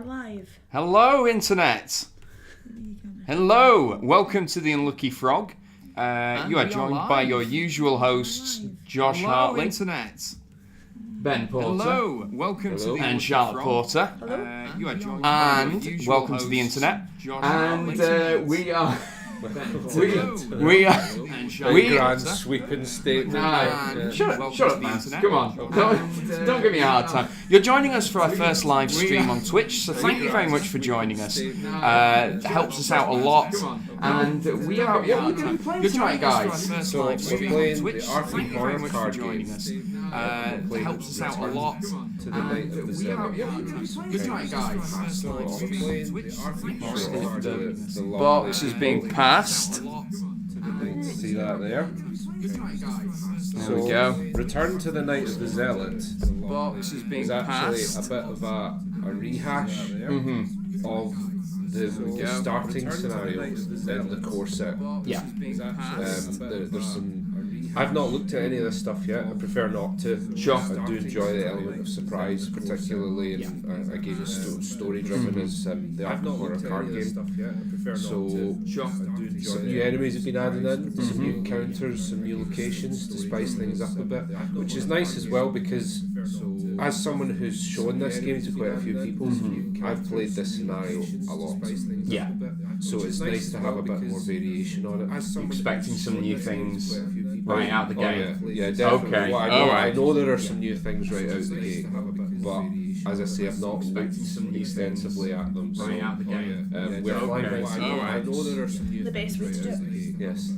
are live. Hello, Internet. Hello. Welcome to the Unlucky Frog. You are joined by your usual hosts, Josh Hartley, Internet. Ben Porter, Hello. Welcome to the and Charlotte Porter. Hello. You are joined And by your usual welcome to the hosts, Internet. Josh And Hartley. we are... Hello. we are... And We- Charlotte Grand Porter. sweeping statement. No, shut Welcome up, to the man. Internet. Come on. Don't give me a hard time. You're joining us for our first live stream on Twitch, so thank you very much for joining us. It helps us out a lot. And we are... What are we going to be playing tonight, guys? So we're playing the Arkham Horror card game. It helps us out a lot. To the night of the Zealot. Good night, guys. So we're playing the Arkham Horror card game. The Box is being passed. See that there? There we go. Return to the Night of the Zealot Box is being is actually passed. a bit of a rehash of the starting scenario in the core set. Yeah. There's some. I've not looked at any of this stuff yet. I prefer not to. Sure. I do enjoy the element of surprise, particularly in a game as story-driven as the Arkham Horror card game. So some new enemies have been added in, some new encounters, some new locations to spice things up a bit, which is nice as well because as someone who's shown this game to quite a few people, I've played this scenario a lot. Yeah. So it's nice to have a bit more variation on it. Expecting some new things right out the gate. Yeah, definitely. Okay. Well, Alright. I know there are some new things right out the gate, but as I say, I've not looked extensively at them. So Right out the gate. we're flying right Okay. now. Alright. I know there are some new The best way to do it. Yes.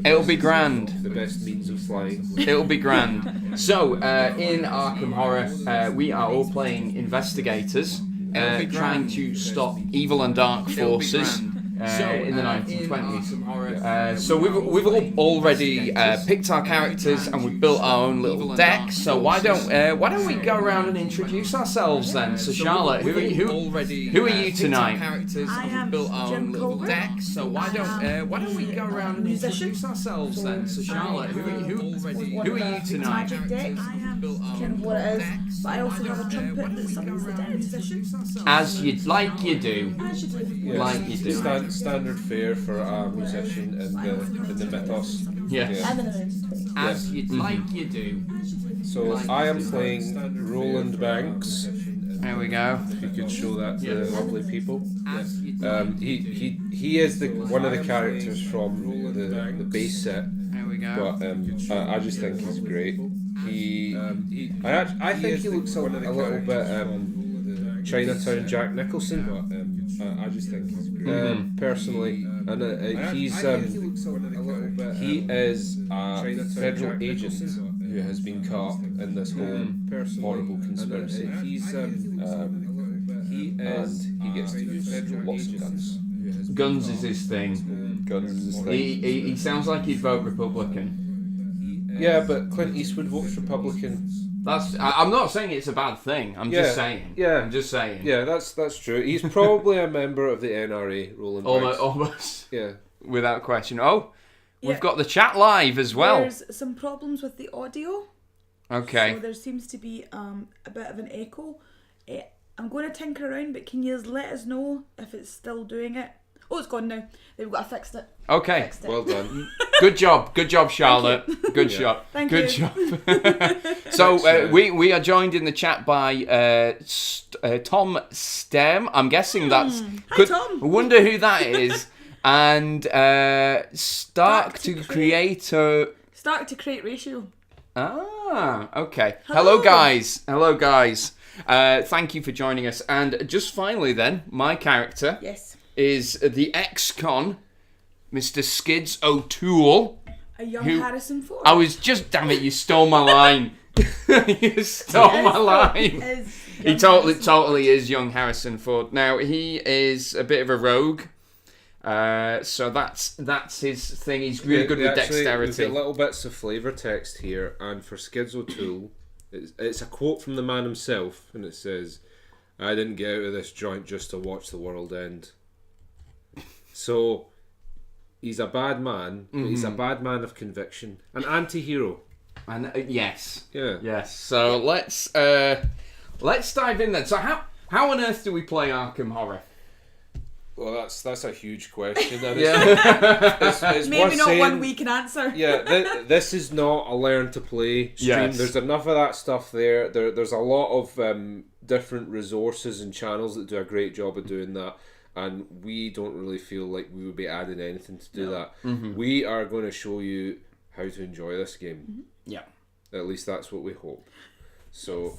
It'll be grand. The best means of flying. It'll be grand. So, in Arkham Horror, we are all playing investigators, trying to stop evil and dark forces. In the 1920s. So we've all already picked our characters and we've built our own little deck. So why don't we go around and introduce ourselves then? So Charlotte, who are you tonight? I am Jim Colbert. So why don't we go around and introduce ourselves then? So Charlotte, who are you tonight? Magic deck. I am kind of what it is, but I also have a trumpet that summons the dead. As you do. As you do. Like you do. Standard fare for a musician in the mythos. Yes. I'm in the As you do. So I am playing Roland Banks. There we go. If you could show that to the lovely people. He is one of the characters from the base set, There we go. but I just think he's great. I think he looks a little bit Chinatown Jack Nicholson. I just think he's great. Personally, and he is a federal agent who has been caught in this whole horrible conspiracy. And he gets to use lots of guns. Guns is his thing. Guns is his thing. He sounds like he'd vote Republican. Yeah, but Clint Eastwood votes Republican. I'm not saying it's a bad thing. I'm just saying. Yeah. I'm just saying. Yeah, that's true. He's probably a member of the NRA, Roland Banks. Almost. Yeah. Without question. Oh, we've Yeah. got the chat live as well. There's some problems with the audio. Okay. So there seems to be a bit of an echo. I'm going to tinker around, but can you let us know if it's still doing it? Oh, it's gone now. They've got to fix it. Okay. Fixed it. Well done. Good job, Charlotte. Good job. Thank Good you. job. So we are joined in the chat by Tom Stem. I'm guessing that's. Hi, Tom. I wonder who that is. And Stark to create a. Start to create ratio. Ah, okay. Hello. Hello, guys. Thank you for joining us. And just finally, then, my character Yes. is the ex-con, Mr. Skids O'Toole. A young Who- Harrison Ford. I was just, damn it, you stole my line. You stole my line. He totally is young Harrison Ford. Now, he is a bit of a rogue. So that's his thing. He's really good with dexterity. We've got little bits of flavour text here, and for Skids O'Toole, it's a quote from the man himself, and it says, "I didn't get out of this joint just to watch the world end." So he's a bad man, but he's a bad man of conviction, an anti-hero. And yes, Yeah. yes. So let's dive in then. So How on earth do we play Arkham Horror? Well, that's a huge question. Yeah. It's Maybe worth not saying, one we can answer. Yeah, this is not a learn to play stream. Yes. There's enough of that stuff there. There's a lot of different resources and channels that do a great job of doing that, and we don't really feel like we would be adding anything to do that. Mm-hmm. We are going to show you how to enjoy this game. Mm-hmm. Yeah. At least that's what we hope. So,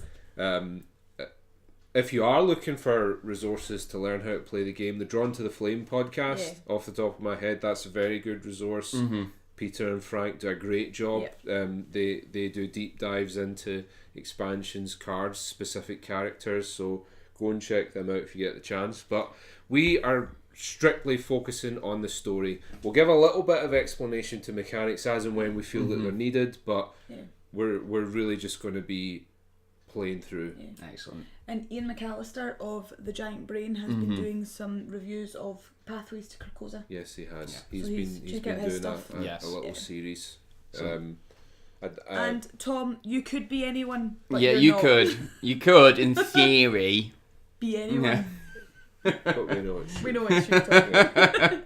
if you are looking for resources to learn how to play the game, the Drawn to the Flame podcast, off the top of my head, that's a very good resource. Mm-hmm. Peter and Frank do a great job. Yep. They do deep dives into expansions, cards, specific characters, so go and check them out if you get the chance. But we are strictly focusing on the story. We'll give a little bit of explanation to mechanics as and when we feel that they're needed, but we're really just going to be playing through. Yeah. Excellent. And Ian McAllister of The Giant Brain has been doing some reviews of Pathways to Carcosa. Yes, he has. Yeah. He's So been check out his doing stuff. Yes. a little Yeah. series. So- And Tom, you could be anyone. But Yeah, you're you not. could. You could, in theory. Be anyone. but we know it's We know it's true. Tom.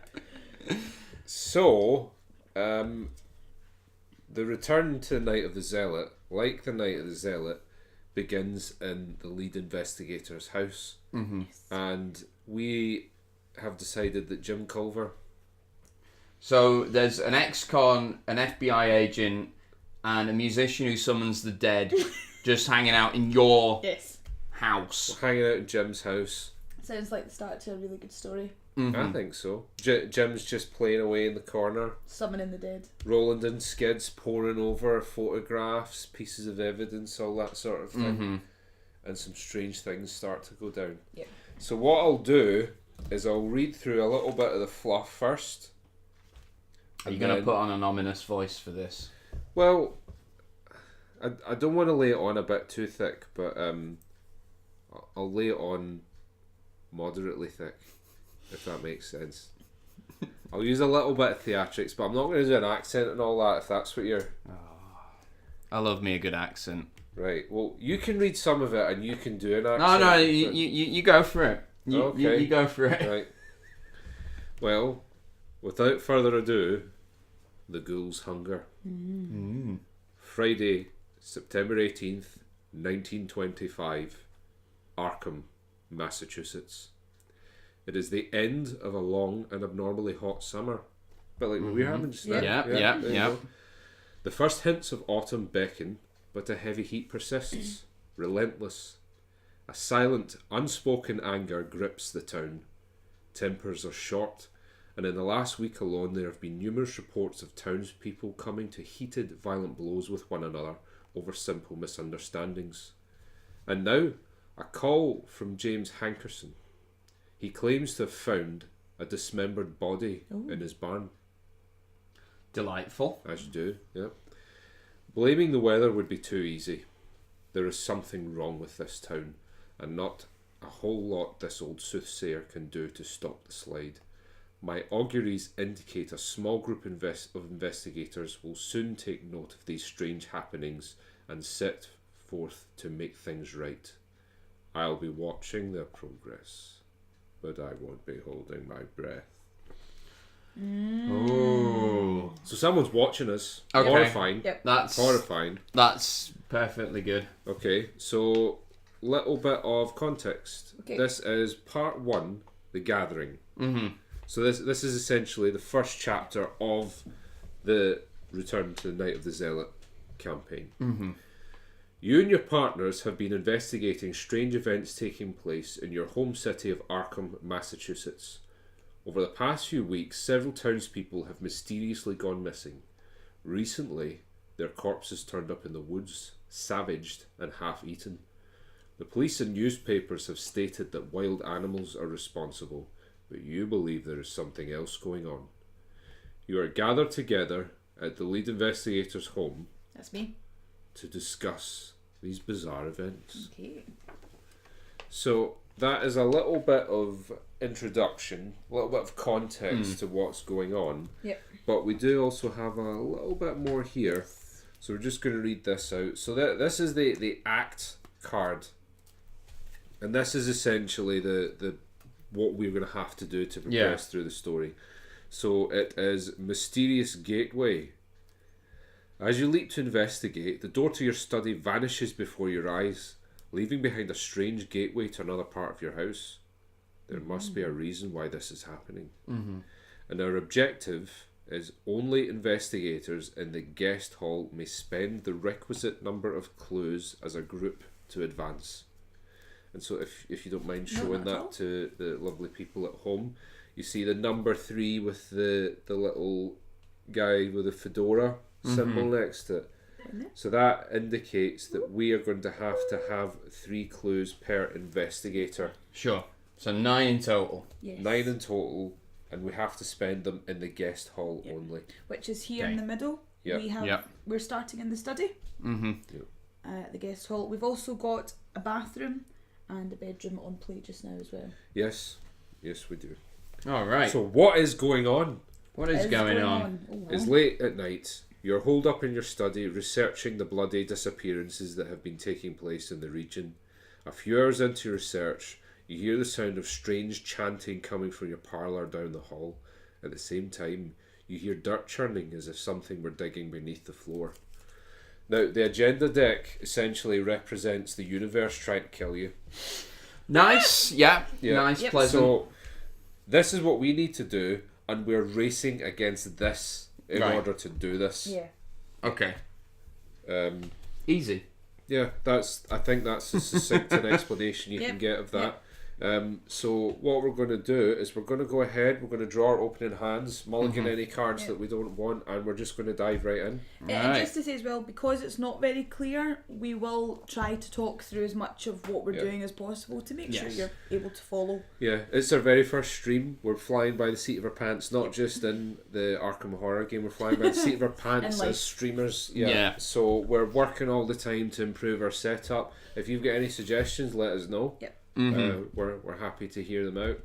So, the return to the Night of the Zealot, like the Night of the Zealot, begins in the lead investigator's house. Mm-hmm. And we have decided that Jim Culver... So there's an ex-con, an FBI agent, and a musician who summons the dead just hanging out in your Yes. house. hanging out in Jim's house. Sounds like the start to a really good story. Mm-hmm. I think so. Jim's just playing away in the corner. Summoning the dead. Roland and Skids poring over photographs, pieces of evidence, all that sort of thing. Mm-hmm. And some strange things start to go down. Yep. So what I'll do is I'll read through a little bit of the fluff first. Are you and going to then- put on an ominous voice for this? Well, I don't want to lay it on a bit too thick, but I'll lay it on moderately thick, if that makes sense. I'll use a little bit of theatrics, but I'm not going to do an accent and all that, if that's what you're... I love me a good accent. Right, well, you can read some of it and you can do an accent. No, you go for it. You go for it. Right. Well, without further ado, the Ghouls' Hunger. Mm. Friday, September 18th, 1925, Arkham, Massachusetts. It is the end of a long and abnormally hot summer. But like what we're having just now. Yeah, there you yeah. go. The first hints of autumn beckon, but a heavy heat persists, relentless. A silent, unspoken anger grips the town. Tempers are short, and in the last week alone there have been numerous reports of townspeople coming to heated, violent blows with one another over simple misunderstandings. And now, a call from James Hankerson. He claims to have found a dismembered body in his barn. Delightful. As you do, yeah. Blaming the weather would be too easy. There is something wrong with this town, and not a whole lot this old soothsayer can do to stop the slide. My auguries indicate a small group of investigators will soon take note of these strange happenings and set forth to make things right. I'll be watching their progress, but I won't be holding my breath. Oh, So someone's watching us. Okay. Horrifying. Yep. Horrifying. That's perfectly good. Okay, so little bit of context. Okay. This is part 1, The Gathering. Mm-hmm. So this is essentially the first chapter of the Return to the Night of the Zealot campaign. Mm-hmm. You and your partners have been investigating strange events taking place in your home city of Arkham, Massachusetts. Over the past few weeks, several townspeople have mysteriously gone missing. Recently, their corpses turned up in the woods, savaged and half-eaten. The police and newspapers have stated that wild animals are responsible, but you believe there is something else going on. You are gathered together at the lead investigator's home That's me. to discuss these bizarre events. Okay. So that is a little bit of introduction, a little bit of context to what's going on. Yep. But we do also have a little bit more here. So we're just going to read this out. So this is the act card And this is essentially the what we're going to have to do to progress through the story. So it is Mysterious Gateway. As you leap to investigate, the door to your study vanishes before your eyes, leaving behind a strange gateway to another part of your house. There must be a reason why this is happening. And our objective is only investigators in the guest hall may spend the requisite number of clues as a group to advance. And so if you don't mind showing that to the lovely people at home, you see the number 3 with the little guy with the fedora symbol next to it. So that indicates that we are going to have 3 clues per investigator. Sure. So 9 in total. Yes. 9 in total, and we have to spend them in the guest hall only. Which is here in the middle. Yep. We have. We're starting in the study. The guest hall. We've also got a bathroom and a bedroom on play just now as well. Yes, we do. All right. So what is going on? What is going on? Oh, wow. It's late at night. You're holed up in your study, researching the bloody disappearances that have been taking place in the region. A few hours into your research, you hear the sound of strange chanting coming from your parlour down the hall. At the same time, you hear dirt churning as if something were digging beneath the floor. Now, the agenda deck essentially represents the universe trying to kill you. Nice. Nice, pleasant. So, this is what we need to do, and we're racing against this in order to do this. Yeah. Okay. Easy. Yeah, I think that's as succinct an explanation you can get of that. So what we're going to do is we're going to go ahead, we're going to draw our opening hands, mulligan any cards that we don't want, and we're just going to dive right in. And just to say as well, because it's not very clear, we will try to talk through as much of what we're doing as possible to make sure you're able to follow. Yeah, it's our very first stream. We're flying by the seat of our pants, not just in the Arkham Horror game, we're flying by the seat of our pants as streamers. So we're working all the time to improve our setup. If you've got any suggestions, let us know. We're happy to hear them out.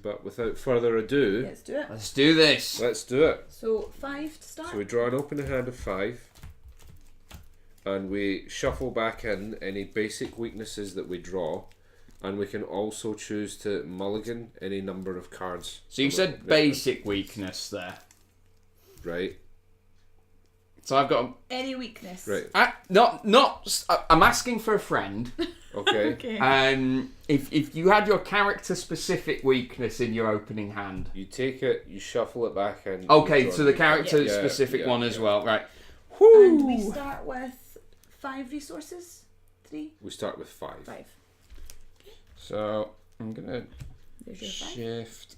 But without further ado, let's do it. Let's do this. Let's do it. So 5 to start. So we draw an opening hand of 5, and we shuffle back in any basic weaknesses that we draw, and we can also choose to mulligan any number of cards. So you said basic weakness there. Right. So I've got any weakness. Right. I'm asking for a friend. Okay. Okay. If you had your character specific weakness in your opening hand, you take it, you shuffle it back in. Okay, so the character specific one as well, right? Woo! And we start with 5 resources. 3. We start with 5. 5. So I'm gonna There's your 5. shift.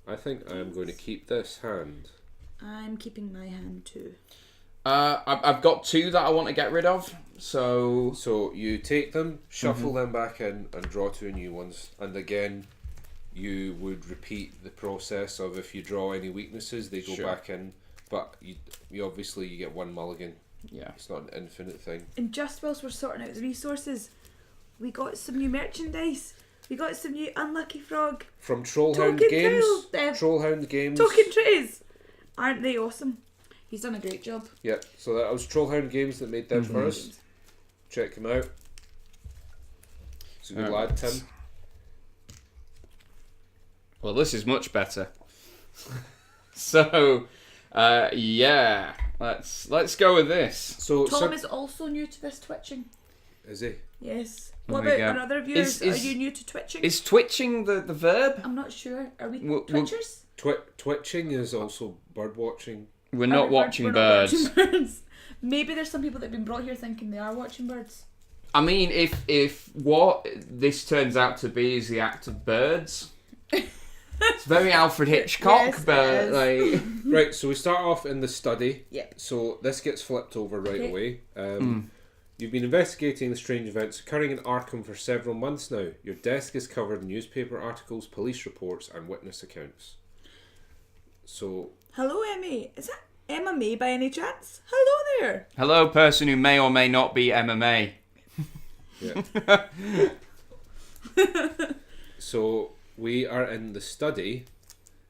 I think I'm going to keep this hand. I'm keeping my hand too. I've got 2 that I want to get rid of. So you take them, shuffle them back in, and draw 2 new ones. And again, you would repeat the process of if you draw any weaknesses, they go back in. But you obviously you get 1 mulligan. Yeah, it's not an infinite thing. And just whilst we're sorting out the resources, we got some new merchandise. We got some new Unlucky Frog from Trollhound Games. Trollhound Games. Token trays. Aren't they awesome? He's done a great job. Yeah, so that was Trollhound Games that made them for us. Check him out. He's a good lad, Tim. Well, this is much better. So, let's go with this. So Tom is also new to this twitching. Is he? Yes. What about our other viewers? Are you new to twitching? Is twitching the verb? I'm not sure. Are we twitchers? Twitching is also bird watching. We're not watching birds. Not watching birds. Maybe there's some people that have been brought here thinking they are watching birds. I mean, if what this turns out to be is the act of birds, it's very Alfred Hitchcock, but like right. So we start off in the study. Yep. So this gets flipped over right away. You've been investigating the strange events occurring in Arkham for several months now. Your desk is covered in newspaper articles, police reports, and witness accounts. So... Hello, Emmy. Is that Emma May by any chance? Hello there. Hello, person who may or may not be MMA. Yeah. So, we are in the study.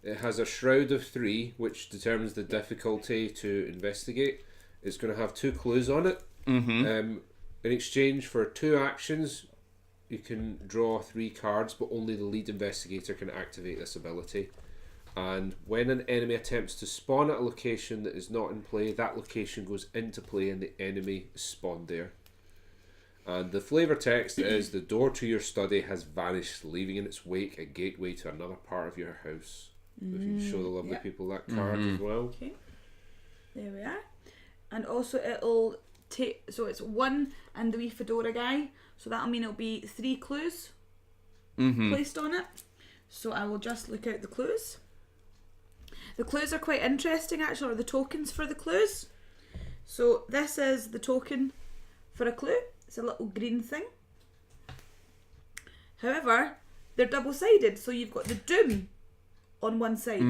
It has a shroud of 3, which determines the difficulty to investigate. It's going to have 2 clues on it. In exchange for 2 actions, you can draw 3 cards, but only the lead investigator can activate this ability. And when an enemy attempts to spawn at a location that is not in play, that location goes into play and the enemy is spawned there. And the flavour text is: the door to your study has vanished, leaving in its wake a gateway to another part of your house. If you can show the lovely people that card as well. Okay, there we are. And also it'll take, so it's 1 and the wee fedora guy, so that'll mean it'll be 3 clues placed on it. So I will just look out the clues. The clues are quite interesting actually, or the tokens for the clues. So this is the token for a clue. It's a little green thing. However, they're double-sided, so you've got the doom on one side.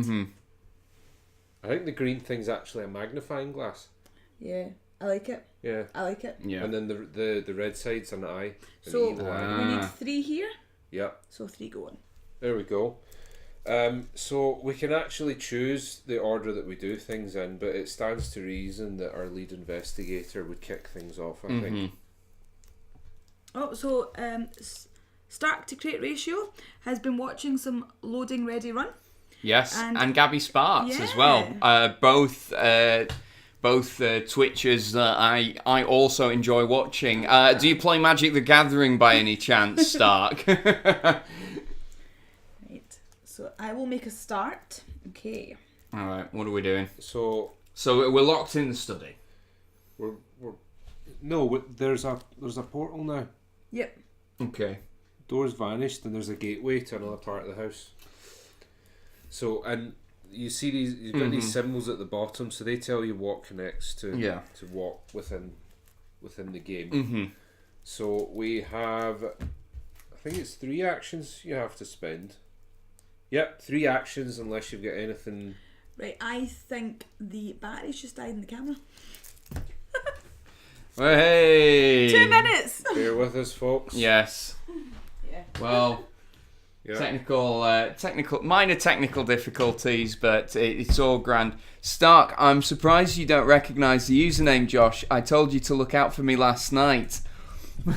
I think the green thing's actually a magnifying glass. Yeah, I like it. Yeah. I like it. Yeah. And then the red side's an eye. So An evil eye. we need 3 here. Yep. So 3 go on. There we go. So we can actually choose the order that we do things in, but it stands to reason that our lead investigator would kick things off, I think. Oh, so Stark to Crate Ratio has been watching some Loading Ready Run. Yes, and Gabby Sparks as Yeah. well. Both Twitchers that I also enjoy watching. Do you play Magic the Gathering by any chance, Stark? Right. So I will make a start. Okay. All right, what are we doing? So we're locked in the study. there's a portal now. Yep. Okay. Doors vanished and there's a gateway to another part of the house. So, and you see you've got these symbols at the bottom, so they tell you what connects to what within the game. So we have, I think it's 3 actions you have to spend. Yep, 3 actions unless you've got anything. Right, I think the battery's just died in the camera. Hey! 2 minutes! Bear with us, folks. Yes. Yeah. Well, minor technical difficulties, but it's all grand. Stark, I'm surprised you don't recognise the username, Josh. I told you to look out for me last night. We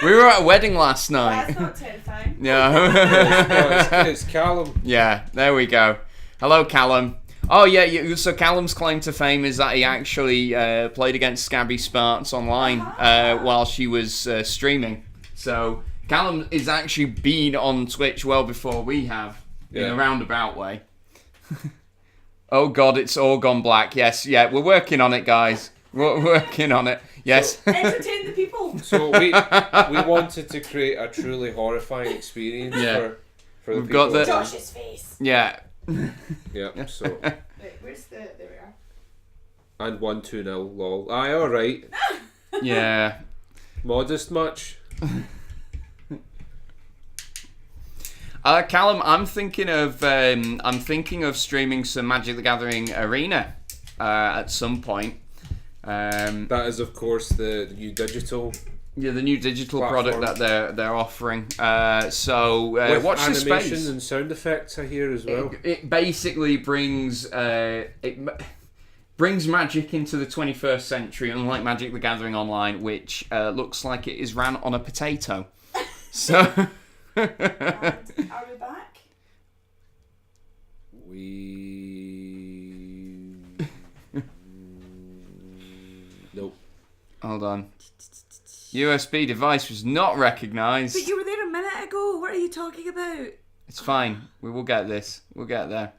were at a wedding last night. That's not terrifying. Yeah. It's Callum. Yeah, there we go. Hello, Callum. Oh, yeah, so Callum's claim to fame is that he actually played against Gabby Sparks online while she was streaming. So Callum is actually been on Twitch well before we have, in a roundabout way. Oh, God, it's all gone black. Yes, yeah, we're working on it, guys. We're working on it. Yes. Entertain the people. So we wanted to create a truly horrifying experience for the We've people. got the Josh's face. Yeah. Yeah. So. Right, where's there we are. And 1-2-0, lol. Aye, all right. Yeah. Modest much. Callum, I'm thinking of streaming some Magic the Gathering Arena at some point. That is, of course, the new digital. Yeah, the new digital platform. product that they're offering. So With watch the animation space. and sound effects, I hear as well. It basically brings brings Magic into the 21st century, unlike Magic the Gathering Online, which looks like it is ran on a potato. So. And are we back? Nope. Hold on. USB device was not recognised. But you were there a minute ago. What are you talking about? It's fine. We will get this. We'll get there.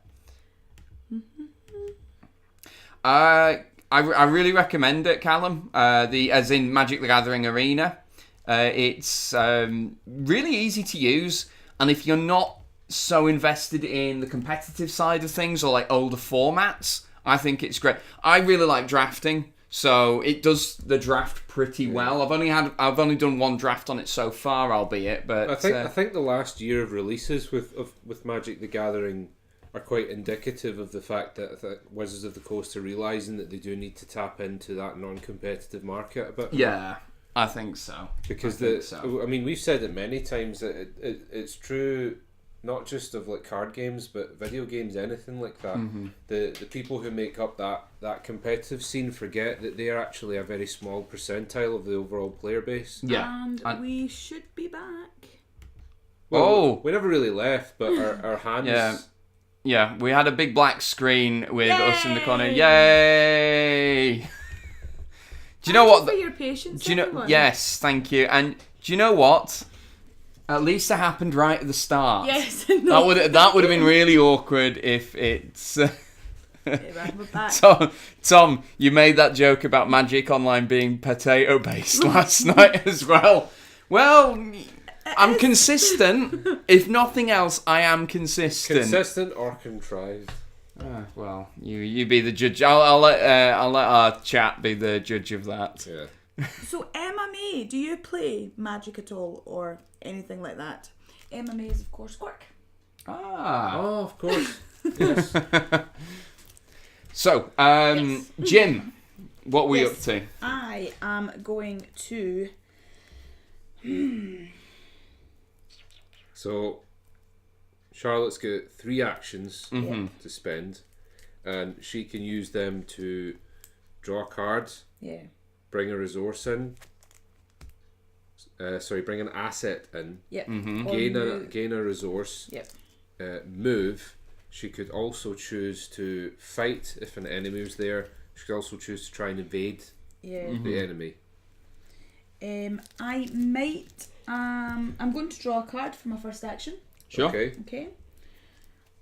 I really recommend it, Callum. As in Magic the Gathering Arena. It's really easy to use, and if you're not so invested in the competitive side of things or like older formats, I think it's great. I really like drafting, so it does the draft pretty well. I've only done 1 draft on it so far, albeit, but I think the last year of releases with Magic the Gathering are quite indicative of the fact that Wizards of the Coast are realising that they do need to tap into that non-competitive market a bit. Yeah, I think so. Because I mean, we've said it many times that it's true not just of like card games, but video games, anything like that. The people who make up that competitive scene forget that they are actually a very small percentile of the overall player base. Yeah. And we should be back. Well, we never really left, but our hands. Yeah, we had a big black screen with us in the corner. Yay! Do you know what? For your patience, Do you know? everyone. Yes, thank you. And do you know what? At least it happened right at the start. Yes. That would have been really awkward if it's. We're back. Tom, you made that joke about Magic Online being potato based last night as well. Well, I'm consistent. If nothing else, I am consistent. Consistent or contrived. Well, you be the judge. I'll let our chat be the judge of that. Yeah. So Emma May, do you play Magic at all or anything like that? Emma May is of course Quirk. Oh, of course. Yes. So, Jim, what are we up to? I am going to. So, Charlotte's got 3 actions to spend, and she can use them to draw a card, bring a resource in, bring an asset in, gain a resource, move. She could also choose to fight if an enemy was there. She could also choose to try and invade the enemy. I might. I'm going to draw a card for my first action. Sure. Okay.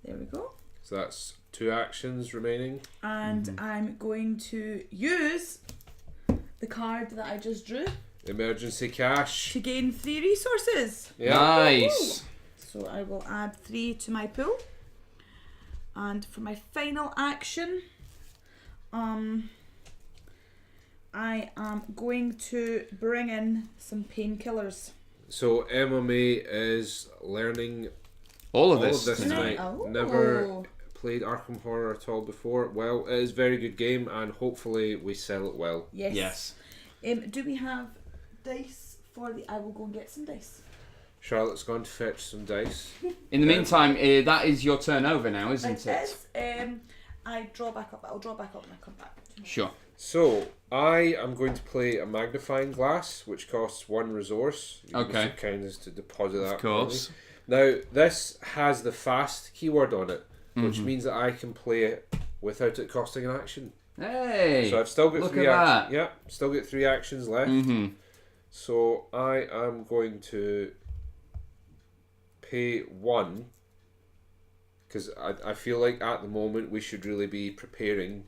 There we go. So that's 2 actions remaining. And I'm going to use the card that I just drew Emergency cash. to gain 3 resources. Yeah. Nice. So I will add 3 to my pool. And for my final action, I am going to bring in some painkillers. So Emma May is learning All of this tonight. Oh. Never played Arkham Horror at all before. Well, it is a very good game, and hopefully we sell it well. Yes. Do we have dice for the... I will go and get some dice. Charlotte's gone to fetch some dice. In the meantime, that is your turn over now, isn't it? It is. I draw back up. I'll draw back up when I come back. Sure. So, I am going to play a magnifying glass, which costs 1 resource. You can be so kind as to deposit that. Of course. Now, this has the fast keyword on it, which means that I can play it without it costing an action. Hey! So I've still got look 3 at actions. that. Yeah, still got 3 actions left. So I am going to pay 1 because I feel like at the moment we should really be preparing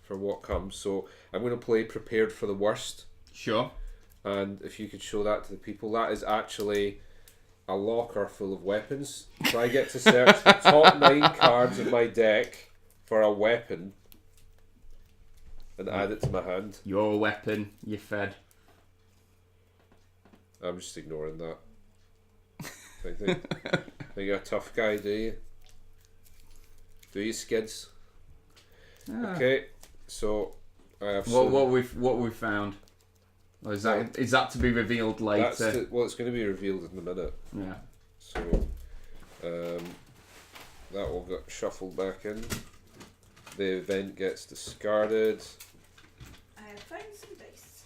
for what comes. So I'm going to play Prepared for the Worst. Sure. And if you could show that to the people, that is actually a locker full of weapons. So I get to search the top 9 cards of my deck for a weapon and add it to my hand. Your weapon, you fed. I'm just ignoring that. I think you're a tough guy, do you? Do you, Skids? Okay, so I have what we've found. Or is that to be revealed later? It's going to be revealed in a minute. Yeah. So that will get shuffled back in. The event gets discarded. I have found some dice.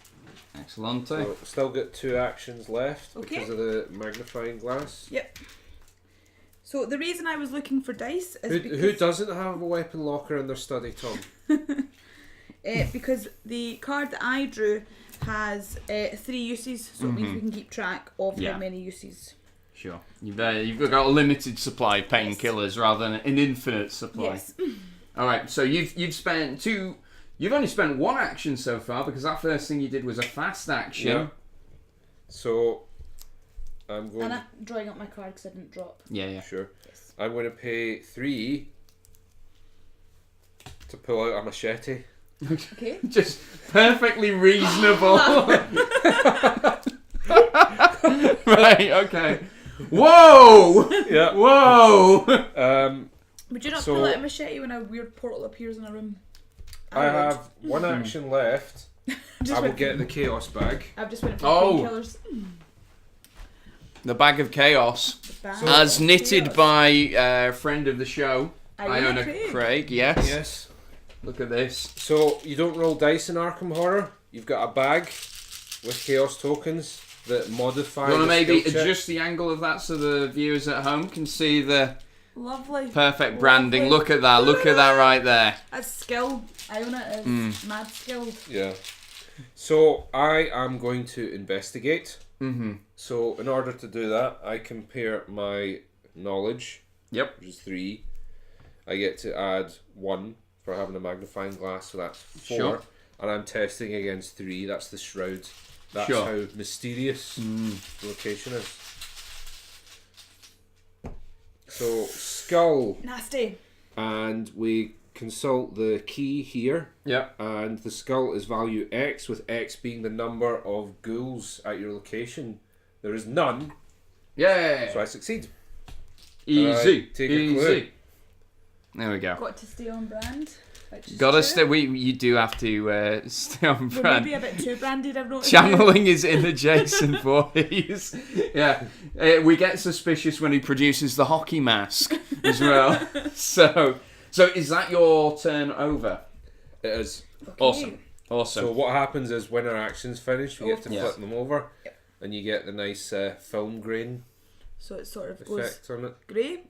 Excellent. So still got 2 actions left because of the magnifying glass. Yep. So the reason I was looking for dice is Who doesn't have a weapon locker in their study, Tom? because the card that I drew has 3 uses, so it means we can keep track of how many uses. Sure. You've got a limited supply of painkillers rather than an infinite supply. Yes. All right. So you've spent 2. You've only spent 1 action so far because that first thing you did was a fast action. Yeah. So I'm going. And I'm drawing up my card because I didn't drop. Yeah. Sure. Yes. I'm going to pay 3 to pull out a machete. Okay. Just perfectly reasonable. Right. Okay. Whoa. Yeah. Whoa. Would you not pull out a machete when a weird portal appears in a room? I have 1 action left. I will get the chaos bag. I've just went for painkillers. The Bag of Chaos. As knitted by a friend of the show, Iona Craig. Yes. Yes. Look at this. So you don't roll dice in Arkham Horror. You've got a bag with chaos tokens that modify. You want to maybe skill check. adjust the angle of that so the viewers at home can see the Lovely. perfect branding. Look at that. Look at that right there. That's skill. Iona is mad skilled. Yeah. So I am going to investigate. Mm-hmm. So in order to do that, I compare my knowledge. Yep. Which is 3. I get to add 1 for having a magnifying glass, so that's 4. Sure. And I'm testing against 3. That's the shroud. That's Sure. how mysterious the location is. So skull, Nasty. and we consult the key here. Yep. And the skull is value X, with X being the number of ghouls at your location. There is none, Yeah. so I succeed. Easy. Take a clue. Easy. There we go. Got to stay on brand. Got to stay. You do have to stay on We're brand. maybe a bit too branded, I've noticed. Channeling is in adjacent voice. Yeah. We get suspicious when he produces the hockey mask as well. So is that your turn over? It is. Okay. Awesome. So what happens is when our action's finished, we get to Yes. flip them over, and you get the nice film grain So it sort of goes effect on it. grey,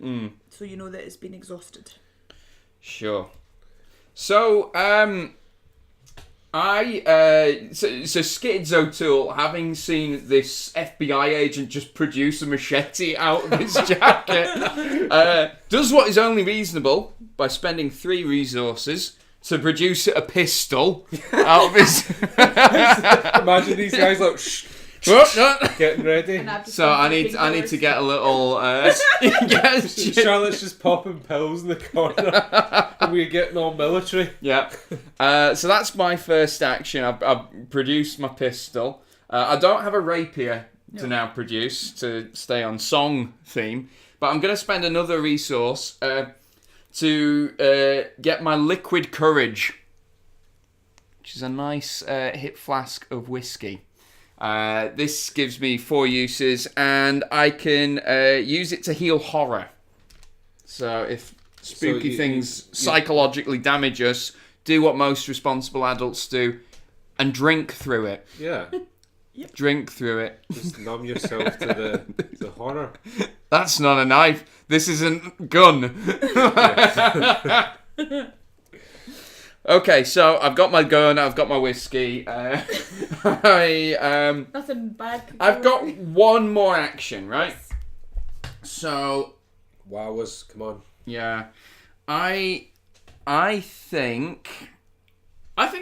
so you know that it's been exhausted. Sure. So, Skids O'Toole, having seen this FBI agent just produce a machete out of his jacket, does what is only reasonable by spending 3 resources to produce a pistol out of his... Imagine these guys like getting ready. So I need to get a little. Charlotte's just popping pills in the corner, and we're getting all military. Yeah. So that's my first action. I've produced my pistol. I don't have a rapier to now produce to stay on song theme, but I'm going to spend another resource to get my liquid courage, which is a nice hip flask of whiskey. This gives me 4 uses, and I can use it to heal horror. So if spooky things psychologically damage us, do what most responsible adults do, and drink through it. Yeah. Yep. Drink through it. Just numb yourself to the horror. That's not a knife. This isn't gun. Okay, so I've got my gun, I've got my whiskey. Nothing bad. I've got one more action, right? Yes. So, Wowers, come on. yeah, I think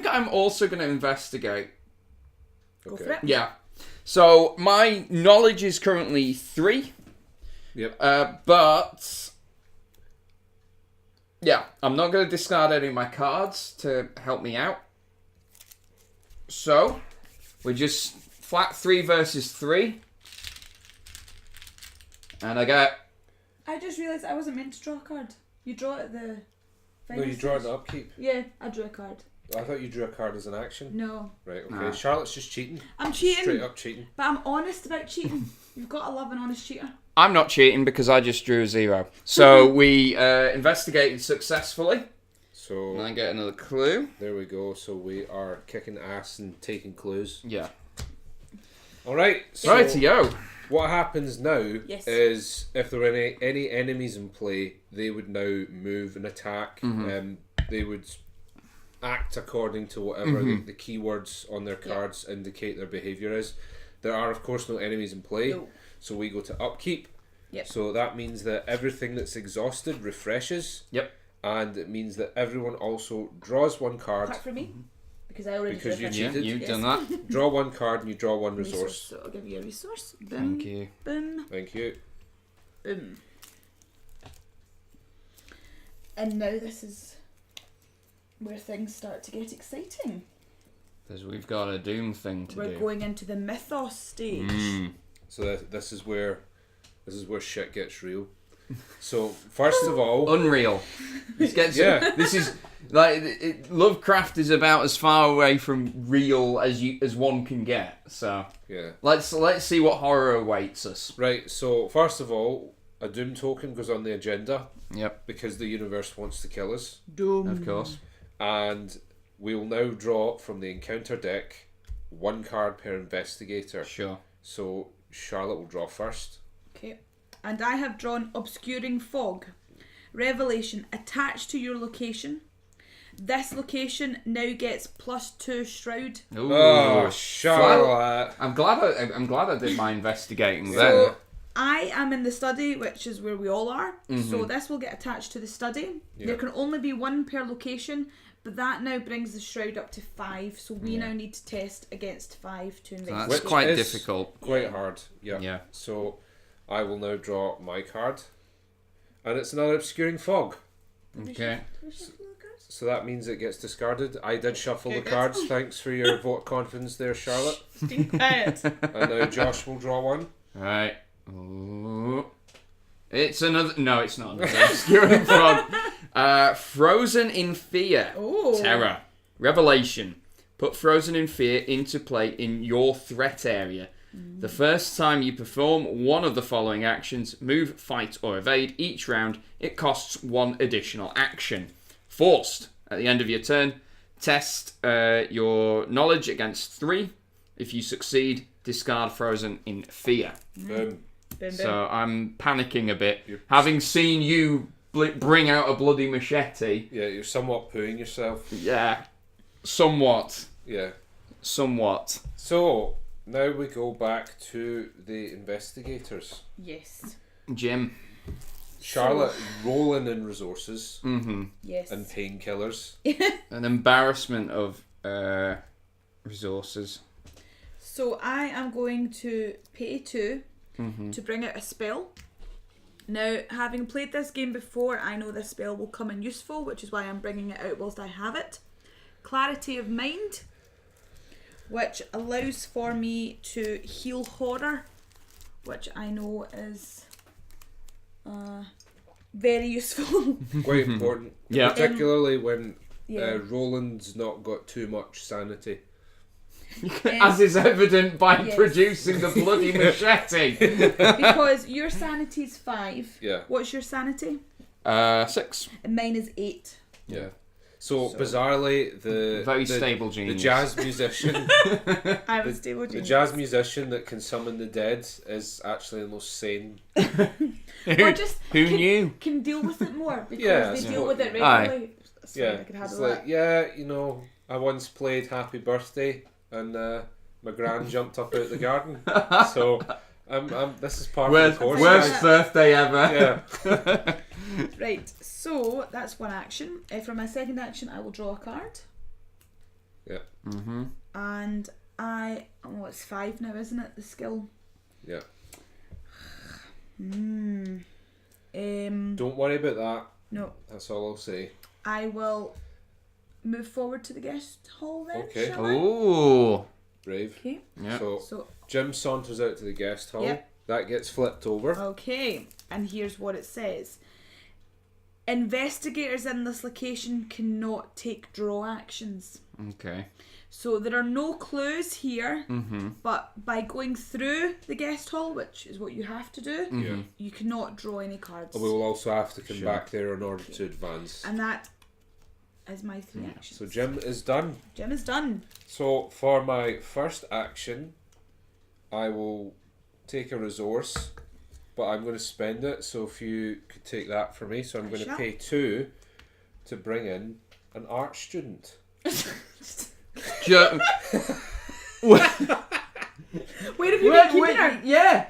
I'm also going to investigate. Go for it. Yeah. So my knowledge is currently 3. Yep. But yeah, I'm not going to discard any of my cards to help me out. So we're just flat 3 versus 3, and I just realised I wasn't meant to draw a card. You draw it at the. No, you draw an upkeep. Yeah, I drew a card. I thought you drew a card as an action. No. Right, okay. Nah. Charlotte's just cheating. I'm cheating. Straight up cheating. But I'm honest about cheating. You've got to love an honest cheater. I'm not cheating because I just drew a 0. So we investigated successfully. So And I get another clue. there we go. So we are kicking ass and taking clues. Yeah. Alright, so Righty-o. what happens now Yes. is if there are any enemies in play, they would now move and attack. They would act according to whatever the keywords on their cards indicate their behaviour is. There are, of course, no enemies in play, No. so we go to upkeep. Yep. So that means that everything that's exhausted refreshes. Yep. And it means that everyone also draws 1 card. Apart from me. Because I already Because drew a you card. cheated. You've Yes. done that. Draw 1 card and you draw 1 Resource. resource. So I'll give you a resource. Boom. Thank you. Boom. Thank you. Boom. And now this is where things start to get exciting. Because we've got a Doom thing to We're do. going into the mythos stage. Mm. So this is where shit gets real. So first of all, Unreal. This is like Lovecraft is about as far away from real as one can get. So yeah, let's see what horror awaits us. right. So first of all, a Doom token goes on the agenda. Yep, Because the universe wants to kill us, Doom. of course. and we'll now draw from the encounter deck 1 card per investigator. Sure. So Charlotte will draw first. Okay. And I have drawn Obscuring Fog. Revelation. Attached to your location. This location now gets +2 Shroud. Ooh. Oh, Charlotte! I'm glad I did my investigating then. So I am in the study, which is where we all are. So this will get attached to the study. There can only be 1 per location, but that now brings the Shroud up to 5. So we now need to test against 5 to investigate. That's quite is difficult. Quite hard. Yeah. Yeah. So I will now draw my card, and it's another Obscuring Fog. Okay. So that means it gets discarded. I did shuffle the cards. Thanks for your vote of confidence there, Charlotte. Be quiet. And now Josh will draw one. Right. Ooh. It's another. No, it's not another Obscuring Fog. Frozen in Fear. Oh. Terror. Revelation. Put Frozen in Fear into play in your threat area. The first time you perform one of the following actions, move, fight, or evade each round, it costs 1 additional action. Forced. At the end of your turn, test your knowledge against 3. If you succeed, discard Frozen in Fear. Boom. So I'm panicking a bit. Having seen you bring out a bloody machete. Yeah, you're somewhat pooing yourself. Yeah. Somewhat. Yeah. Somewhat. So now we go back to the investigators. Yes. Jim. Charlotte rolling in resources Yes. and painkillers. An embarrassment of resources. So I am going to pay 2 to bring out a spell. Now, having played this game before, I know this spell will come in useful, which is why I'm bringing it out whilst I have it. Clarity of Mind, which allows for me to heal horror, which I know is very useful. Quite important. Yeah. Particularly when Yeah. Roland's not got too much sanity. As is evident by Yes. producing the bloody machete. Because your sanity's 5. Yeah. What's your sanity? 6. And mine is 8. Yeah. So bizarrely, the Very the, stable the genius. jazz musician, I'm a stable the genius. jazz musician that can summon the dead is actually the most sane. Or just Who knew? can deal with it more because Yeah, they so- deal with it Aye. regularly. That's fine, I Yeah, could it's handle like that. I once played Happy Birthday and my gran jumped up out the garden. So this is part of the course. Worst guys. birthday ever. Yeah. Right, so that's one action. For my second action, I will draw a card. Yeah. And it's 5 now, isn't it? The skill. Yeah. Don't. Don't worry about that. No, That's all I'll say. I will move forward to the guest hall then. Okay. Shall I? Ooh. Brave. Okay. Yeah. So Jim saunters out to the guest hall. Yep. That gets flipped over. Okay, and here's what it says. Investigators in this location cannot take draw actions. Okay. So there are no clues here, but by going through the guest hall, which is what you have to do, Yeah. you cannot draw any cards. We will also have to come Sure. back there in order to advance. And that is my 3 actions. So Jim is done. Jim is done. So for my first action, I will take a resource, but I'm going to spend it. So if you could take that for me, so I'm going to shall. pay 2 to bring in an art student. Ju- Where have you been keeping her? Yeah.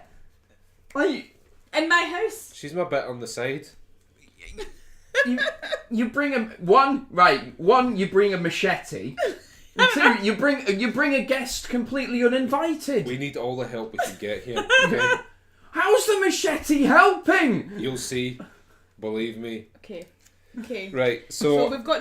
Like, In my house. She's my bit on the side. you bring a one. You bring a machete. And 2, you bring a guest completely uninvited. We need all the help we can get here. Okay? How's the machete helping? You'll see. Believe me. Okay. Okay. Right, So we've got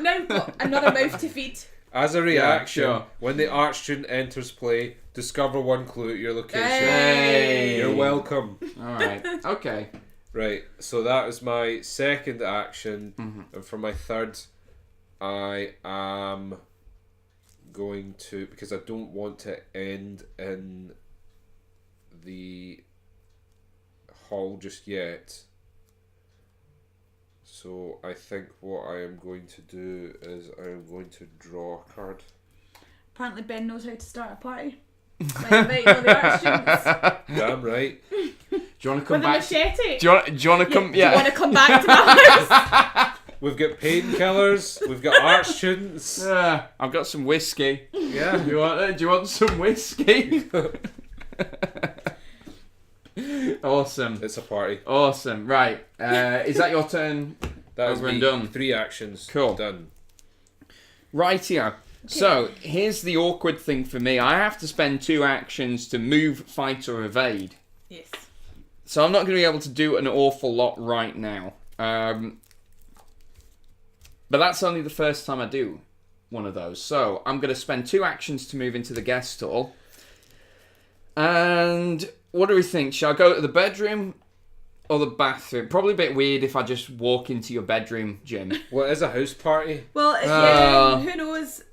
another mouth to feed. as a reaction, sure. when the art student enters play, discover 1 clue at your location. Hey. You're welcome. All right. Okay. Right, so that is my second action, and for my third, I am going to, because I don't want to end in the hall just yet, so I think what I am going to do is I am going to draw a card. Apparently Ben knows how to start a party. Like invite all the art students. Damn right. Do you want to come With a back? machete. Do you want to come? Do you want to come back to my house? We've got painkillers, we've got art students. I've got some whiskey. Yeah. Do you want some whiskey? Awesome. It's a party. Awesome. Right. Is that your turn? That is Over and me. done. 3 actions. Cool. Done. Rightio. So, here's the awkward thing for me. I have to spend 2 actions to move, fight, or evade. Yes. So I'm not going to be able to do an awful lot right now. But that's only the first time I do one of those. So I'm going to spend 2 actions to move into the guest hall. And what do we think? Shall I go to the bedroom or the bathroom? Probably a bit weird if I just walk into your bedroom, Jim. Well, it is a house party. Well, yeah, who knows?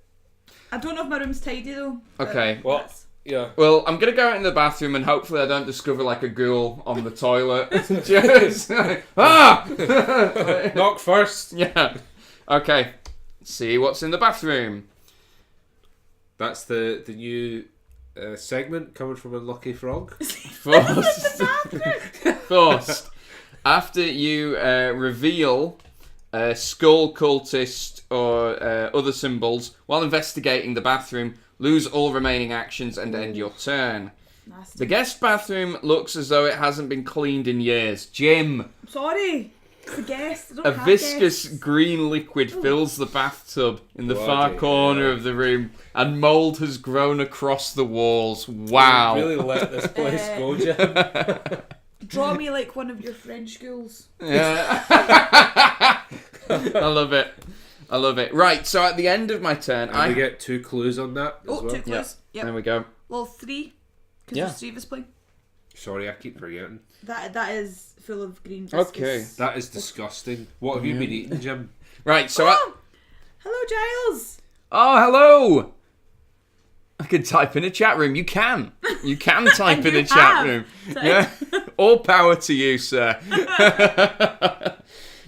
I don't know if my room's tidy though. Okay. Well, that's- yeah. Well, I'm going to go in the bathroom and hopefully I don't discover like a ghoul on the toilet. Just, Knock first. Yeah. Okay. See what's in the bathroom. That's the new segment coming from Unlucky Frog. First, after you reveal skull cultist or other symbols while investigating the bathroom, lose all remaining actions and end your turn. Nasty. The guest bathroom looks as though it hasn't been cleaned in years. Jim, Sorry. It's a guest. I don't a have viscous guests. green liquid fills the bathtub in the far Bloody corner hell. of the room, and mould has grown across the walls. Wow. Really let this place go, Jim. Draw me like one of your French ghouls. Yeah. I love it. I love it. Right, so at the end of my turn, And we get 2 clues on that as Oh, well. 2 clues. Yep. There we go. Well, 3. Because Yeah. there's 3 of us playing. Sorry, I keep forgetting. That is full of green viscous. Okay. That is disgusting. What have you been eating, Jim? Right, so Oh! Hello, Giles. oh, hello! I can type in a chat room. You can. You can type And in you a chat have. room. So- Yeah. All power to you, sir.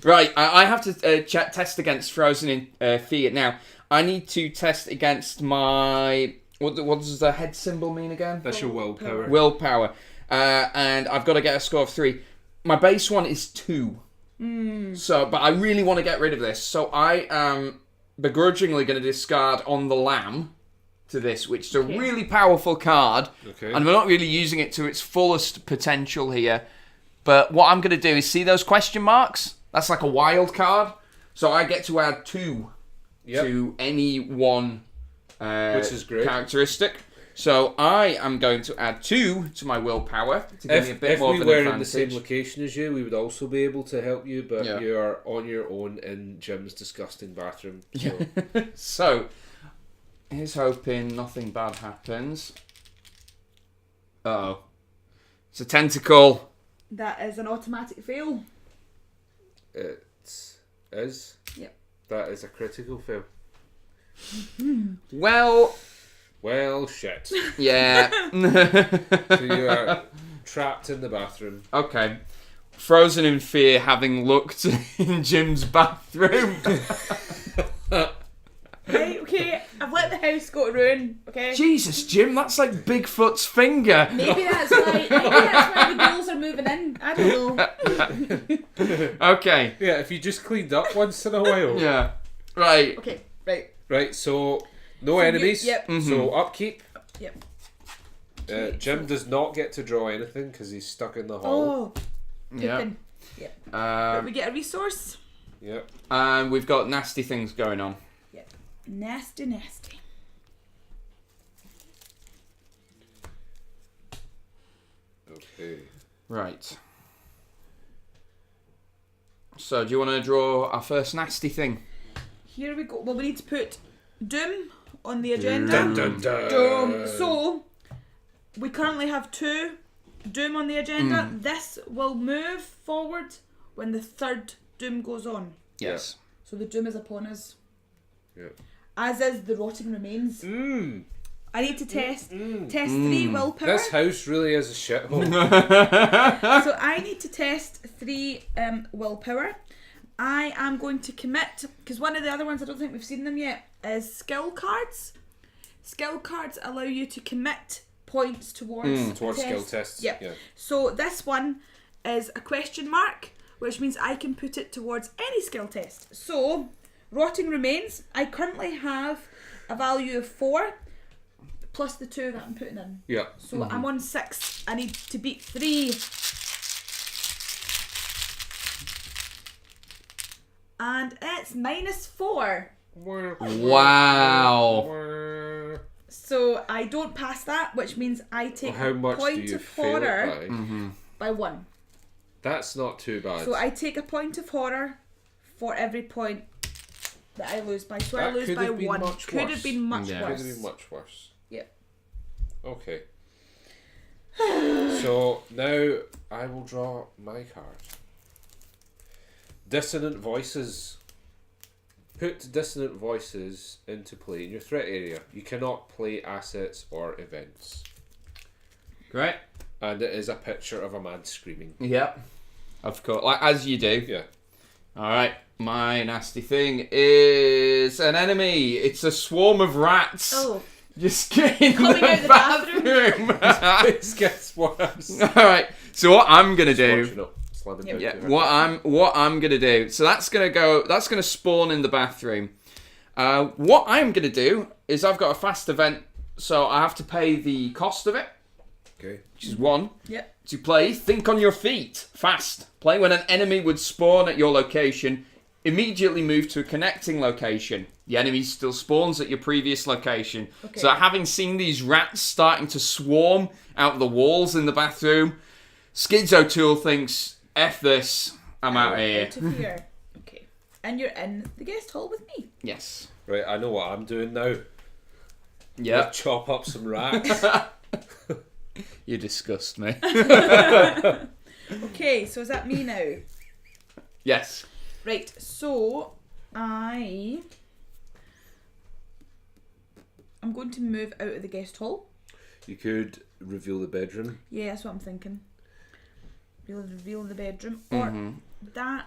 Right, I have to test against Frozen in Fear. Now, I need to test against my... What does the head symbol mean again? That's your willpower. Willpower. And I've got to get a score of 3. My base one is 2. So, but I really want to get rid of this. So I am begrudgingly going to discard On the Lamb to this, which is a really powerful card. Okay. And we're not really using it to its fullest potential here. But what I'm going to do is see those question marks? That's like a wild card. So I get to add 2 to any one Which is great. characteristic. So I am going to add 2 to my willpower to give me a bit If more we of an were advantage. in the same location as you, we would also be able to help you, but Yeah. you are on your own in Jim's disgusting bathroom. So. So, here's hoping nothing bad happens. Uh-oh. It's a tentacle. That is an automatic fail. It is. Yep. That is a critical fail. Well, shit. yeah. So you are trapped in the bathroom. Okay. Frozen in fear, having looked in Jim's bathroom. Right, okay. I've let the house go to ruin, okay? Jesus, Jim, that's like Bigfoot's finger. Maybe that's why the ghouls are moving in. I don't know. Okay. Yeah, if you just cleaned up once in a while. Yeah. Right. Okay, right. Right, so no enemies. Yep. So upkeep. Yep. Jim does not get to draw anything because he's stuck in the hall. Oh, Yeah. pooping. Yep. But we get a resource. Yep. And we've got nasty things going on. Yep. Nasty, nasty. Okay. Right. So, do you want to draw our first nasty thing? Here we go. Well, we need to put Doom on the agenda. Dun, dun, dun. Doom. So, we currently have 2 Doom on the agenda. This will move forward when the third Doom goes on. Yes. So the Doom is upon us. Yeah. As is the Rotting Remains. I need to test 3 willpower. This house really is a shithole. So I need to test 3 willpower. I am going to commit, because one of the other ones, I don't think we've seen them yet, is skill cards. Skill cards allow you to commit points towards skill tests. Yep. Yeah. So this one is a question mark, which means I can put it towards any skill test. So, Rotting Remains, I currently have a value of 4 plus the 2 that I'm putting in. Yeah. So I'm on 6. I need to beat 3. And it's -4. Wow. So I don't pass that, which means I take How a much do point you of fail horror it by? by 1. That's not too bad. So I take a point of horror for every point that I lose by. So I That lose could by have been 1. much Could worse. have been much Yeah. Could worse. have been much worse. Yep. Okay. So now I will draw my card. Dissonant Voices. Put dissonant voices into play in your threat area. You cannot play assets or events. Great. And it is a picture of a man screaming. Yep. Of course. Like, as you do. Yeah. Alright. My nasty thing is an enemy. It's a swarm of rats. Oh. Just get in Coming out the bathroom. This gets worse. Alright. So what I'm gonna do. Watching up, slamming Yep. down Yeah, to it. what I'm gonna do. So that's gonna spawn in the bathroom. What I'm gonna do is I've got a fast event, so I have to pay the cost of it, Okay. which is 1. Yep. To play, think on your feet. Fast. Play when an enemy would spawn at your location. Immediately move to a connecting location. The enemy still spawns at your previous location. Okay. So having seen these rats starting to swarm out of the walls in the bathroom, Skids O'Toole thinks, F this, I'm out of here. Out of here. Okay. And you're in the guest hall with me. Yes. Right, I know what I'm doing now. Yeah. Chop up some rats. You disgust me. Okay, so is that me now? Yes. Right, so I'm going to move out of the guest hall. You could reveal the bedroom. Yeah, that's what I'm thinking. Reveal the bedroom. Or that.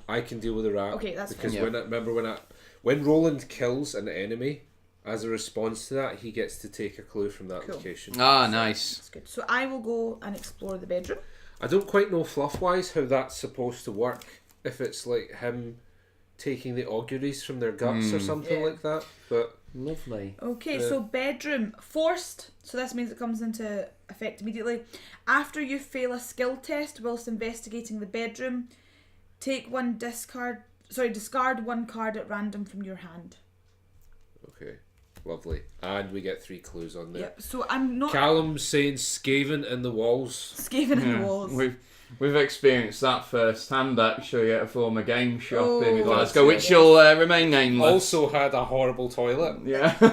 I can deal with the rat. Okay, that's because fine. when Roland kills an enemy, as a response to that, he gets to take a clue from that Cool. location. Ah, nice. That's good. So I will go and explore the bedroom. I don't quite know fluff-wise how that's supposed to work. If it's like him taking the auguries from their guts or something Yeah. like that. But Lovely. Okay, so bedroom. Forced. So this means it comes into effect immediately. After you fail a skill test whilst investigating the bedroom, discard 1 card at random from your hand. okay, lovely. And we get 3 clues on there. Yep. So I'm not Callum's saying Skaven in the walls. scaving in the walls. We've experienced that firsthand actually at a former game shop Oh, in that's Glasgow, which right, shall remain nameless. Also had a horrible toilet. Yeah. So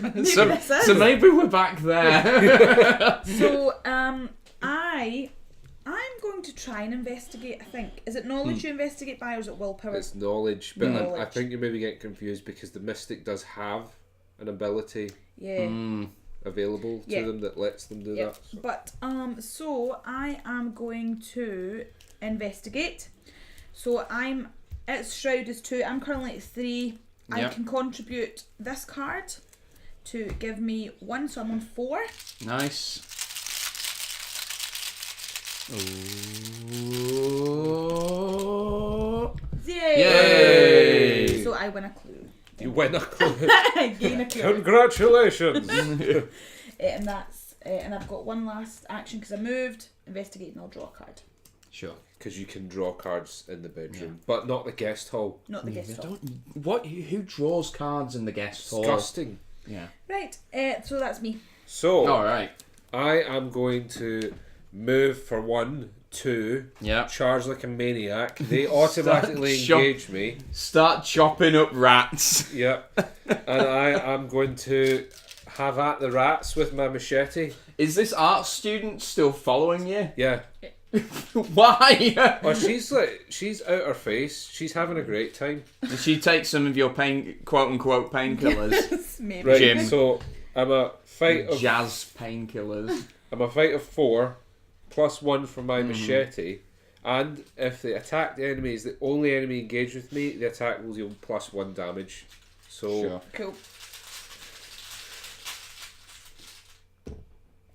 maybe this is. So maybe we're back there. So I'm going to try and investigate. I think is it knowledge you investigate by, or is it willpower? It's knowledge, but I Knowledge. think you maybe get confused because the mystic does have an ability Yeah. available to Yeah. them that lets them do Yep. that. But so I am going to investigate. So it's Shroud is 2. I'm currently at 3. I Yep. can contribute this card to give me 1, so I'm on 4. Nice. Ooh. Yay! Yay! So I win a clue. You win a clue. I gain a clue. Congratulations! And that's and I've got one last action because I moved. Investigate and I'll draw a card. Sure. Because you can draw cards in the bedroom, but not the guest hall. Not the guest hall. Who draws cards in the guest hall? Disgusting. Yeah. Right. So that's me. So, All right. I am going to move for 1, 2, Yeah. charge like a maniac. They automatically engage me. Start chopping up rats. Yep. And I am going to have at the rats with my machete. Is this art student still following you? Yeah. Why? Well, she's out her face. She's having a great time. Did she take some of your quote unquote painkillers? Maybe. Right. Jim. So I'm a fight of Jazz painkillers. 4 +1 for my machete, and if the attacked enemy is the only enemy engaged with me, the attack will deal +1 damage. So Sure. Cool.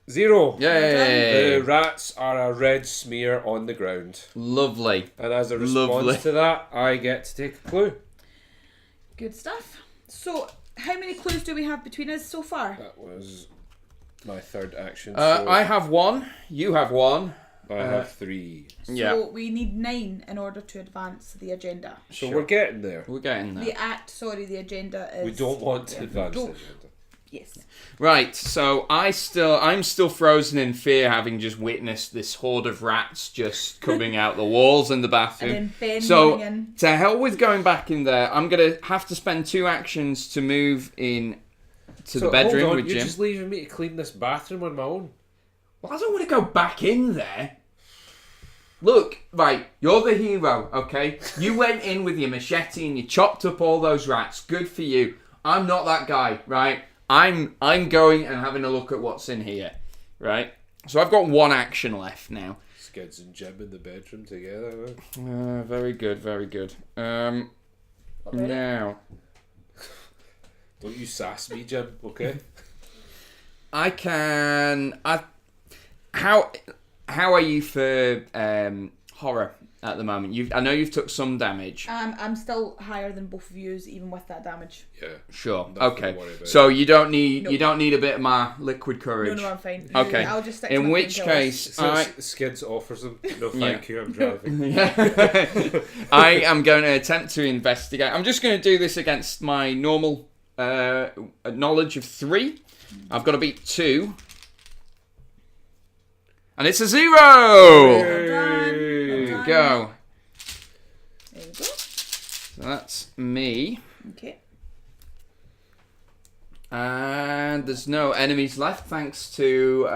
0. Yay! The rats are a red smear on the ground, Lovely. and as a response Lovely. to that, I get to take a clue. Good stuff. So, how many clues do we have between us so far? That was my third action. I have 1. You have 1. I have 3. So Yeah. we need 9 in order to advance the agenda. So Sure. we're getting there. We're getting there. The agenda is... We don't want to advance the Don't. agenda. Yes. Right, so I'm still frozen in fear, having just witnessed this horde of rats just coming out the walls in the bathroom. And then Ben So running in. to hell with going back in there, I'm gonna have to spend 2 actions to move in to the bedroom hold on, with you're Jim. just leaving me to clean this bathroom on my own. Well, I don't want to go back in there. Look, right, you're the hero, okay? You went in with your machete and you chopped up all those rats. Good for you. I'm not that guy, right? I'm going and having a look at what's in here, right? So I've got 1 action left now. Skids and Jim in the bedroom together. Huh? Very good, very good. Now, Don't you sass me, Jim, okay? I can. How are you for horror at the moment? I know you've took some damage. I'm still higher than both of yous, even with that damage. Yeah. Sure. Nothing to Okay. worry about. So you don't need No. a bit of my liquid courage. No, I'm fine. Okay. I'll just stick to In my which painkillers. case, So Skids offers him, no thank you, I'm driving. I am going to attempt to investigate. I'm just going to do this against my normal knowledge of 3. I've got to beat 2. And it's a 0! Well done. There we Well go. done. There we go. So that's me. Okay. And there's no enemies left thanks to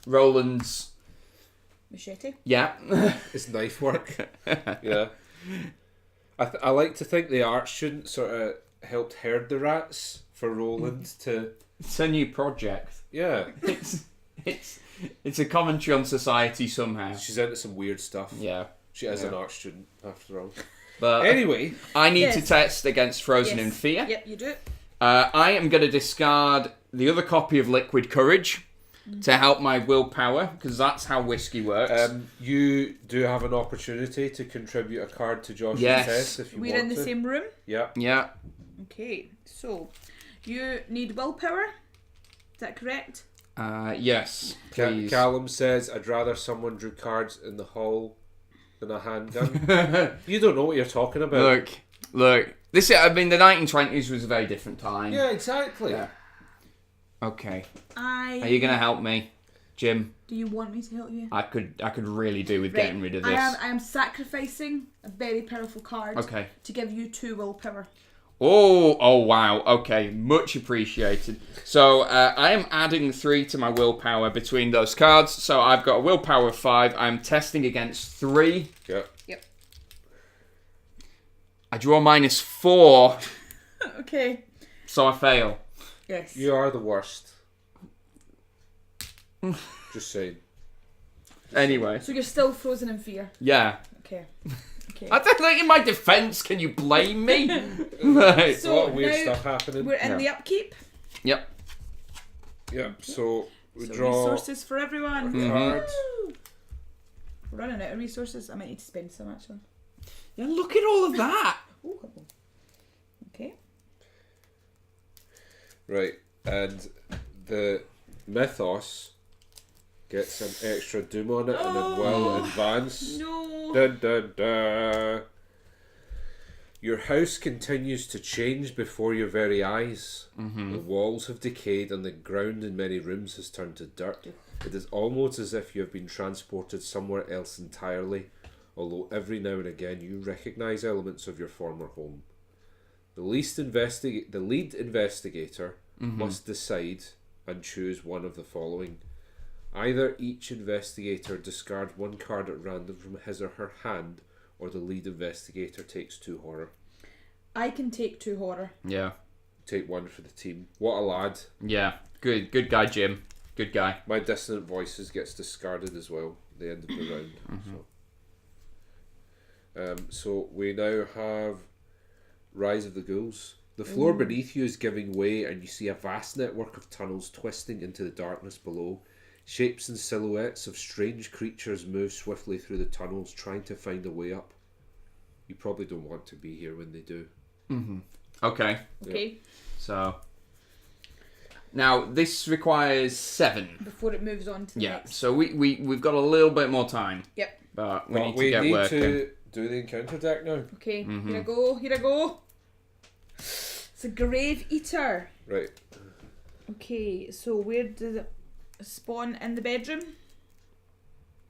Roland's... Machete. Yeah. It's knife work. Yeah. I like to think the art student sort of helped herd the rats for Roland to... It's a new project. Yeah. It's a commentary on society somehow. She's into some weird stuff. Yeah. She is an art student, after all. But Anyway, I need to Yes. test against Frozen Yes. in Fear. Yep, you do. I am going to discard the other copy of Liquid Courage to help my willpower, because that's how whiskey works. you do have an opportunity to contribute a card to Josh's Yes. test if you We're want in the to. same room. Yeah. Yeah. Okay, so you need willpower. Is that correct? Yes, please. Callum says, I'd rather someone drew cards in the hall than a handgun. You don't know what you're talking about. Look. The 1920s was a very different time. Yeah, exactly. Yeah. Okay. Are Are you going to help me, Jim? Do you want me to help you? I could really do with getting rid of this. I am sacrificing a very powerful card Okay. to give you 2 willpower. Oh wow. Okay, much appreciated. So I am adding 3 to my willpower between those cards. So I've got a willpower of 5. I'm testing against 3. Yeah. Yep. I draw -4, Okay. so I fail. Yes. You are the worst. Just saying. Anyway, So you're still frozen in fear. yeah. Okay. Okay. I don't think in my defence, can you blame me? Right. There's a lot of weird now stuff happening. We're in the upkeep. Yep. Yeah, so we So draw resources for everyone. a card. Woo! We're running out of resources. I might need to spend some actually. Yeah, look at all of that. Ooh. Okay. Right, and the mythos gets an extra doom on it and it will advance. No. Dun dun dun. Your house continues to change before your very eyes. The walls have decayed and the ground in many rooms has turned to dirt. It is almost as if you have been transported somewhere else entirely, although every now and again you recognise elements of your former home. The lead investigator must decide and choose one of the following. Either each investigator discards one card at random from his or her hand, or the lead investigator takes 2 horror. I can take 2 horror. Yeah. Take 1 for the team. What a lad. Yeah. Good guy, Jim. Good guy. My Dissonant Voices gets discarded as well at the end of the round. So we now have Rise of the Ghouls. The floor beneath you is giving way, and you see a vast network of tunnels twisting into the darkness below. Shapes and silhouettes of strange creatures move swiftly through the tunnels, trying to find a way up. You probably don't want to be here when they do. Okay. Okay. So now this requires 7 Before it moves on to the next. So we've got a little bit more time. Yep. But we need to get working. To do the encounter deck now. Okay. Here I go. It's a Grave Eater. Right. Okay. So where does it spawn? In the bedroom?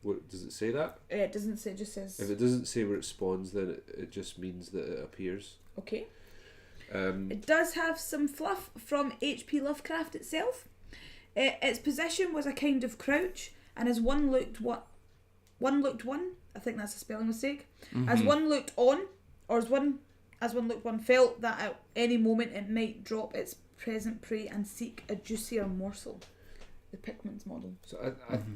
What does it say that? It doesn't say. It just says. If it doesn't say where it spawns, then it just means that it appears. Okay. It does have some fluff from H.P. Lovecraft itself. Its position was a kind of crouch, and as one looked one, I think that's a spelling mistake. As one looked on, or as one looked one felt that at any moment it might drop its present prey and seek a juicier morsel. The Pickman's model. So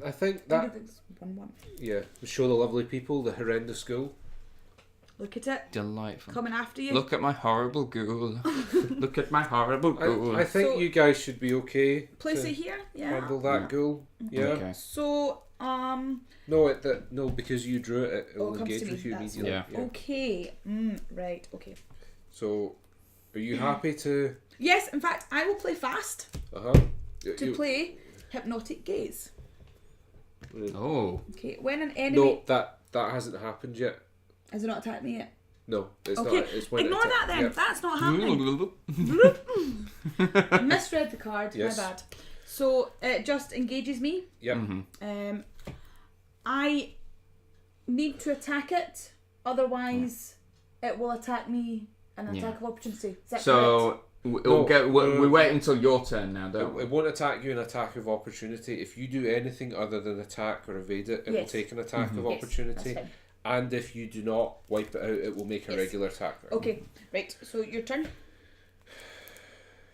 I think I that think it's 1/1. yeah, show the lovely people the horrendous ghoul. Look at it. Delightful. Coming after you. Look at my horrible ghoul. Look at my horrible ghoul. I think So- you guys should be okay. Place to it here. Yeah. handle that ghoul. Yeah. Okay. So No, because you drew it, it will it comes engage to me, with you that's immediately. Yeah. okay. Right. Okay. So, are you happy to? Yes. In fact, I will play fast to play Hypnotic Gaze. Oh. Okay. When an enemy No, that hasn't happened yet. has it not attacked me yet? No, it's Okay. not. It's when Ignore that then. Yep. That's not happening. I misread the card. Yes. My bad. So it just engages me. Yep. I need to attack it, otherwise it will attack me an attack of opportunity. Is that correct? So we wait until your turn now, don't we? It won't attack you an attack of opportunity. If you do anything other than attack or evade it, it will Yes. take an attack of Yes, opportunity. that's fine. And if you do not wipe it out, it will make a Yes. regular attack. Okay, right. So your turn.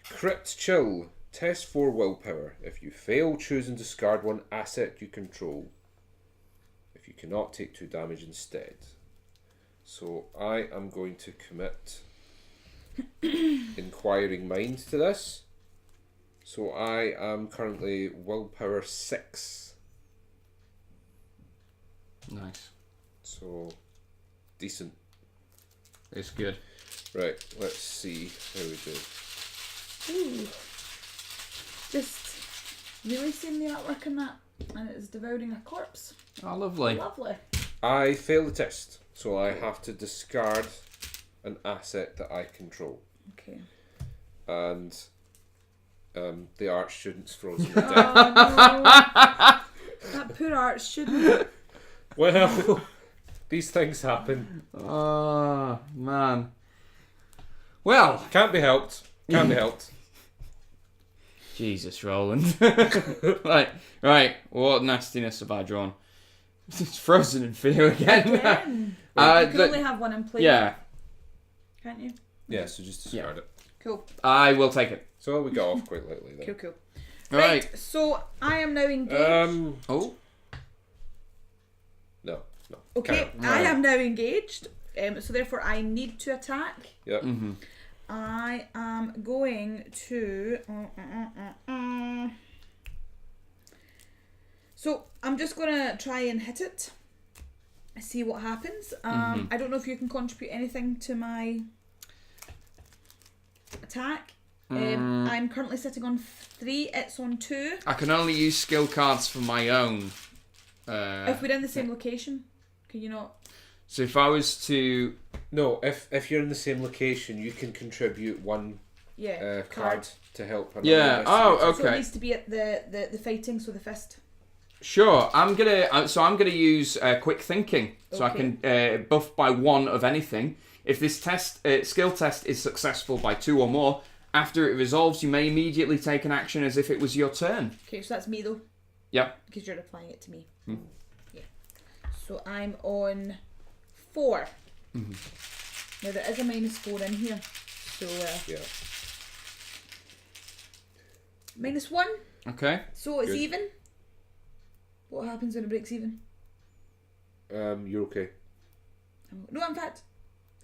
Crypt Chill. Test 4 willpower. If you fail, choose and discard one asset you control. If you cannot, take 2 damage instead. So I am going to commit Inquiring Mind to this. So I am currently willpower 6. Nice. So decent. It's good. Right, let's see how we do. Ooh. Just really seeing the artwork in that, and it is devouring a corpse. Oh, lovely. Lovely. I fail the test, so I have to discard an asset that I control. Okay. And the art student's frozen to death. Oh no. That poor art shouldn't. Well, these things happen. Oh, man. Well. Can't be helped. Can't be helped. Jesus, Roland. Right. What nastiness have I drawn? It's frozen in fear again. Again. You can only have one in play. Yeah. Can't you? Yeah, so just discard it. Cool. I will take it. So we got off quite lightly then. Cool. Right. So I am now engaged. Oh. No. Okay, Can't. I am now engaged. So therefore I need to attack. Yep. Mm-hmm. I am going to. So I'm just gonna try and hit it. See what happens. I don't know if you can contribute anything to my attack. I'm currently sitting on 3. It's on 2. I can only use skill cards for my own. If we're in the same location, can you not? So if I was to... No, if you're in the same location, you can contribute one card to help. another Yeah. investigator. Oh, So it okay. needs to be at the fighting, so the fist. Sure. I'm gonna use quick thinking, so I can buff by 1 of anything. If this skill test is successful by 2 or more, After it resolves, you may immediately take an action as if it was your turn. Okay, so that's me though. Yep. Because you're applying it to me. Yeah. So I'm on 4. Now there is a -4 in here. So Yeah. -1. Okay. So it's Good. even. What happens when it breaks even? You're okay. No, in fact,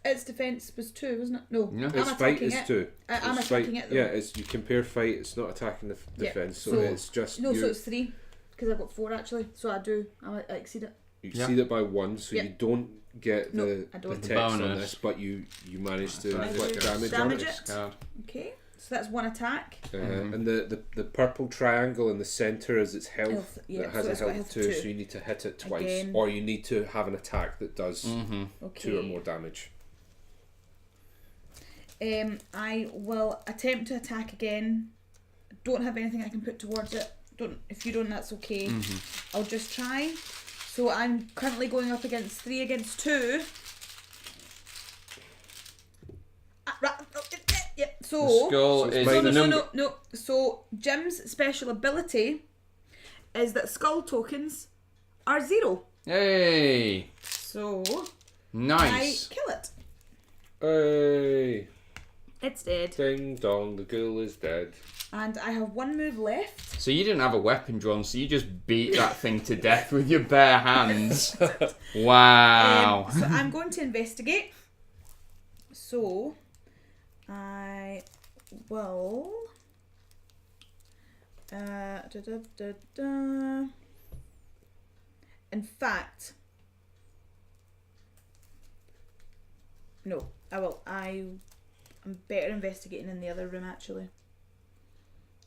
its defense was 2, wasn't it? No, Yeah. I'm Its fight attacking is it. 2. I'm Its attacking fight, it though. yeah, it's you compare fight. It's not attacking the Yeah, defense, so so- it's just No, so you it's 3 because I've got 4 actually. So I exceed it. exceed it by 1, so Yeah. you don't get No, the I don't. text The on bonus. this, but you manage to So I inflict just damage on damage it. it. Card. Okay, so that's 1 attack. And the purple triangle in the centre is its health. Health, yeah, That has so a it's got health health 2, 2. so you need to hit it twice, Again. or you need to have an attack that does Okay. 2 or more damage. I will attempt to attack again. Don't have anything I can put towards it. If you don't, that's okay. I'll just try. So I'm currently going up against 3 against 2. Yeah. So The skull it's is minus- the number. no. So Jim's special ability is that skull tokens are 0. Hey, So nice. I kill it. Hey, It's dead. ding dong, the ghoul is dead. And I have 1 move left. So you didn't have a weapon drawn, so you just beat that thing to death with your bare hands. Wow. So I'm going to investigate. So I will. In fact, no, I will. I'm better investigating in the other room actually.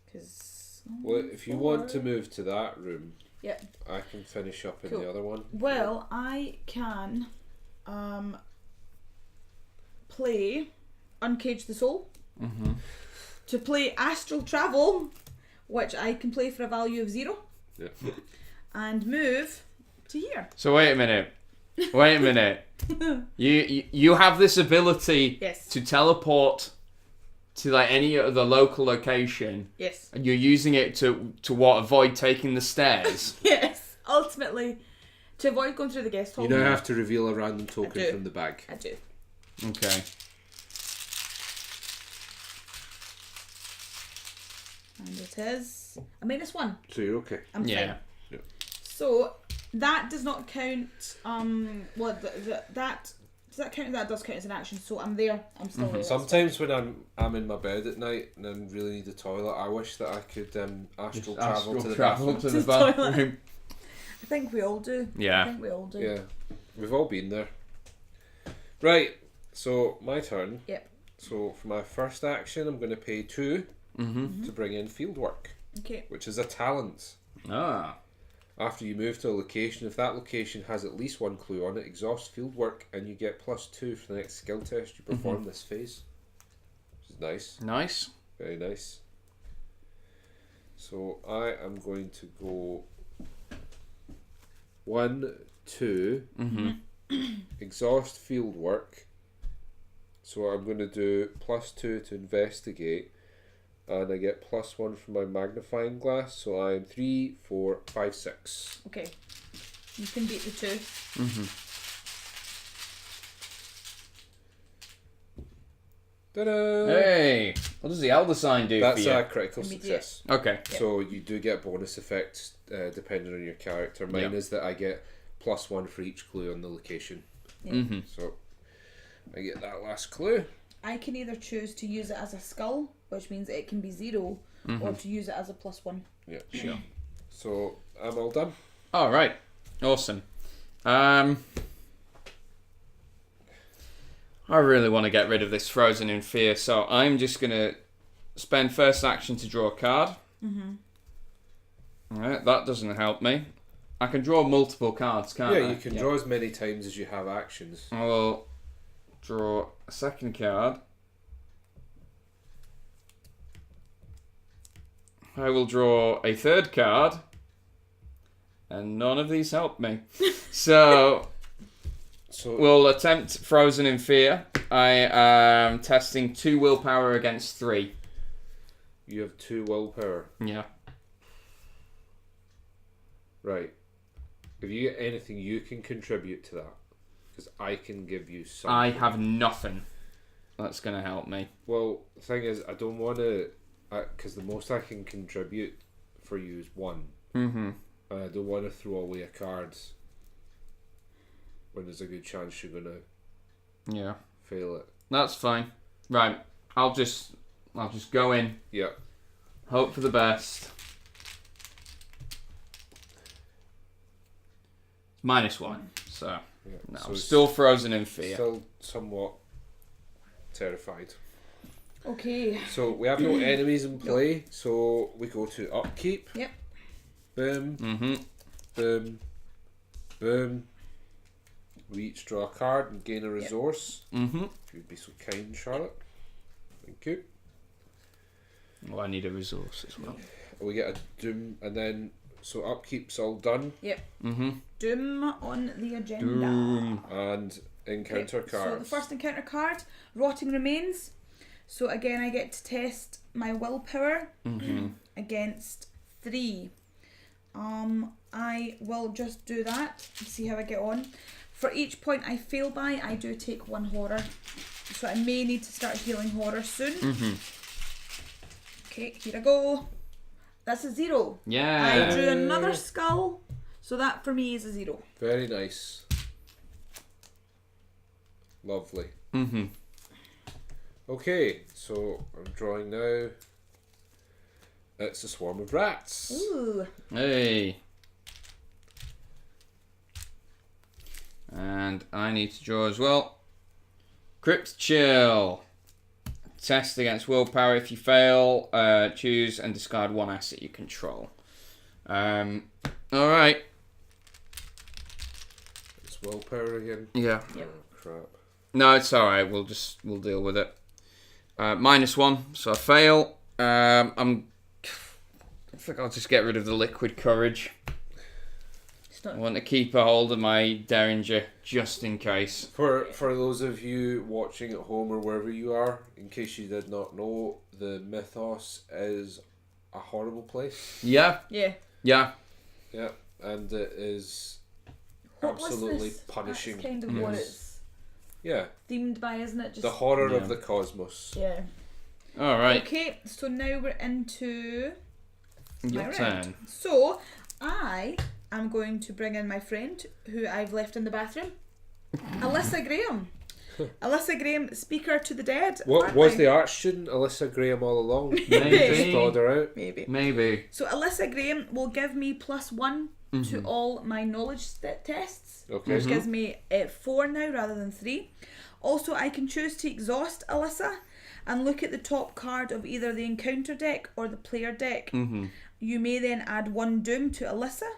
Because. Well, if you want to move to that room, Yeah. I can finish up in Cool. the other one. Well, I can play Uncage the Soul to play Astral Travel, which I can play for a value of 0, Yeah. and move to here. So wait a minute. You have this ability Yes. to teleport to like any other local location, Yes. and you're using it to what? Avoid taking the stairs. Yes. Ultimately, to avoid going through the guest hall. You now have to reveal a random I token do. from the bag. I do. Okay. And it is a -1. So you're okay. I'm Yeah. fine. So that does not count. Well, that does that count? That does count as an action. So I'm there. I'm still there. Sometimes when I'm in my bed at night and I really need the toilet, I wish that I could astral travel to the bathroom. to the To the toilet. bathroom. I think we all do. Yeah. I think we all do. Yeah, we've all been there. Right, so my turn. Yep. So for my first action, I'm going to pay 2 to bring in fieldwork, Okay. which is a talent. Ah. After you move to a location, if that location has at least 1 clue on it, exhaust fieldwork and you get +2 for the next skill test you perform this phase. Which is nice. Nice. Very nice. So I am going to go 1, 2, exhaust fieldwork. So I'm going to do +2 to investigate, and I get +1 from my magnifying glass. So I'm 3, 4, 5, 6. Okay. You can beat the 2. Ta-da! Hey, what does the Elder Sign do That's for you? a critical Immediate. success. Okay. So you do get bonus effects depending on your character. Mine Yeah. is that I get +1 for each clue on the location. Yeah. So I get that last clue. I can either choose to use it as a skull, which means it can be 0, or to use it as a +1. Yeah. Sure. So I'm all done. All right. Awesome. I really want to get rid of this Frozen in Fear, so I'm just going to spend first action to draw a card. Alright, that doesn't help me. I can draw multiple cards, can't I? Yeah, you can draw as many times as you have actions. I will draw a second card. I will draw a third card. And none of these help me. So we'll attempt Frozen in Fear. I am testing 2 willpower against 3. You have 2 willpower. Yeah. Right. If you get anything, you can contribute to that. Because I can give you something. I have nothing that's going to help me. Well, the thing is, I don't want to... Because the most I can contribute for you is 1. Mm-hmm. And I don't want to throw away a card when there's a good chance you're going to fail it. That's fine. Right. I'll just go in. Yeah. Hope for the best. -1. So, no, So I'm still frozen in fear. Still somewhat terrified. Okay. So we have no enemies in play, so we go to upkeep. Yep. Boom. Mm-hmm. Boom. Boom. We each draw a card and gain a resource. Mm-hmm. If you'd be so kind, Charlotte. Thank you. Well, I need a resource as well. We get a doom, and then so upkeep's all done, Yep. Mm-hmm. Doom on the agenda. Doom. and encounter Okay, cards. So the first encounter card, Rotting Remains. So again, I get to test my willpower against 3. I will just do that and see how I get on. For each point I fail by, I do take 1 horror. So I may need to start healing horror soon. Okay, here I go. That's a 0. Yeah. I drew another skull. So that for me is a 0. Very nice. Lovely. Mm-hmm. Okay, so I'm drawing now. It's a swarm of rats. Ooh. Hey. And I need to draw as well. Crypt Chill. Test against willpower. If you fail, choose and discard 1 asset you control. Alright. It's willpower again. Yeah. Yep. Oh, crap. No, it's alright. We'll deal with it. -1, so I fail. I think I'll just get rid of the liquid courage. I want to keep a hold of my Derringer just in case. For those of you watching at home or wherever you are, in case you did not know, the Mythos is a horrible place. Yeah. Yeah. Yeah. Yeah, and it is Hopelessness. absolutely punishing. That's kind of what it's Yeah, themed by, isn't it? Just the horror Yeah. of the cosmos. yeah. Alright. Okay, so now we're into my Your round. turn. So I am going to bring in my friend who I've left in the bathroom, Alyssa Graham. Alyssa Graham, speaker to the dead. What aren't was I? the art student Alyssa Graham all along? Just Maybe. thawed her out. Maybe. So Alyssa Graham will give me +1 to all my knowledge tests, Okay. which gives me 4 now rather than 3. Also, I can choose to exhaust Alyssa and look at the top card of either the encounter deck or the player deck. You may then add 1 doom to Alyssa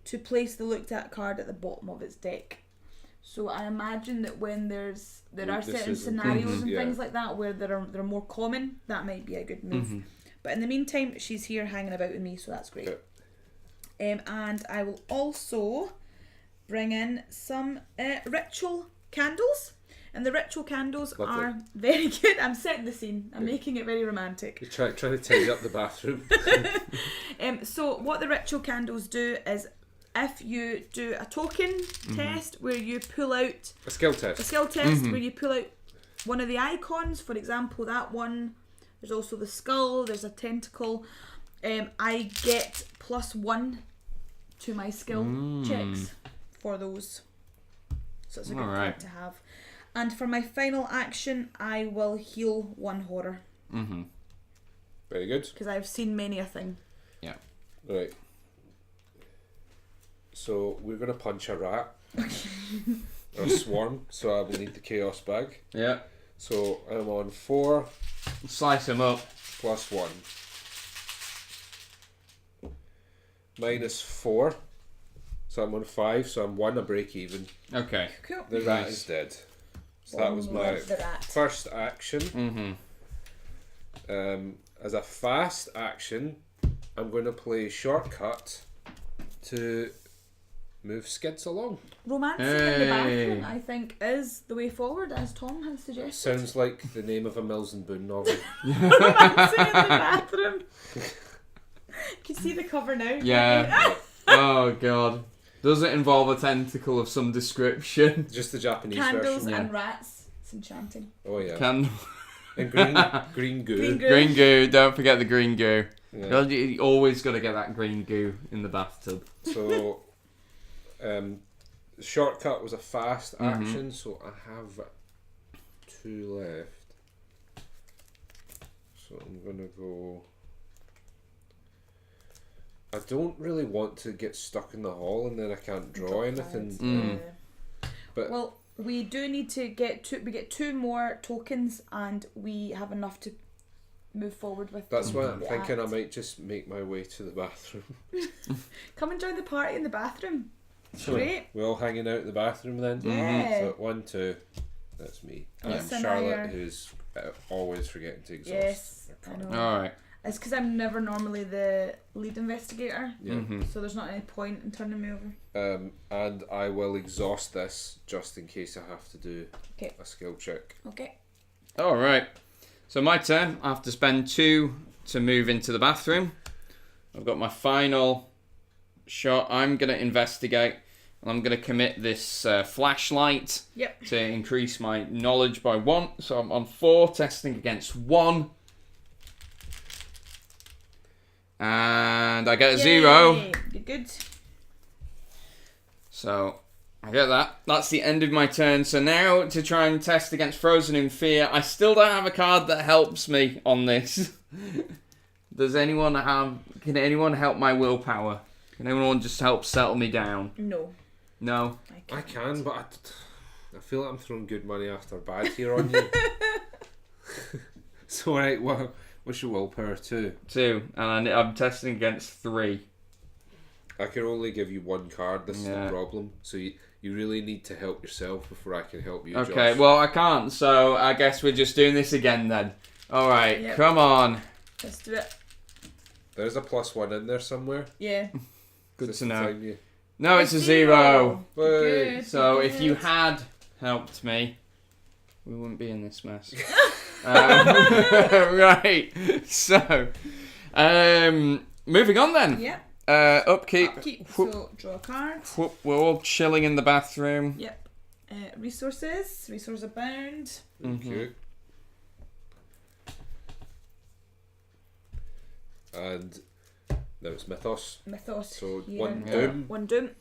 to place the looked at card at the bottom of its deck. So I imagine that when there are certain scenarios and things like that where they're more common, that might be a good move. But in the meantime, she's here hanging about with me, so that's great. Okay. And I will also bring in some ritual candles. And the ritual candles Lovely. are very good. I'm setting the scene. I'm making it very romantic. You're trying to tidy up the bathroom. So what the ritual candles do is if you do a token test where you pull out A skill test. a skill test where you pull out one of the icons, for example that one, there's also the skull, there's a tentacle, I get +1 to my skill checks for those, so it's a good Alright. card to have. And for my final action, I will heal 1 horror Very good. because I've seen many a thing. Right. So we're going to punch a rat. Or a swarm, so I will need the chaos bag. Yeah. So I'm on 4 Slice them up. +1. -4. So I'm on 5, so I'm 1 a break even. Okay. Cool. The rat is dead. So that was my Love the rat. first action. As a fast action, I'm going to play shortcut to move skids along. Romancing in the bathroom, I think, is the way forward, as Tom has suggested. Sounds like the name of a Mills and Boon novel. Romancing in the bathroom. You can see the cover now. Yeah. Oh god. Does it involve a tentacle of some description? Just the Japanese Candles version. and rats. It's enchanting. Oh yeah. Candle. And green goo. Green goo. Green goo. Don't forget the green goo. Yeah. You always got to get that green goo in the bathtub. So, the shortcut was a fast action, so I have 2 left. So I'm gonna go. I don't really want to get stuck in the hall and then I can't draw anything. But well, we do need to get 2. We get 2 more tokens, and we have enough to move forward with. that's why I'm the thinking I act. might just make my way to the bathroom. Come and join the party in the bathroom. So Great. we're all hanging out in the bathroom then. Yeah. So 1, 2. That's me. And Yes, Charlotte, and who's always forgetting to exhaust. Yes, her I card. know. Alright. It's because I'm never normally the lead investigator, Yeah. so there's not any point in turning me over. And I will exhaust this just in case I have to do Okay. a skill check. Okay. Alright. So my turn. I have to spend 2 to move into the bathroom. I've got my final shot. I'm going to investigate. And I'm going to commit this flashlight Yep. to increase my knowledge by 1. So I'm on 4, testing against 1. And I get a 0. Yay. Good. So I get that. That's the end of my turn. So now to try and test against Frozen in Fear. I still don't have a card that helps me on this. Can anyone help my willpower? Can anyone just help settle me down? No. No? I can, but I feel like I'm throwing good money after bad here on you. So, right, what's your willpower? 2. 2. And I'm testing against 3. I can only give you 1 card. This is Yeah. the problem. So you really need to help yourself before I can help you. Okay, Josh. well I can't. So I guess we're just doing this again then. Alright, Yep. come on. Let's do it. There's a +1 in there somewhere. Yeah. Good Just to know. tell you. No, it's a 0. Wait. Good. So if you good. had helped me, we wouldn't be in this mess. Right. So, moving on then. Yep. Upkeep. Upkeep. Whoop, So draw a card. whoop. We're all chilling in the bathroom. Yep. Resources. Resource abound. Thank you. And now it's Mythos. Mythos. So here. 1 Yeah. doom. 1 doom.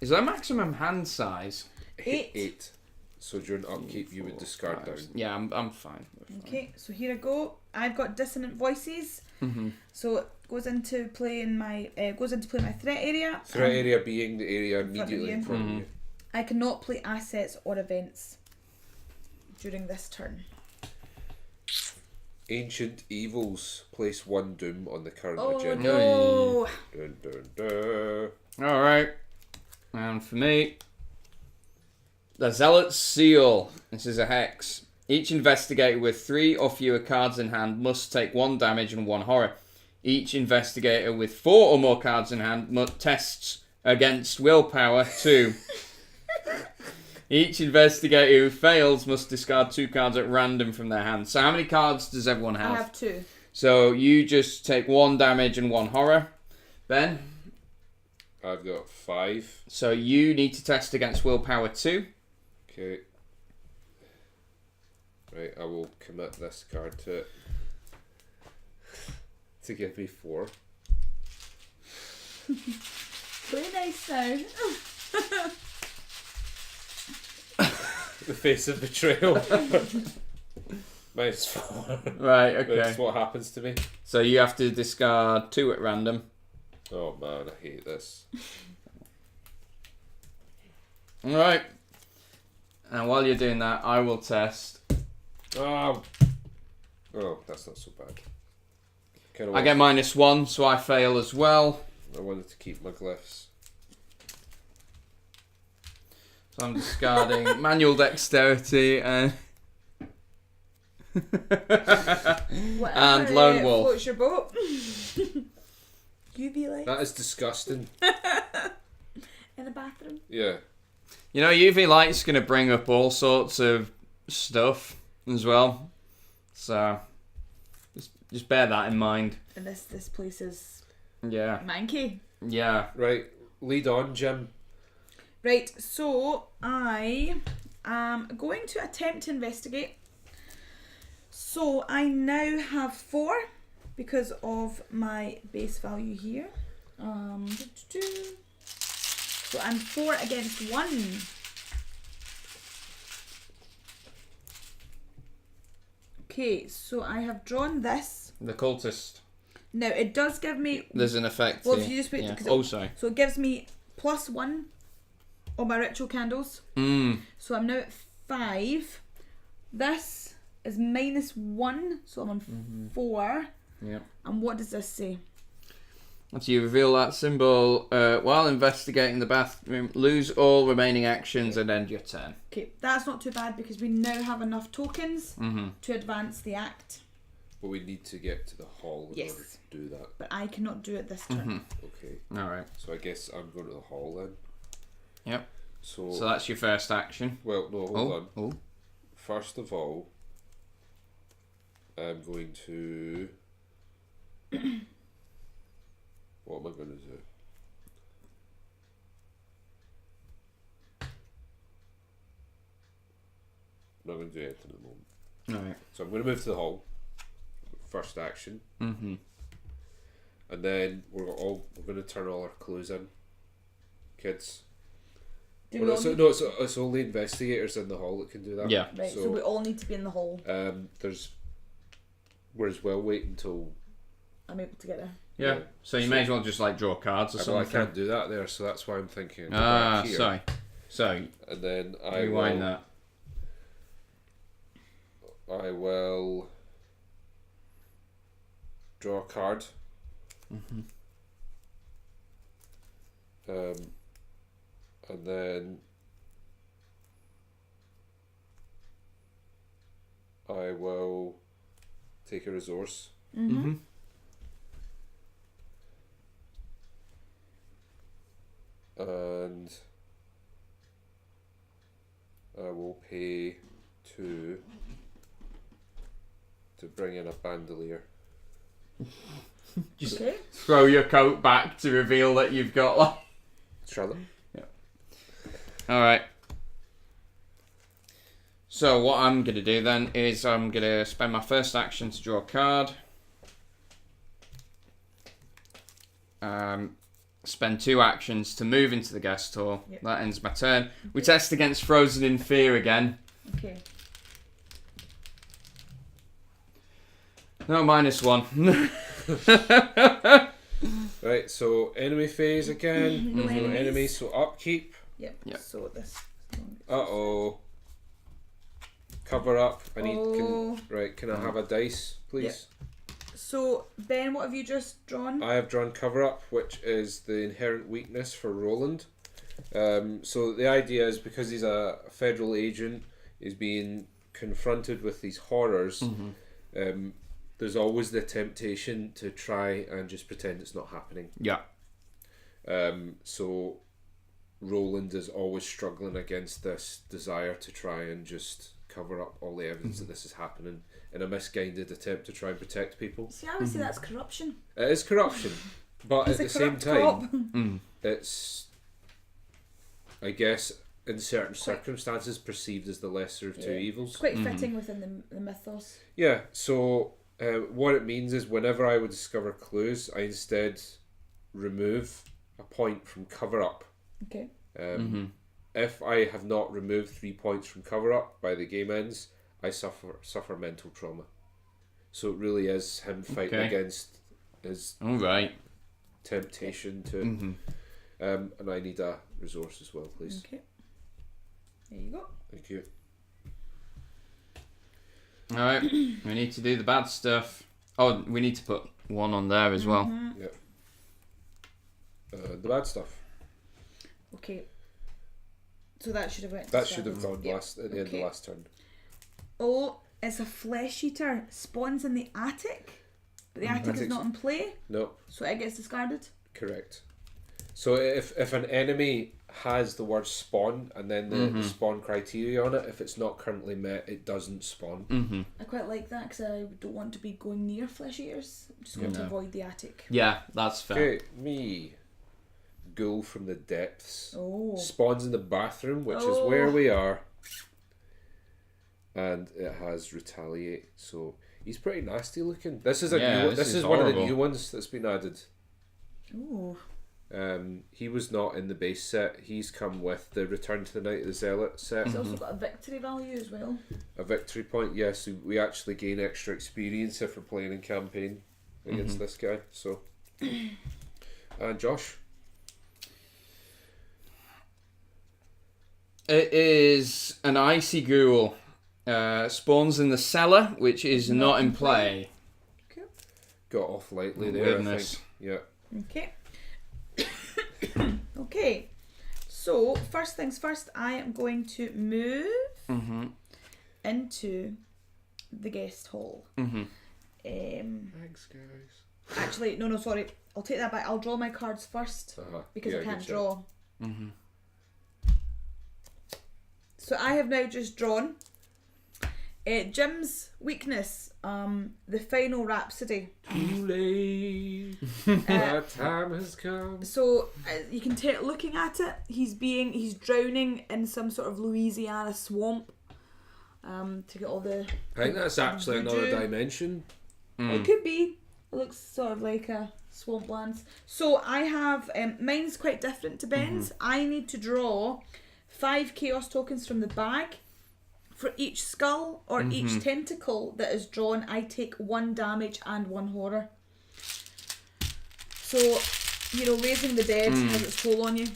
Is there a maximum hand size? 8. 8. So during upkeep you would discard down. Yeah, I'm fine. We're fine. Okay, so here I go. I've got dissonant voices. So it goes into play in my threat area. Threat area being the area front of immediately you. in front of you. I cannot play assets or events during this turn. Ancient Evils. Place 1 doom on the current Oh agenda. no! Dun, dun, dun. Alright. And for me, the Zealot Seal. This is a hex. Each investigator with 3 or fewer cards in hand must take 1 damage and 1 horror. Each investigator with 4 or more cards in hand tests against willpower 2. Each investigator who fails must discard 2 cards at random from their hand. So how many cards does everyone have? I have 2. So you just take 1 damage and 1 horror. Ben? I've got 5. So you need to test against willpower 2. Okay. Right, I will commit this card to it. To give me 4. Play nice now. The face of betrayal. -4. Right, okay. That's what happens to me. So you have to discard 2 at random. Oh man, I hate this. Alright. And while you're doing that, I will test. Oh, that's not so bad. I get -1, so I fail as well. I wanted to keep my glyphs. So I'm discarding manual dexterity and Whatever, lone wolf. Floats your boat. You be like. That is disgusting. in the bathroom. Yeah. You know, UV light's going to bring up all sorts of stuff as well. So, just bear that in mind. And this place is manky. Yeah. Right. Lead on, Jim. Right, so I am going to attempt to investigate. So I now have 4 because of my base value here. So I'm 4 against 1. Okay, so I have drawn this. The cultist. Now it does give me. There's an effect. Well, here. if you just wait, Yeah. sorry. So it gives me +1 on my ritual candles. So I'm now at 5. This is -1, so I'm on 4. Yeah. And what does this say? After you reveal that symbol while investigating the bathroom, lose all remaining actions and end your turn. Okay, that's not too bad because we now have enough tokens to advance the act. But we need to get to the hall in order to do that. But I cannot do it this turn. Okay. Alright. So I guess I'm going to the hall then. Yep. So that's your first action. Well, no, hold on. Oh. First of all, I'm going to... What am I going to do? I'm not going to do anything at the moment. Alright. So I'm going to move to the hall. First action. Mm-hmm. And then we're going to turn all our clues in. Kids. It's only investigators in the hall that can do that. Yeah. Right, so we all need to be in the hall. We're as well wait until I'm able to get there. Yeah. So you may as well just like draw cards or something. Well, I can't do that there, so that's why I'm thinking. Sorry. So and then rewind that. I will draw a card. And then I will take a resource. And I will pay 2 to bring in a bandolier. Just throw your coat back to reveal that you've got like. Charlotte? Yeah. Alright. So what I'm going to do then is I'm going to spend my first action to draw a card. Spend 2 actions to move into the guest hall. Yep. That ends my turn. We test against Frozen in Fear again. Okay. No, -1. Right, so enemy phase again. No enemies. Enemy, so upkeep. Yep. So this. Uh-oh. Cover up. I need... Oh. Can I have a dice, please? Yep. So, Ben, what have you just drawn? I have drawn cover up, which is the inherent weakness for Roland. So the idea is because he's a federal agent, he's being confronted with these horrors. There's always the temptation to try and just pretend it's not happening. Yeah. So Roland is always struggling against this desire to try and just cover up all the evidence that this is happening in a misguided attempt to try and protect people. See, I would say that's corruption. It is corruption, but at the same time, cop. it's, I guess, in certain circumstances, perceived as the lesser of two evils. It's quite fitting within the mythos. Yeah, so what it means is whenever I would discover clues, I instead remove a point from cover up. Okay. If I have not removed 3 points from cover up by the game ends, I suffer mental trauma. So it really is him fighting against his temptation to. And I need a resource as well, please. Okay. There you go. Thank you. Alright, we need to do the bad stuff. Oh, we need to put 1 on there as well. Yeah. The bad stuff. Okay. So that should have went. That should have gone at the end of the Okay. last turn. Oh, it's a flesh eater. Spawns in the attic, but the attic is not in play, No, so it gets discarded. correct. So if an enemy has the word spawn and then the spawn criteria on it. If it's not currently met, it doesn't spawn. I quite like that because I don't want to be going near flesh eaters. I'm just going to avoid the attic. Yeah, that's fair. Okay, me. Ghoul from the depths. Oh. Spawns in the bathroom, which is where we are. And it has retaliate, so he's pretty nasty looking. This is this is one of the new ones that's been added. Ooh. He was not in the base set. He's come with the Return to the Night of the Zealot set. He's also got a victory value as well. A victory point, yes. So we actually gain extra experience if we're playing in campaign against this guy. So, and Josh. It is an icy ghoul. Spawns in the cellar, which is not in play. Cool. Got off lightly there, Goodness. I think. Yeah. Okay. Okay. So, first things first, I am going to move into the guest hall. Thanks, guys. Actually, no, sorry. I'll take that back. I'll draw my cards first because I can't draw. So I have now just drawn Jim's weakness, the final rhapsody. Too late. Our time has come. So you can tell, looking at it, he's drowning in some sort of Louisiana swamp. To get all the. I think that's actually another dimension. It could be. It looks sort of like a swamplands. So I have mine's quite different to Ben's. I need to draw 5 chaos tokens from the bag. For each skull or each tentacle that is drawn, I take 1 damage and 1 horror. So, raising the dead has its toll on you.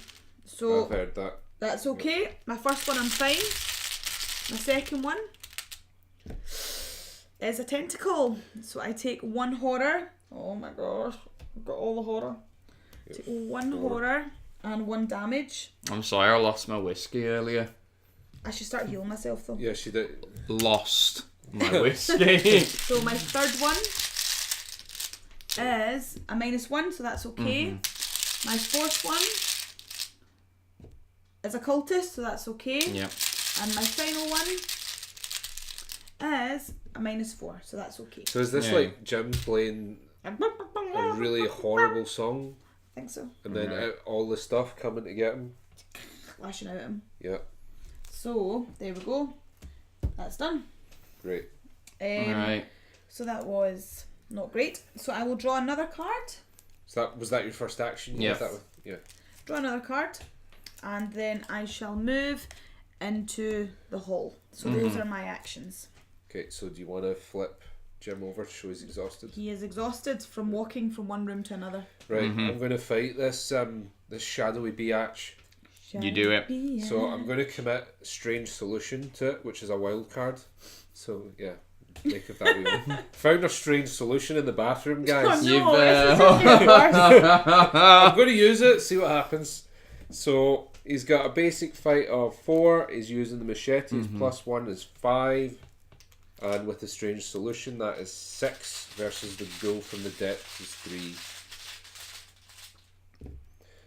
So I've heard that. That's okay. My first one I'm fine. My second one is a tentacle. So I take 1 horror. Oh my gosh. I've got all the horror. Take 1 horror and 1 damage. I'm sorry, I lost my whiskey earlier. I should start healing myself though. Yeah, she did. Lost my whiskey. So my third one is a -1, so that's okay. My fourth one is a cultist, so that's okay. Yep. And my final one is a -4, so that's okay. So is this like Jim playing a really horrible song? I think so. And then all the stuff coming to get him? Lashing out at him. Yeah. So, there we go. That's done. Great. Right. So that was not great. So I will draw another card. So was that your first action? Yes. Yeah. Draw another card. And then I shall move into the hall. So those are my actions. Okay, so do you want to flip Jim over to show he's exhausted? He is exhausted from walking from one room to another. Right, I'm going to fight this shadowy biatch. You do it. So I'm going to commit Strange Solution to it, which is a wild card. So yeah, make of that wheel. Found a strange solution in the bathroom, guys. Oh, no, I'm going to use it, see what happens. So he's got a basic fight of 4. He's using the machete. His +1 is 5. And with the Strange Solution, that is 6 versus the Ghoul from the Depths is 3.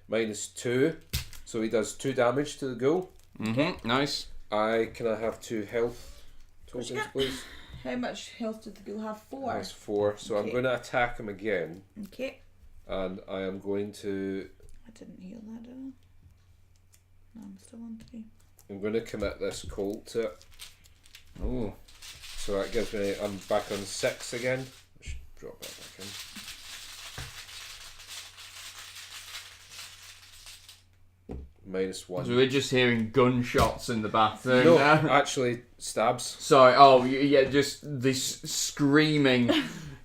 -2. So he does 2 damage to the ghoul. Nice. Can I have 2 health tokens, please? How much health did the ghoul have? 4. That's 4. So I'm going to attack him again. Okay. And I am going to... I didn't heal that, did I? No, I'm still on 3. I'm going to commit this colt to it. Oh. So that gives me... I'm back on 6 again. I should drop that back in. -1. So we're just hearing gunshots in the bathroom. No, now. actually stabs. Sorry. Oh, yeah. Just this screaming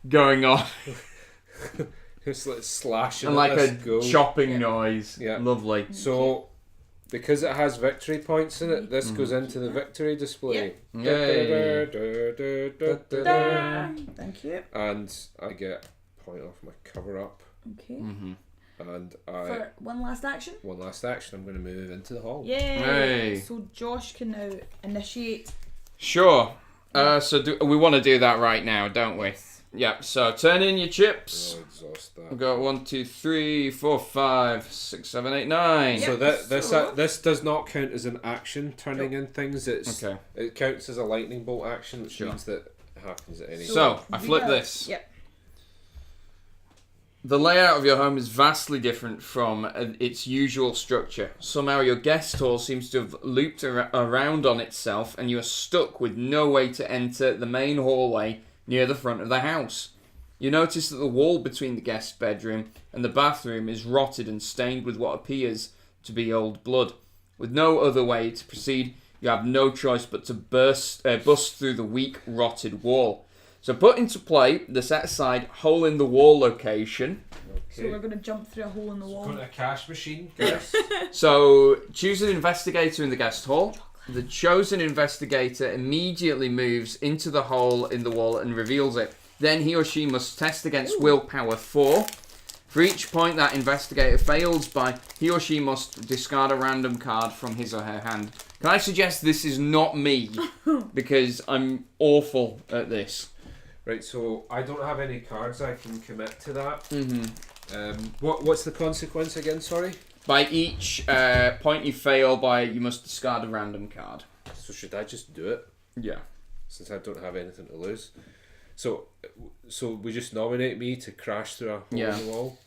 going on, It's like slashing and at like this a ghoul. chopping noise. Yeah. Lovely. So, because it has victory points in it, this goes into the victory display. Yay. Thank you. And I get a point off my cover up. Okay. And For one last action. one last action, I'm going to move into the hall. Yay! Hey. So Josh can now initiate. Sure. So we want to do that right now, don't we? Yeah, so turn in your chips. I'll exhaust that. We've got 1, 2, 3, 4, 5, 6, 7, 8, 9. Yep. So this does not count as an action turning in things. Okay. It counts as a lightning bolt action, which means that it happens at any. So I flip this. Yep. The layout of your home is vastly different from its usual structure. Somehow your guest hall seems to have looped around on itself, and you are stuck with no way to enter the main hallway near the front of the house. You notice that the wall between the guest bedroom and the bathroom is rotted and stained with what appears to be old blood. With no other way to proceed, you have no choice but to bust through the weak, rotted wall. So put into play the set-aside hole-in-the-wall location. So we're going to jump through a hole in the wall. Got a cash machine, guys. So choose an investigator in the guest hall. The chosen investigator immediately moves into the hole in the wall and reveals it. Then he or she must test against willpower 4. For each point that investigator fails by, he or she must discard a random card from his or her hand. Can I suggest this is not me? Because I'm awful at this. Right, so I don't have any cards I can commit to that. Mm-hmm. What's the consequence again, sorry? By each point you fail by, you must discard a random card. So should I just do it? Yeah. Since I don't have anything to lose. So we just nominate me to crash through a hole in the wall?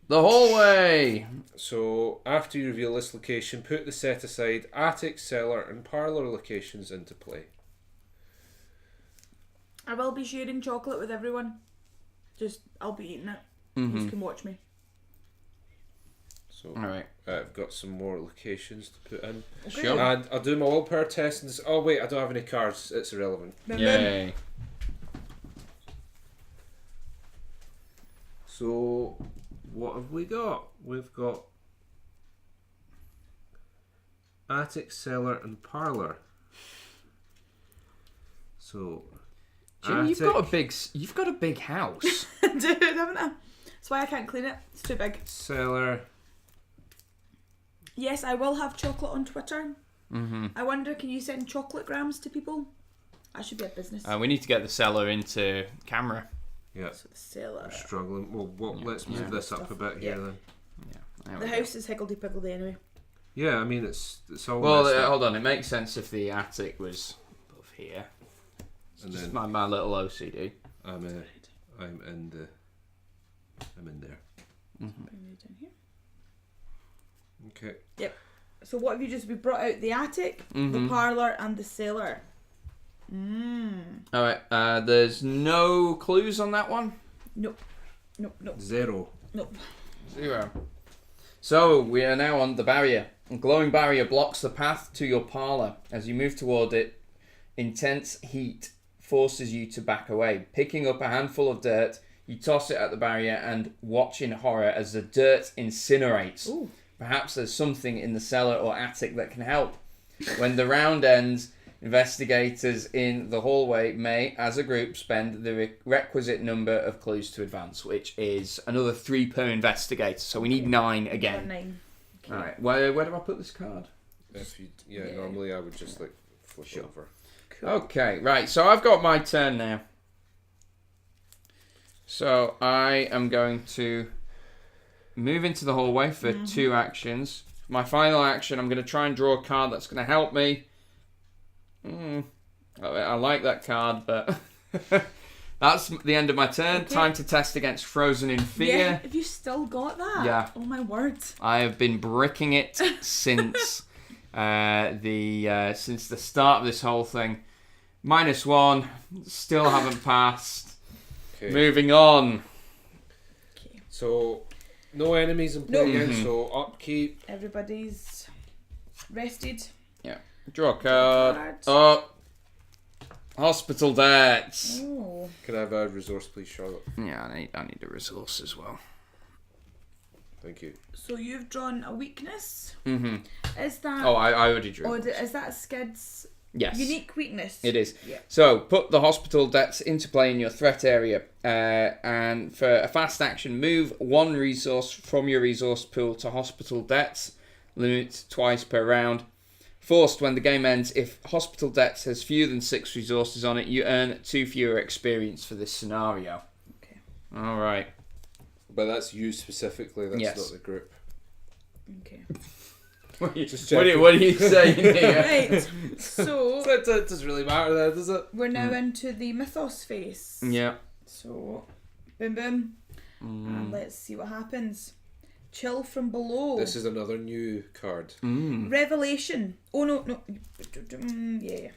The hallway! So after you reveal this location, put the set aside attic, cellar and parlour locations into play. I will be sharing chocolate with everyone. I'll be eating it. You can watch me. So Alright. I've got some more locations to put in. Okay. Sure. And I'll do my willpower test and oh wait, I don't have any cards. It's irrelevant. Yay. So what have we got? We've got attic, cellar and parlour. So Jim, you've got a big house. Dude, haven't I? That's why I can't clean it. It's too big. Cellar. Yes, I will have chocolate on Twitter. Mm-hmm. I wonder, can you send chocolate grams to people? I should be a business. We need to get the cellar into camera. Yeah. So the cellar. We're struggling. Well, let's move this up a bit here then. Yeah. The house is higgledy-piggledy anyway. Yeah, I mean it's all. Well, messed up. hold on. It makes sense if the attic was above here. And Just then my little OCD. I'm in there. Mm-hmm. Bring you down here. Okay. Yep. So what have you just... We brought out the attic, the Mhm. parlour and the cellar. Alright, there's no clues on that one? Nope. 0. Nope. 0. So, we are now on the barrier. A glowing barrier blocks the path to your parlour. As you move toward it, intense heat forces you to back away. Picking up a handful of dirt, you toss it at the barrier and watch in horror as the dirt incinerates. Ooh. Perhaps there's something in the cellar or attic that can help. When the round ends, investigators in the hallway may, as a group, spend the requisite number of clues to advance, which is another 3 per investigator. So we need 9 again. 9. Okay. Alright, where do I put this card? If you normally I would just like flip Sure. over. Cool. Okay, right, so I've got my turn now. So I am going to move into the hallway for 2 actions. My final action, I'm going to try and draw a card that's going to help me. I like that card, but that's the end of my turn. Okay. Time to test against Frozen in Fear. Yeah, have you still got that? Yeah. Oh my word. I have been bricking it since since the start of this whole thing. -1, still haven't passed. Okay. Moving on. Okay. So no enemies in play again, so upkeep. Everybody's rested. Draw a card. Oh, hospital debts. Oh. Can I have a resource please, Charlotte? Yeah, I need a resource as well. Thank you. So you've drawn a weakness. Mm-hmm. Is that... Oh, I already drew. Or is that a Skid's Yes. unique weakness? It is. Yeah. So, put the hospital debts into play in your threat area. And for a fast action, move 1 resource from your resource pool to hospital debts. Limit twice per round. Forced when the game ends. If Hospital Debts has fewer than 6 resources on it, you earn 2 fewer experience for this scenario. Okay. All right. But that's you specifically. That's Yes. not the group. Okay. What are you checking. saying here? Right. So It doesn't really matter then, does it? we're now into the mythos phase. Yeah. So, boom, boom. And let's see what happens. Chill from below. This is another new card. Revelation. Oh, no. Yeah.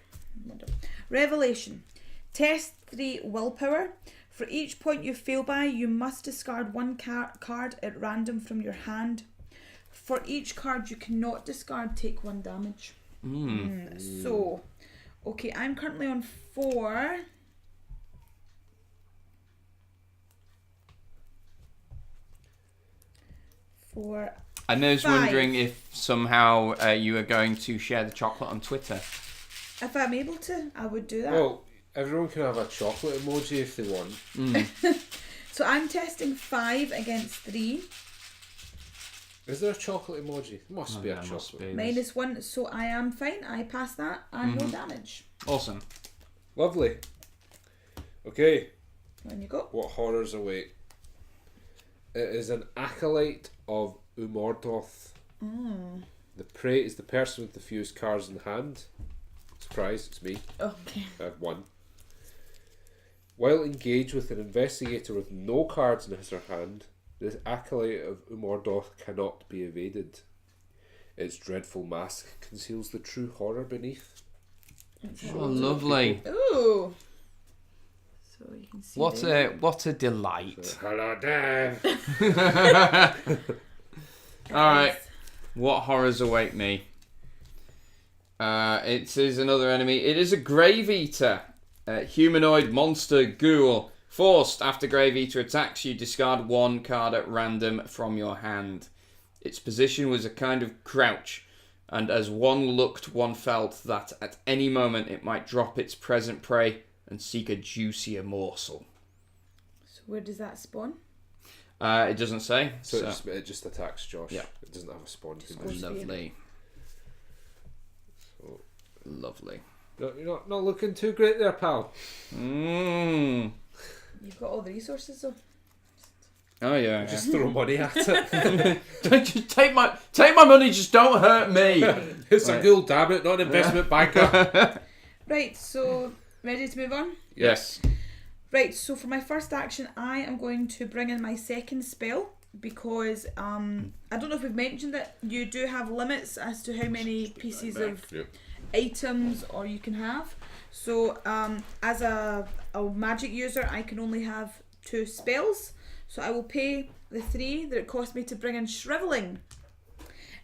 Revelation. Test 3 willpower. For each point you fail by, you must discard one card at random from your hand. For each card you cannot discard, take 1 damage. So, okay, I'm currently on 4. I was 5. wondering if somehow you were going to share the chocolate on Twitter. If I'm able to, I would do that. Well, everyone can have a chocolate emoji if they want. So I'm testing 5 against 3. Is there a chocolate emoji? There must be a chocolate. -1, so I am fine. I pass that and no damage. Awesome. Lovely. Okay, On you go. what horrors await? It is an acolyte of Umordoth. The prey is the person with the fewest cards in hand. Surprise, it's me. Okay. I have 1. While engaged with an investigator with no cards in his or her hand, this acolyte of Umordoth cannot be evaded. Its dreadful mask conceals the true horror beneath. Oh, lovely. Ooh. So you can see What a delight. Hello there. Alright. What horrors await me? It is another enemy. It is a Grave Eater. Humanoid monster ghoul. Forced after Grave Eater attacks you, discard 1 card at random from your hand. Its position was a kind of crouch, and as one looked, one felt that at any moment it might drop its present prey and seek a juicier morsel. So where does that spawn? It doesn't say. So it just attacks Josh. Yeah. It doesn't have a spawn. Lovely. So, Lovely. you're not looking too great there, pal. You've got all the resources though. Oh yeah. Just throw money at it. Just take my money. Just don't hurt me. It's a ghoul, damn it, not an investment banker. Right, so ready to move on? Yes. Right, so for my first action, I am going to bring in my second spell because I don't know if we've mentioned it. You do have limits as to how many pieces of items or you can have. So as a magic user, I can only have 2 spells. So I will pay the 3 that it cost me to bring in Shriveling.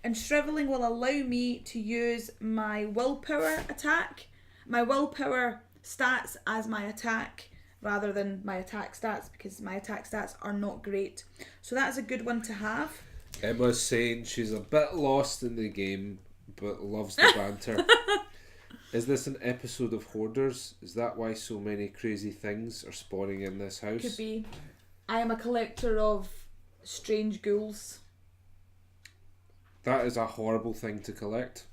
And Shriveling will allow me to use my willpower attack, my willpower stats as my attack rather than my attack stats, because my attack stats are not great. So that's a good one to have. Emma's saying she's a bit lost in the game but loves the banter. Is this an episode of Hoarders? Is that why so many crazy things are spawning in this house? Could be. I am a collector of strange ghouls. That is a horrible thing to collect.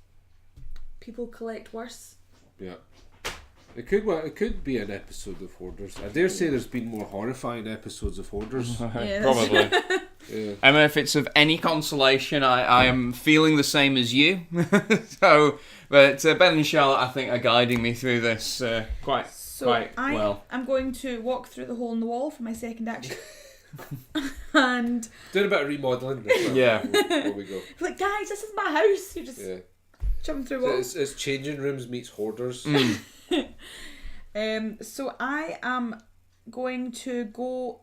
People collect worse. Yeah. It could be an episode of Hoarders. I dare say there's been more horrifying episodes of Hoarders. Yeah, Probably. Yeah. I mean, if it's of any consolation, I am feeling the same as you. But Ben and Charlotte, I think, are guiding me through this quite well. I'm going to walk through the hole in the wall for my second action. And Doing a bit of remodelling. Yeah. There we go. like, guys, this is my house. You just Yeah. jump through So walls. it's changing rooms meets Hoarders. So I am going to go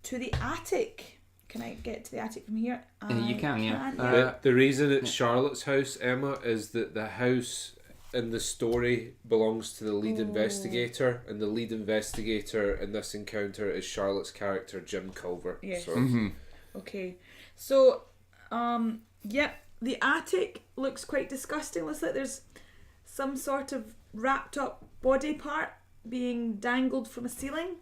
to the attic. Can I get to the attic from here? You can, yeah. The reason it's Charlotte's house, Emma, is that the house in the story belongs to the lead investigator, and the lead investigator in this encounter is Charlotte's character, Jim Culver. Yes. So, Okay. So, yep, the attic looks quite disgusting. Looks like there's some sort of wrapped up body part being dangled from a ceiling.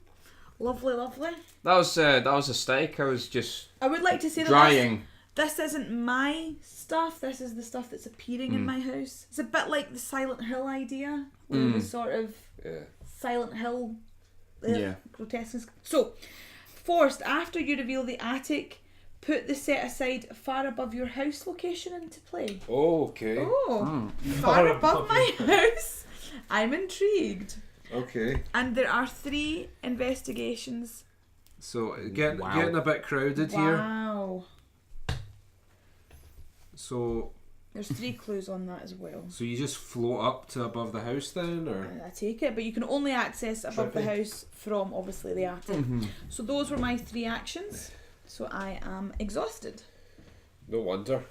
Lovely, lovely. That was a steak. I was just I would like to say that drying. this isn't my stuff. This is the stuff that's appearing in my house. It's a bit like the Silent Hill idea, where it was sort of Silent Hill grotesque. So, forced, after you reveal the attic, put the set aside far above your house location into play. Oh, okay. Far above my house? I'm intrigued. Okay. And there are 3 investigations. So, getting a bit crowded here. Wow. So... There's 3 clues on that as well. So you just float up to above the house then, or? I take it, but you can only access above the house from, obviously, the attic. So those were my 3 actions. So I am exhausted. No wonder.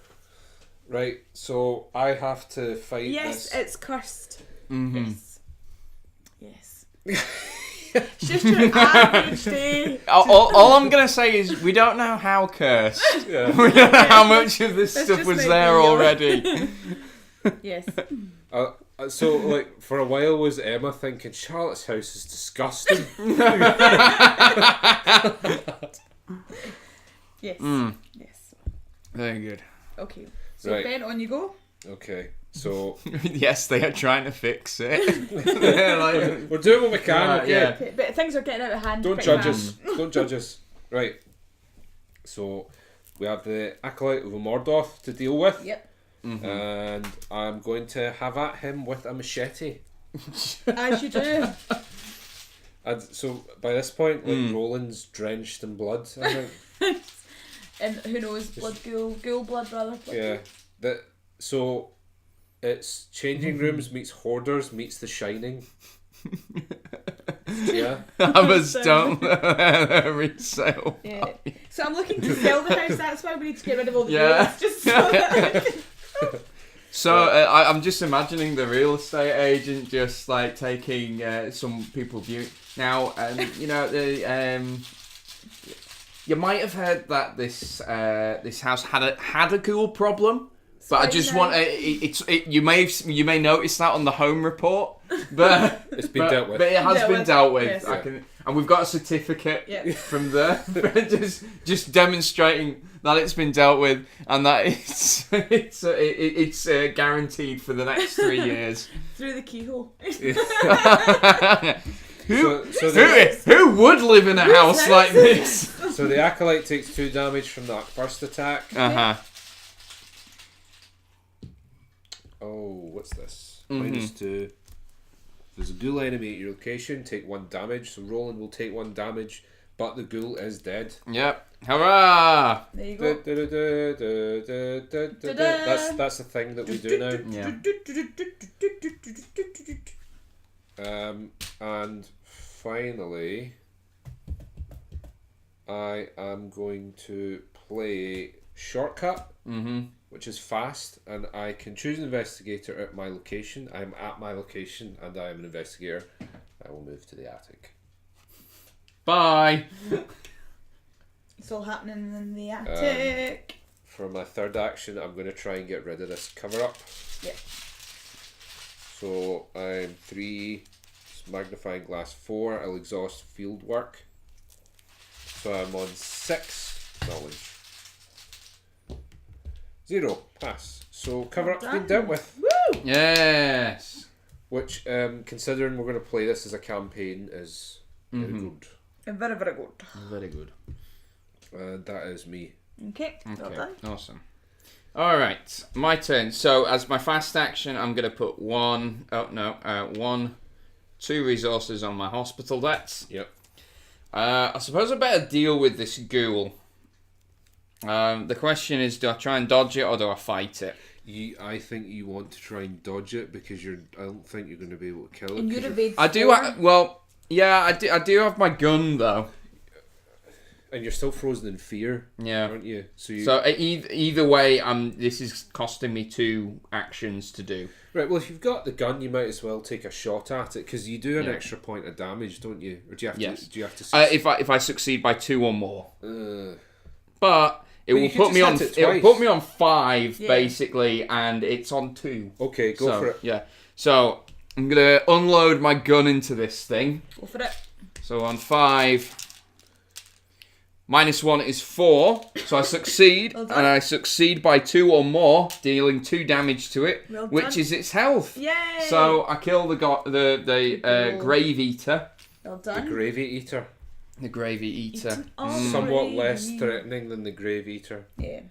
Right, so I have to fight this. Yes, it's cursed. Yes. It's just your average day. All I'm going to say is we don't know how cursed. Yeah. We don't know how much of this Let's stuff just was make there me already. Yes. So, like, for a while was Emma thinking, Charlotte's house is disgusting. Yes. Yes. Very good. Okay. So Right. Ben, on you go. Okay, so Yes, they are trying to fix it. Like, we're doing what we can, okay? yeah. Okay, but things are getting out of hand. Don't pretty judge fast. us. Don't judge us. Right. So we have the Acolyte of Mordoth to deal with. Yep. And I'm going to have at him with a machete. As you do. And so by this point, like Roland's drenched in blood, I think. And who knows, ghoul blood rather. Yeah. So it's changing rooms meets Hoarders meets The Shining. Yeah. Others don't resale. Yeah. So I'm looking to sell the house. That's why we need to get rid of all the Yeah. ghouls, just so that So I'm just imagining the real estate agent just like taking some people view now, you know you might have heard that this house had a ghoul problem, but I just want you may notice that on the home report, but It's been dealt with. But it has been dealt with. Yes. And we've got a certificate from there, just demonstrating that it's been dealt with and that it's guaranteed for the next 3 years. through the keyhole. Who would live in a house like this? So the Acolyte takes 2 damage from that first attack. Oh, what's this? -2. There's a ghoul enemy at your location, take 1 damage. So Roland will take 1 damage, but the ghoul is dead. Yep. Hurrah! There you go. That's the thing that we do now. Yeah. And finally, I am going to play Shortcut, which is fast, and I can choose an investigator at my location. I'm at my location, and I am an investigator. I will move to the attic. Bye. It's all happening in the attic. For my third action, I'm going to try and get rid of this cover up. Yep. So I'm 3, magnifying glass 4. I'll exhaust field work. So I'm on 6 knowledge. 0 pass. So cover up's been dealt with. Woo! Yes. Which, considering we're going to play this as a campaign, is very good. Very, very good. Very good. And that is me. Okay, well done. Awesome. All right, my turn. So as my fast action, I'm going to put 2 resources on my hospital debts. Yep. I suppose I better deal with this ghoul. The question is, do I try and dodge it or do I fight it? I think you want to try and dodge it because I don't think you're going to be able to kill it. And you'd evade I do. I do have my gun though. And you're still frozen in fear, aren't you? So either way, this is costing me 2 actions to do. Right, well, if you've got the gun, you might as well take a shot at it, because you do an extra point of damage, don't you? Or do you have to? Do you have to? If I succeed by 2 or more, But but it will put me on. It'll put me on 5 basically, and it's on 2. Okay, go for it. Yeah. So I'm gonna unload my gun into this thing. Go for it. So on 5. -1 is 4, so I succeed, Well done. and I succeed by 2 or more, dealing 2 damage to it, Well which done. is its health. Yay! So I kill the Grave Eater. Well The done. Gravy Eater. The Gravy Eater. Somewhat less threatening than the Grave Eater. Yeah.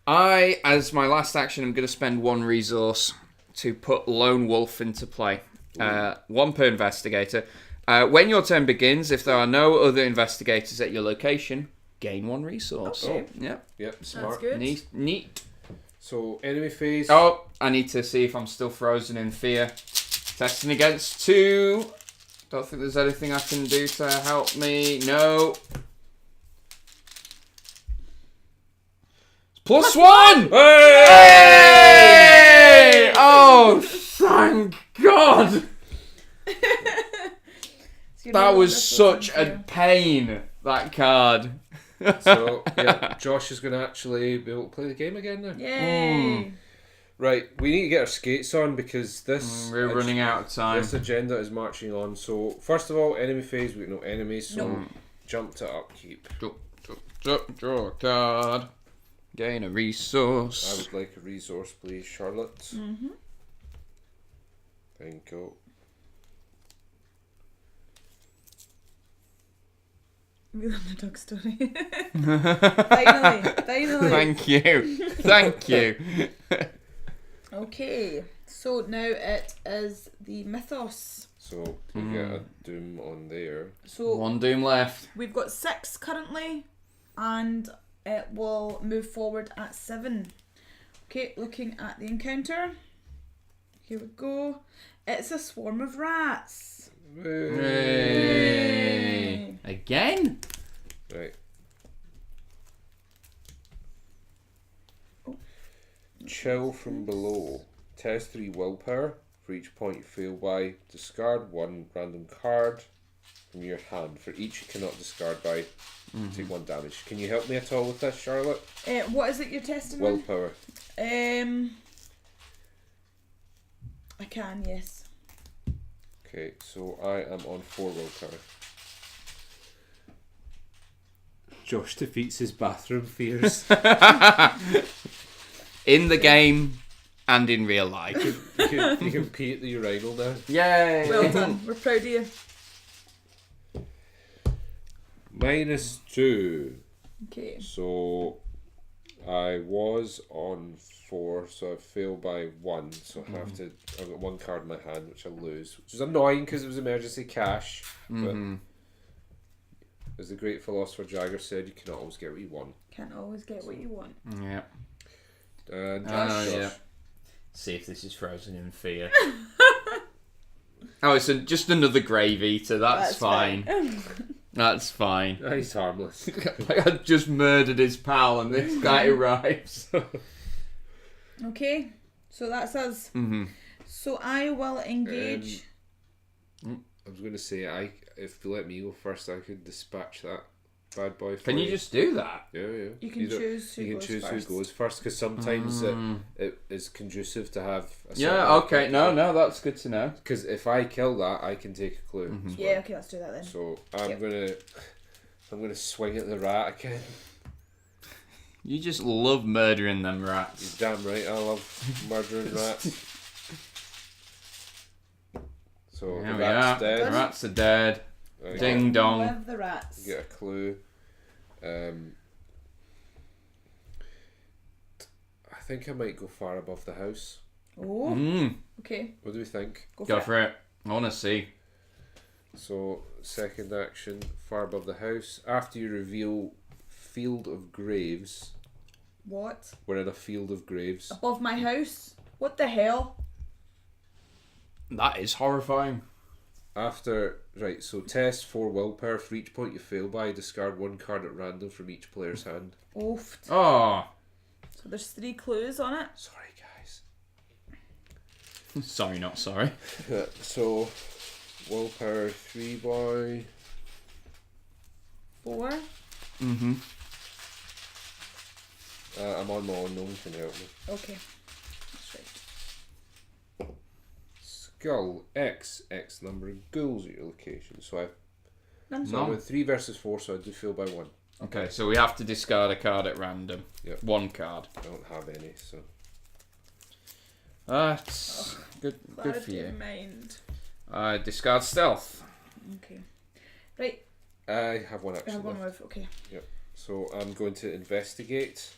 I, as my last action, I'm going to spend 1 resource to put Lone Wolf into play. 1 per investigator. When your turn begins, if there are no other investigators at your location, gain 1 resource. Okay. Yep. Yep, smart. That's good. Neat. So, enemy phase. Oh, I need to see if I'm still frozen in fear. Testing against 2. Don't think there's anything I can do to help me. No. +1! Hey! Oh, thank God! That was such a pain, that card. So, yeah, Josh is going to actually be able to play the game again now. Yay! Right, we need to get our skates on because this... We're running out of time. This agenda is marching on. So, first of all, enemy phase, we've got no enemies, so No. jump to upkeep. Draw a card. Gain a I resource. would like a resource, please, Charlotte. Mm-hmm. Thank you. We love the dog story. Finally. Thank you. Thank you. Okay, so now it is the Mythos. So, we get a Doom on there. So 1 Doom left. we've got 6 currently, and it will move forward at 7. Okay, looking at the encounter. Here we go. It's a swarm of rats. Yay. Again? Right. Chill from below. Test 3 willpower. For each point you fail by, discard 1 random card from your hand. For each you cannot discard by, take 1 damage. Can you help me at all with this, Charlotte? What is it you're testing? Willpower. I can, yes. Okay, so I am on 4 willpower. Josh defeats his bathroom fears. In the game and in real life. you can pee at the urinal now. Yay! Well done. We're proud of you. -2. Okay. So I was on 4, so I failed by 1. So I have to. I've got 1 card in my hand, which I lose, which is annoying because it was emergency cash. But as the great philosopher Jagger said, you cannot always get what you want. Can't always get what you want. Yeah. Josh. Yeah. See if this is frozen in fear. Oh, it's just another Grave Eater. That's fine. That's fine. He's harmless. Like I just murdered his pal, and this guy arrives. Okay, so that's us. So I will engage. I was going to say, if you let me go first, I could dispatch that bad boy. Can you just do that? Yeah. You can choose who goes first. who goes first, because sometimes it is conducive to have. A Yeah. Okay. No. That's good to know. Because if I kill that, I can take a clue. as Yeah. well. Okay, let's do that then. So I'm gonna swing at the rat again. You just love murdering them You're rats. damn right, I love murdering rats. So There the we rat's are. dead. The rats are dead. I Ding dong. With the rats. get a clue. I think I might go far above the house. Oh. Mm. Okay. What do we think? Go for it. I want to see. So, second action, far above the house. After you reveal Field of Graves. What? We're in a field of graves. Above my house? What the hell? That is horrifying. Right, so test 4 willpower. For each point you fail by, discard 1 card at random from each player's hand. Oofed. Oh. So there's 3 clues on it. Sorry, guys. Sorry, not sorry. So, willpower 3 by... 4. Mm-hmm. I'm on my own, no one can help me. Okay. That's right. Skull X number of ghouls at your location. So None. So I went 3 versus 4, so I do fail by 1. Okay, so we have to discard a card at random. Yep. 1 card. I don't have any, so. That's good for you. Mind. Discard stealth. Okay. Right. I have 1 I action have one left. move. Okay. Yep. So I'm going to investigate,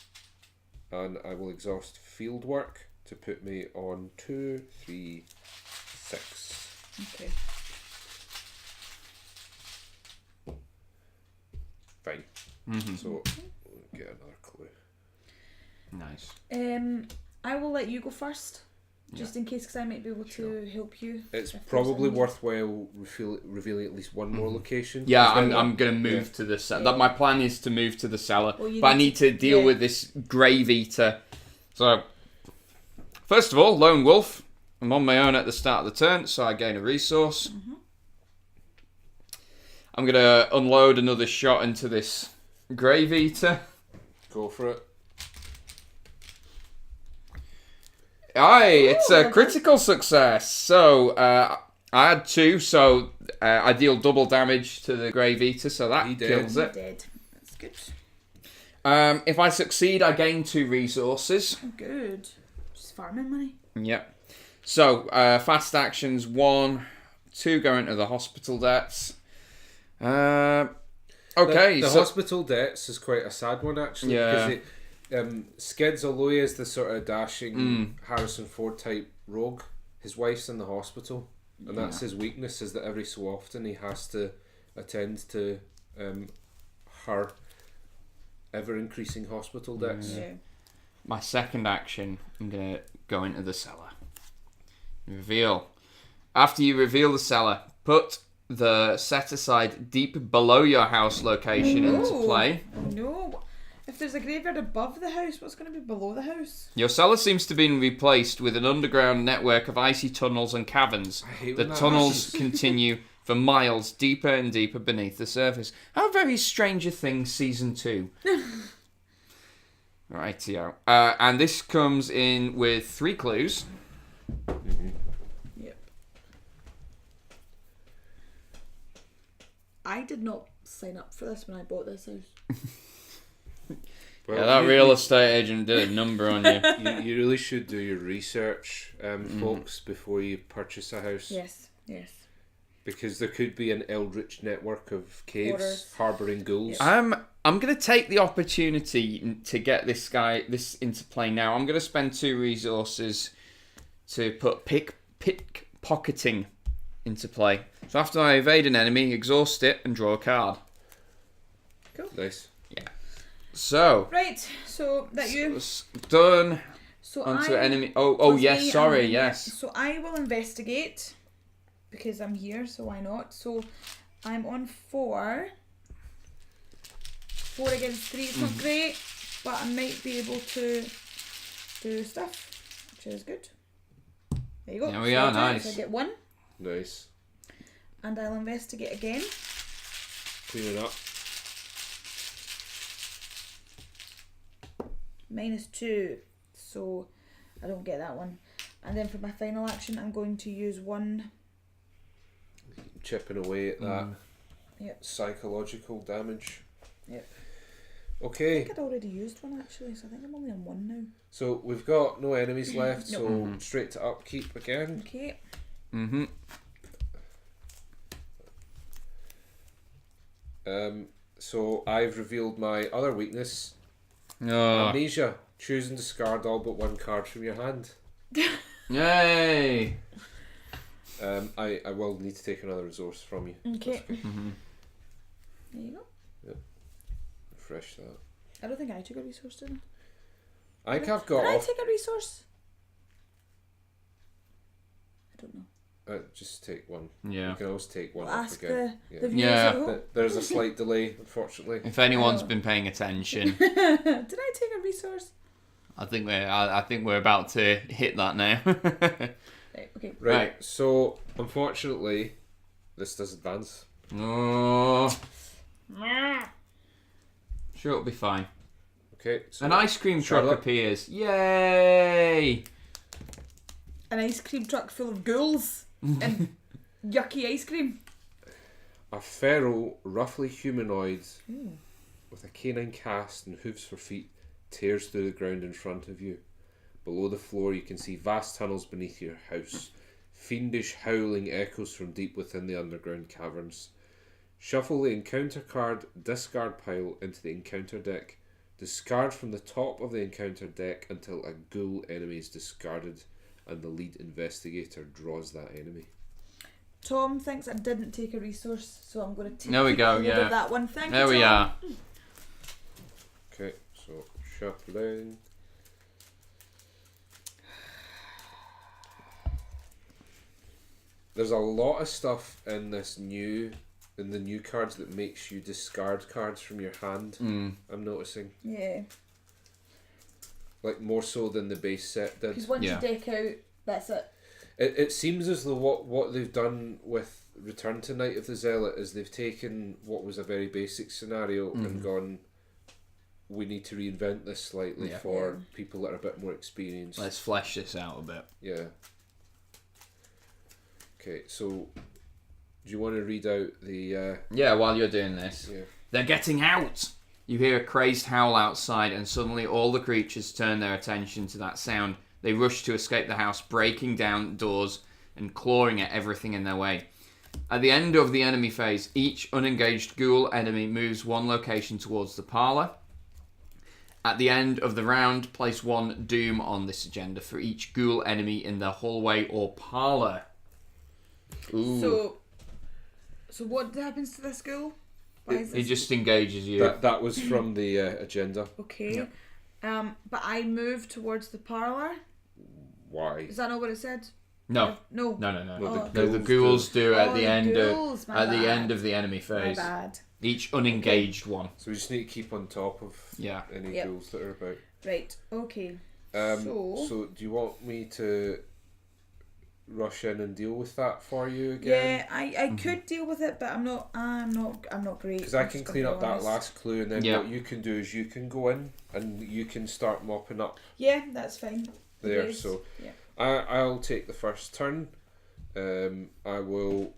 and I will exhaust field work to put me on 2, 3, 6. Okay. Fine. So we'll get another clue. Nice. I will let you go first, just in case, because I might be able to help you. It's if probably there's any. worthwhile revealing at least one more location. Yeah, 'Cause then I'm going to move to the cellar. That my plan is to move to the cellar, Well, you but I need need to deal yeah. with this grave eater. So, first of all, lone wolf. I'm on my own at the start of the turn, so I gain a resource. I'm going to unload another shot into this grave eater. Go for it. Aye, it's a critical success. So, I had 2, so I deal double damage to the grave eater, so that He kills it. Dead. That's good. If I succeed, I gain 2 resources. Oh, good. Just farming money. Yep. So, fast actions 1, 2 go into the hospital debts. Okay, The so hospital debts is quite a sad one, actually. Yeah. Because Skids, although he is the sort of dashing Harrison Ford type rogue, his wife's in the hospital. And that's his weakness, is that every so often he has to attend to her ever-increasing hospital debts. Yeah. my second action, I'm going to go into the cellar. Reveal. After you reveal the cellar, put the set aside deep below your house location into play. No. If there's a graveyard above the house, what's going to be below the house? Your cellar seems to have been replaced with an underground network of icy tunnels and caverns. hate The when that tunnels happens. continue for miles deeper and deeper beneath the surface. How very Stranger Things Season 2. Rightio. And this comes in with 3 clues. Yep. I did not sign up for this when I bought this house. Well, Yeah, that real estate agent did a number on you. you really should do your research, folks, before you purchase a house. Yes, yes. Because there could be an eldritch network of caves Horrors. harbouring ghouls. I'm going to take the opportunity to get this into play now. I'm going to spend 2 resources to put pickpocketing into play. So after I evade an enemy, exhaust it and draw a card. Nice. So Right, so that you. done. So Onto I, enemy. Oh was yes. me, Sorry. and- Yes. So I will investigate because I'm here, so why not? So I'm on 4. 4 against 3. It's not great, but I might be able to do stuff, which is good. There you go. There we are, So nice. I get 1, Nice. and I'll investigate again. Cleaning up. -2, so I don't get that one. And then for my final action, I'm going to use 1. Chipping away at that Yep. psychological damage. Yep. I Okay, think I'd already used 1 actually, so I think I'm only on 1 now. so we've got no enemies left, Nope. so straight to upkeep again. Okay. Mm-hmm. So I've revealed my other weakness, Oh. amnesia. Choose and discard all but 1 card from your hand. Yay. I will need to take another resource from you. Okay. Mm-hmm. There you go. Refresh that. I don't think I took a resource, did I think I've I? got Did I off. take a resource? I don't know. Just take 1. Yeah. You can always take 1 We'll off ask again. the viewers Yeah. at home. There's a slight delay, unfortunately. If anyone's Oh. been paying attention, Did I take a resource? I think we're about to hit that now. Right, okay. Right. So unfortunately, this does advance. Oh. Sure, it'll be fine. Okay. So An ice cream truck Charlotte? appears. Yay! An ice cream truck full of ghouls and yucky ice cream. A feral, roughly humanoid with a canine cast and hooves for feet tears through the ground in front of you. Below the floor you can see vast tunnels beneath your house. Fiendish howling echoes from deep within the underground caverns. Shuffle the encounter card discard pile into the encounter deck. Discard from the top of the encounter deck until a ghoul enemy is discarded and the lead investigator draws that enemy. Tom thinks I didn't take a resource, so I'm going to take There we go, hold yeah. of that one. Thank There you, we Tom. are. Okay, so shuffling. There's a lot of stuff in the new cards that makes you discard cards from your hand. I'm noticing. Yeah. Like more so than the base set did. Because once you deck out, that's it. It seems as though what they've done with Return to Night of the Zealot is they've taken what was a very basic scenario and gone, we need to reinvent this slightly for people that are a bit more experienced. Let's flesh this out a bit. Yeah. Okay, so do you want to read out the... Yeah, while you're doing this. Yeah. They're getting out! You hear a crazed howl outside, and suddenly all the creatures turn their attention to that sound. They rush to escape the house, breaking down doors and clawing at everything in their way. At the end of the enemy phase, each unengaged ghoul enemy moves one location towards the parlour. At the end of the round, place one doom on this agenda for each ghoul enemy in the hallway or parlour. Ooh. So what happens to this ghoul? He just engages you. That was from the agenda. Okay. Yeah. But I move towards the parlour. Why? Is that not what it said? No. No. No, the ghouls do at the end of the enemy phase. My bad. Each unengaged one. So we just need to keep on top of any ghouls that are about. Right. Okay. So do you want me to rush in and deal with that for you again? Yeah, I could deal with it, but I'm not great. Because I can clean up that last clue, and then what you can do is you can go in and you can start mopping up. Yeah, that's fine. There, so I'll take the first turn. I will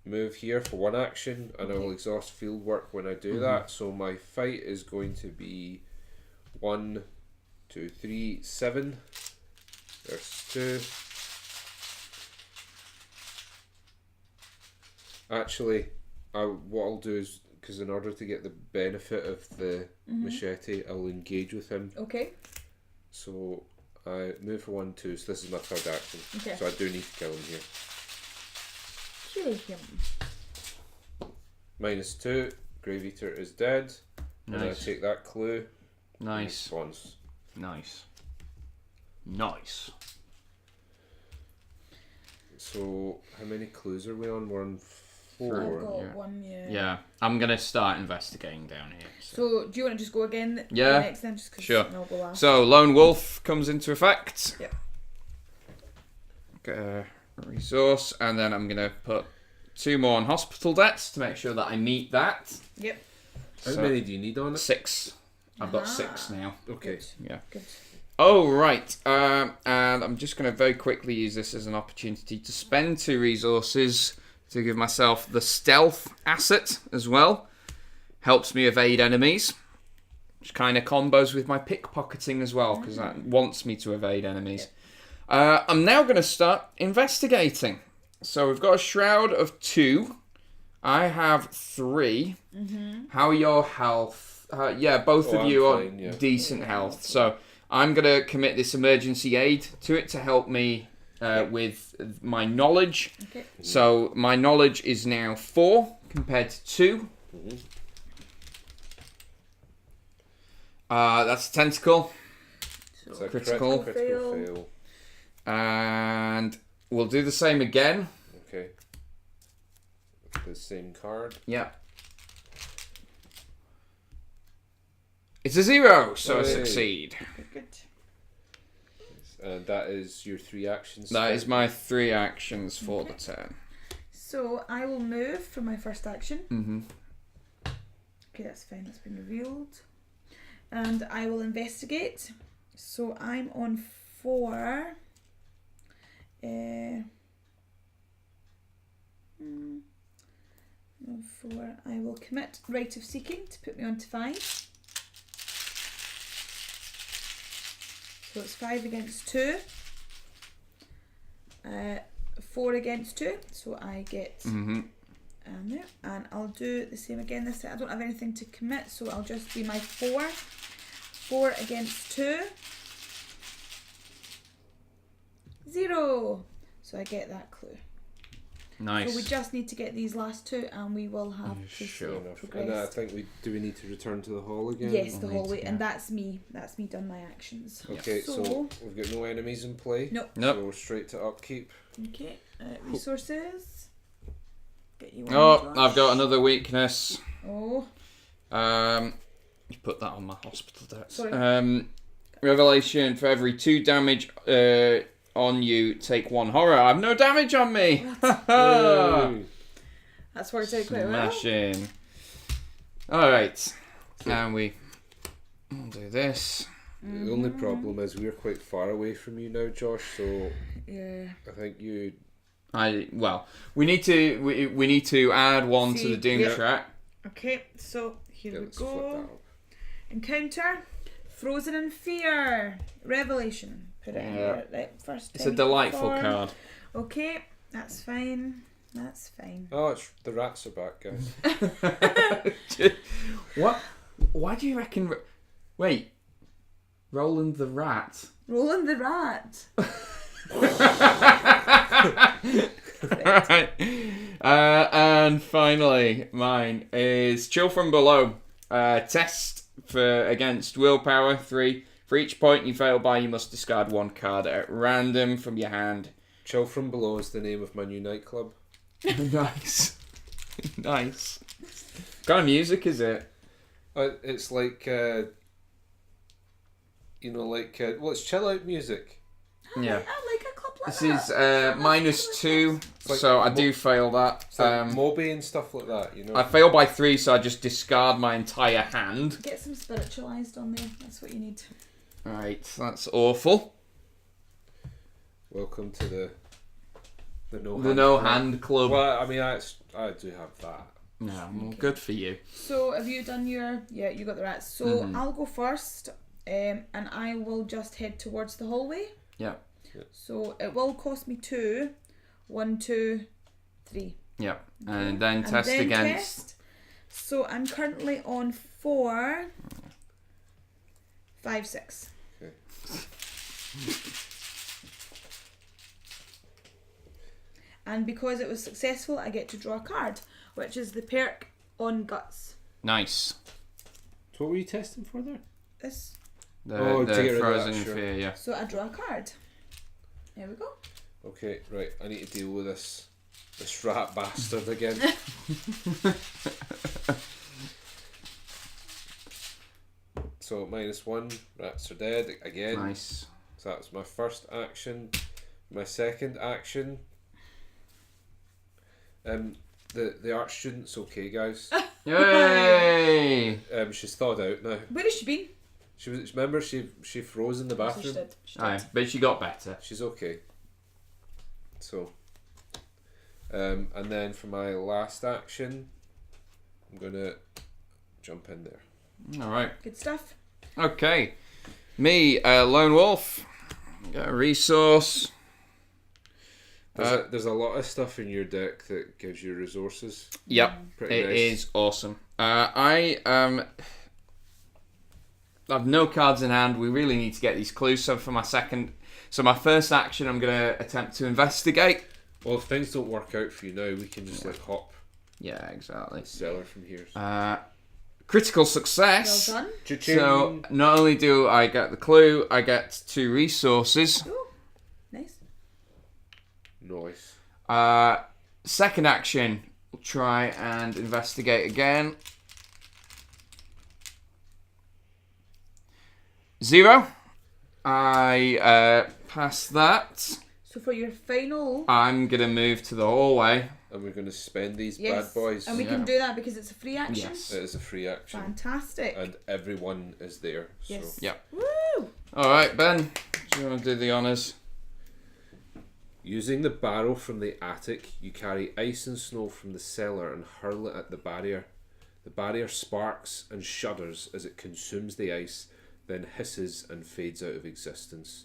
move here for one action, and I will exhaust field work when I do that. So my fight is going to be 1, 2, 3, 7. There's 2. Actually, what I'll do is, because in order to get the benefit of the machete, I'll engage with him. Okay. So I move for 1, 2. So this is my third action. Okay. So I do need to kill him here. Kill him. -2. Grave Eater is dead. Nice. And I take that clue. Nice. Response. Nice. So how many clues are we on? We're on 4. I've got one. Yeah. I'm gonna start investigating down here. So do you want to just go again? Yeah. Next then, just 'cause Sure. I'll go last. So Lone Wolf comes into effect. Yep. Get a resource, and then I'm gonna put 2 more on hospital debts to make sure that I meet that. Yep. How many do you need on it? 6. I've got 6 now. Okay. Yeah. Good. Oh, right. And I'm just going to very quickly use this as an opportunity to spend 2 resources to give myself the stealth asset as well. Helps me evade enemies, which kind of combos with my pickpocketing as well, because that wants me to evade enemies. I'm now going to start investigating. So we've got a shroud of 2. I have 3. How are your health? Both of you are fine, decent health. So I'm going to commit this emergency aid to it to help me with my knowledge. Okay. So my knowledge is now 4 compared to 2. That's a tentacle. It's a Critical fail. And we'll do the same again. Okay. The same card. Yep. It's a 0, so I Hey. succeed. Good. And that is your 3 actions. That is my 3 actions for the turn. So I will move for my first action. Mm-hmm. Okay, that's fine. That's been revealed. And I will investigate. So I'm on 4. On 4. I will commit Rite of Seeking to put me on to 5. So it's 5 against 2. 4 against 2. So I get there. And I'll do the same again this time. I don't have anything to commit, so I'll just do my 4. 4 against 2. 0. So I get that clue. Nice. So we just need to get these last 2 and we will have Sure enough. And I think we need to return to the hall again? Yes, the hallway, and that's me done my actions. Okay, so we've got no enemies in play? Nope. So straight to upkeep. Okay, resources. Get you I've got another weakness. Oh. You put that on my hospital debt. Sorry. Revelation, for every 2 damage on you, take 1 horror. I have no damage on me. That's worked out quite well. Smashing. Alright. Can we do this? The only problem is we're quite far away from you now, Josh, so yeah. I think you... we need to add 1 to the Doom track. Okay, so here we let's flip that go. up. Encounter Frozen in Fear. Revelation. Put it in here. Right, first It's a delightful card. Okay, that's fine. That's fine. Oh, it's the rats are back, guys. What? Why do you reckon... Wait. Roland the Rat? Roland the Rat. Right. And finally, mine is Chill from Below. Test against willpower 3. For each point you fail by, you must discard 1 card at random from your hand. Chill from Below is the name of my new nightclub. Nice. Nice. What kind of music is it? It's like, it's chill out music. Yeah. I like a club like This that. is -2, like so I do fail that. It's like Moby and stuff like that, you know. I fail by 3, so I just discard my entire hand. Get some spiritualised on there. That's what you need. Right, that's awful. Welcome to the no hand club. Well, I mean, I do have that. No, well, good for you. So have you done your... Yeah, you got the rats. So I'll go first, and I will just head towards the hallway. Yeah. So it will cost me 2. 1, 2, 3. Yeah, and then test against... Test. So I'm currently on 4, 5, 6. Okay. And because it was successful, I get to draw a card, which is the perk on Guts. Nice. So what were you testing for there? This. The to get rid of Frozen that, sure. Fear, yeah. So I draw a card. There we go. Okay, right. I need to deal with this rat bastard again. So -1, rats are dead again. Nice. So that's my first action. My second action. The art student's okay, guys. Yay! She's thawed out now. Where has she been? Remember she froze in the bathroom. She did. Aye, but she got better. She's okay. So, and then for my last action, I'm gonna jump in there. Alright. Good stuff. Okay. Me, Lone Wolf. Got a resource. There's a lot of stuff in your deck that gives you resources. Yep. Pretty It nice. is awesome. I have no cards in hand. We really need to get these clues. So my first action, I'm going to attempt to investigate. Well, if things don't work out for you now, we can just hop Yeah, exactly. cellar from here. Critical success. Well done. Cha-ching. So not only do I get the clue, I get 2 resources. Ooh, nice. Nice. Second action, we'll try and investigate again. 0. I pass that. So for your final... I'm going to move to the hallway. And we're going to spend these Yes. bad boys. And we can Yeah. do that because it's a free action. Yes. It is a free action. Fantastic. And everyone is there. Yes. So. Yeah. Woo! Alright, Ben, do you want to do the honours? Using the barrel from the attic, you carry ice and snow from the cellar and hurl it at the barrier. The barrier sparks and shudders as it consumes the ice, then hisses and fades out of existence.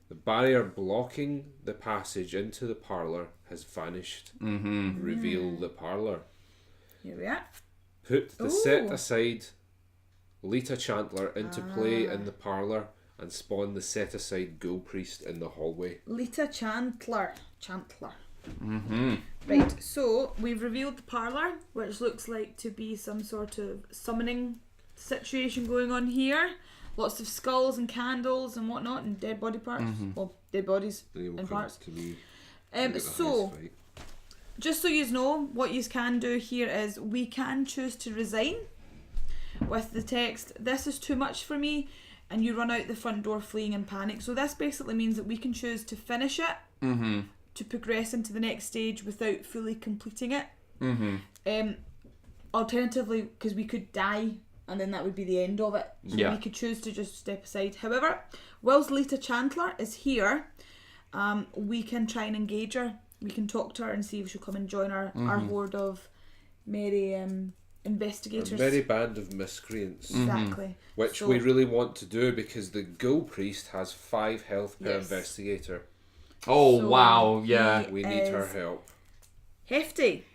The barrier blocking the passage into the parlour has vanished. Reveal the parlour. Here we are. Put the set aside Lita Chandler into play in the parlour and spawn the set aside ghoul priest in the hallway. Lita Chandler. Right, so we've revealed the parlour, which looks like to be some sort of summoning situation going on here. Lots of skulls and candles and whatnot, and dead body parts. Well, dead bodies and parts. To me. So, just so you know, what you can do here is we can choose to resign with the text, "This is too much for me," and you run out the front door fleeing in panic. So this basically means that we can choose to finish it, to progress into the next stage without fully completing it. Alternatively, because we could die and then that would be the end of it. So we could choose to just step aside. However, whilst Lita Chandler is here, we can try and engage her. We can talk to her and see if she'll come and join our horde of merry investigators. A merry band of miscreants. Exactly. Which we really want to do because the ghoul priest has 5 health per investigator. Oh, So wow, yeah. We need her help. Hefty.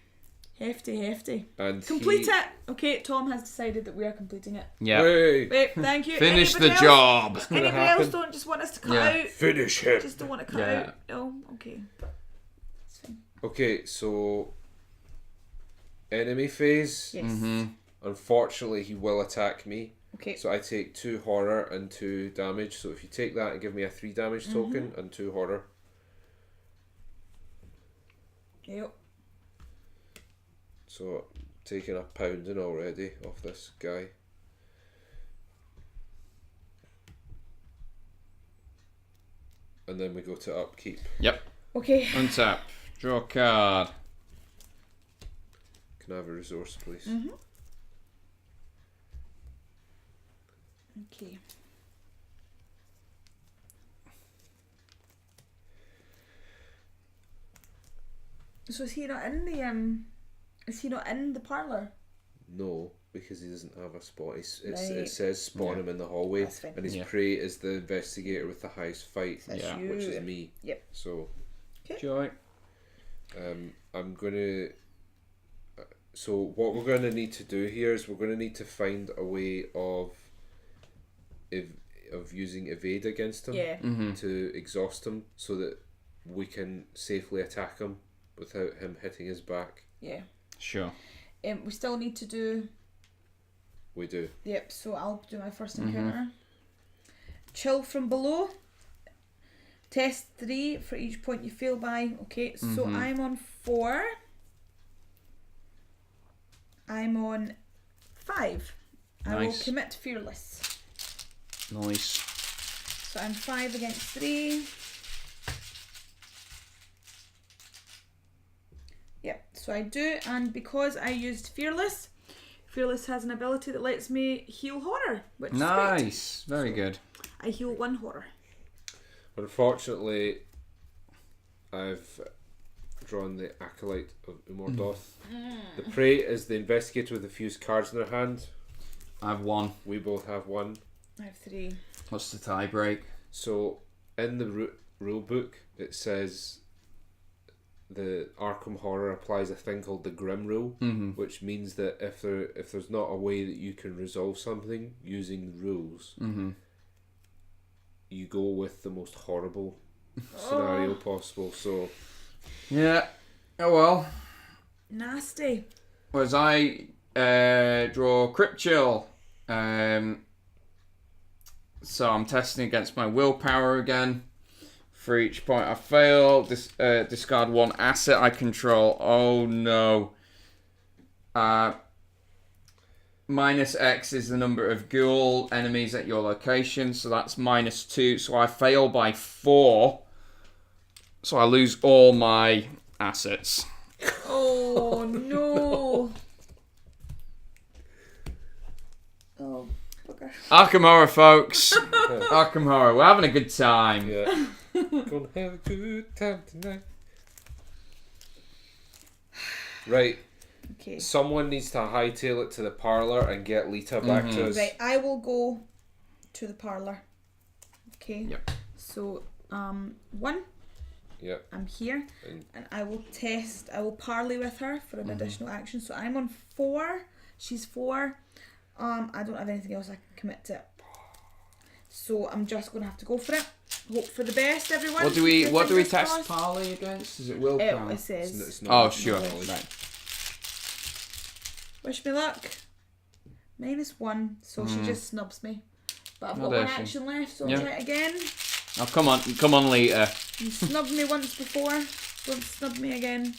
And Complete it! Okay, Tom has decided that we are completing it. Yeah. Hey, Wait, thank you. Finish Anybody the else? job. Anybody else don't just want us to cut out? finish him. Just don't want to cut out? No? Okay. That's fine. Okay, so enemy phase. Yes. Unfortunately, he will attack me. Okay. So I take 2 horror and 2 damage. So if you take that and give me a 3 damage token and 2 horror. Yep. So taking a pounding already off this guy. And then we go to upkeep. Yep. Okay. Untap. Draw a card. Can I have a resource, please? Okay. So is he not in the Is he not in the parlour? No, because he doesn't have a spot. It Right. says spawn him in the hallway, That's fine. and his Yeah. prey is the investigator with the highest fight, That's Yeah. you. which is me. Yep. So Joy. I'm gonna. So what we're gonna need to do here is we're gonna need to find a way of using evade against him Yeah. to exhaust him, so that we can safely attack him without him hitting his back. Yeah. Sure. We still need to do. We do. Yep. So I'll do my first encounter. Chill from below. Test 3 for each point you fail by. Okay. So I'm on 4. I'm on 5. I will Nice. commit fearless. Nice. So I'm 5 against 3. Yep, so I do, and because I used Fearless has an ability that lets me heal horror, which is great. Nice. Very good. I heal 1 horror. Unfortunately, I've drawn the Acolyte of Umordoth. The prey is the investigator with a few cards in their hand. I have 1. We both have 1. I have 3. What's the tie break? So in the rule book, it says the Arkham Horror applies a thing called the Grim Rule, which means that if there's not a way that you can resolve something using the rules, you go with the most horrible scenario possible. So Yeah. Oh well. Nasty. Whereas I draw Crypt Chill. So I'm testing against my willpower again. For each point I fail, discard 1 asset I control. Oh no. Minus X is the number of ghoul enemies at your location, so that's -2. So I fail by 4. So I lose all my assets. Oh no. Oh, bugger. Arkham Horror, folks. Arkham Horror. We're having a good time. yeah, Gonna have a good time tonight. Right. Okay. Someone needs to hightail it to the parlour and get Lita back to us. Right, I will go to the parlour. Okay. Yep. So, 1. Yep. I'm here, and I will parley with her for an additional action. So I'm on 4. She's 4. I don't have anything else I can commit to. So I'm just gonna have to go for it. Hope for the best, everyone. What do we Fingers test crossed. parley against? Is it willpower? It says. It's not Oh, sure. knowledge. Right. Wish me luck. -1, so she just snubs me. But I've Oh, got there one she- action left, so I'll Yeah. try it again. Oh, come on, Lita. You snubbed me once before. Don't snub me again.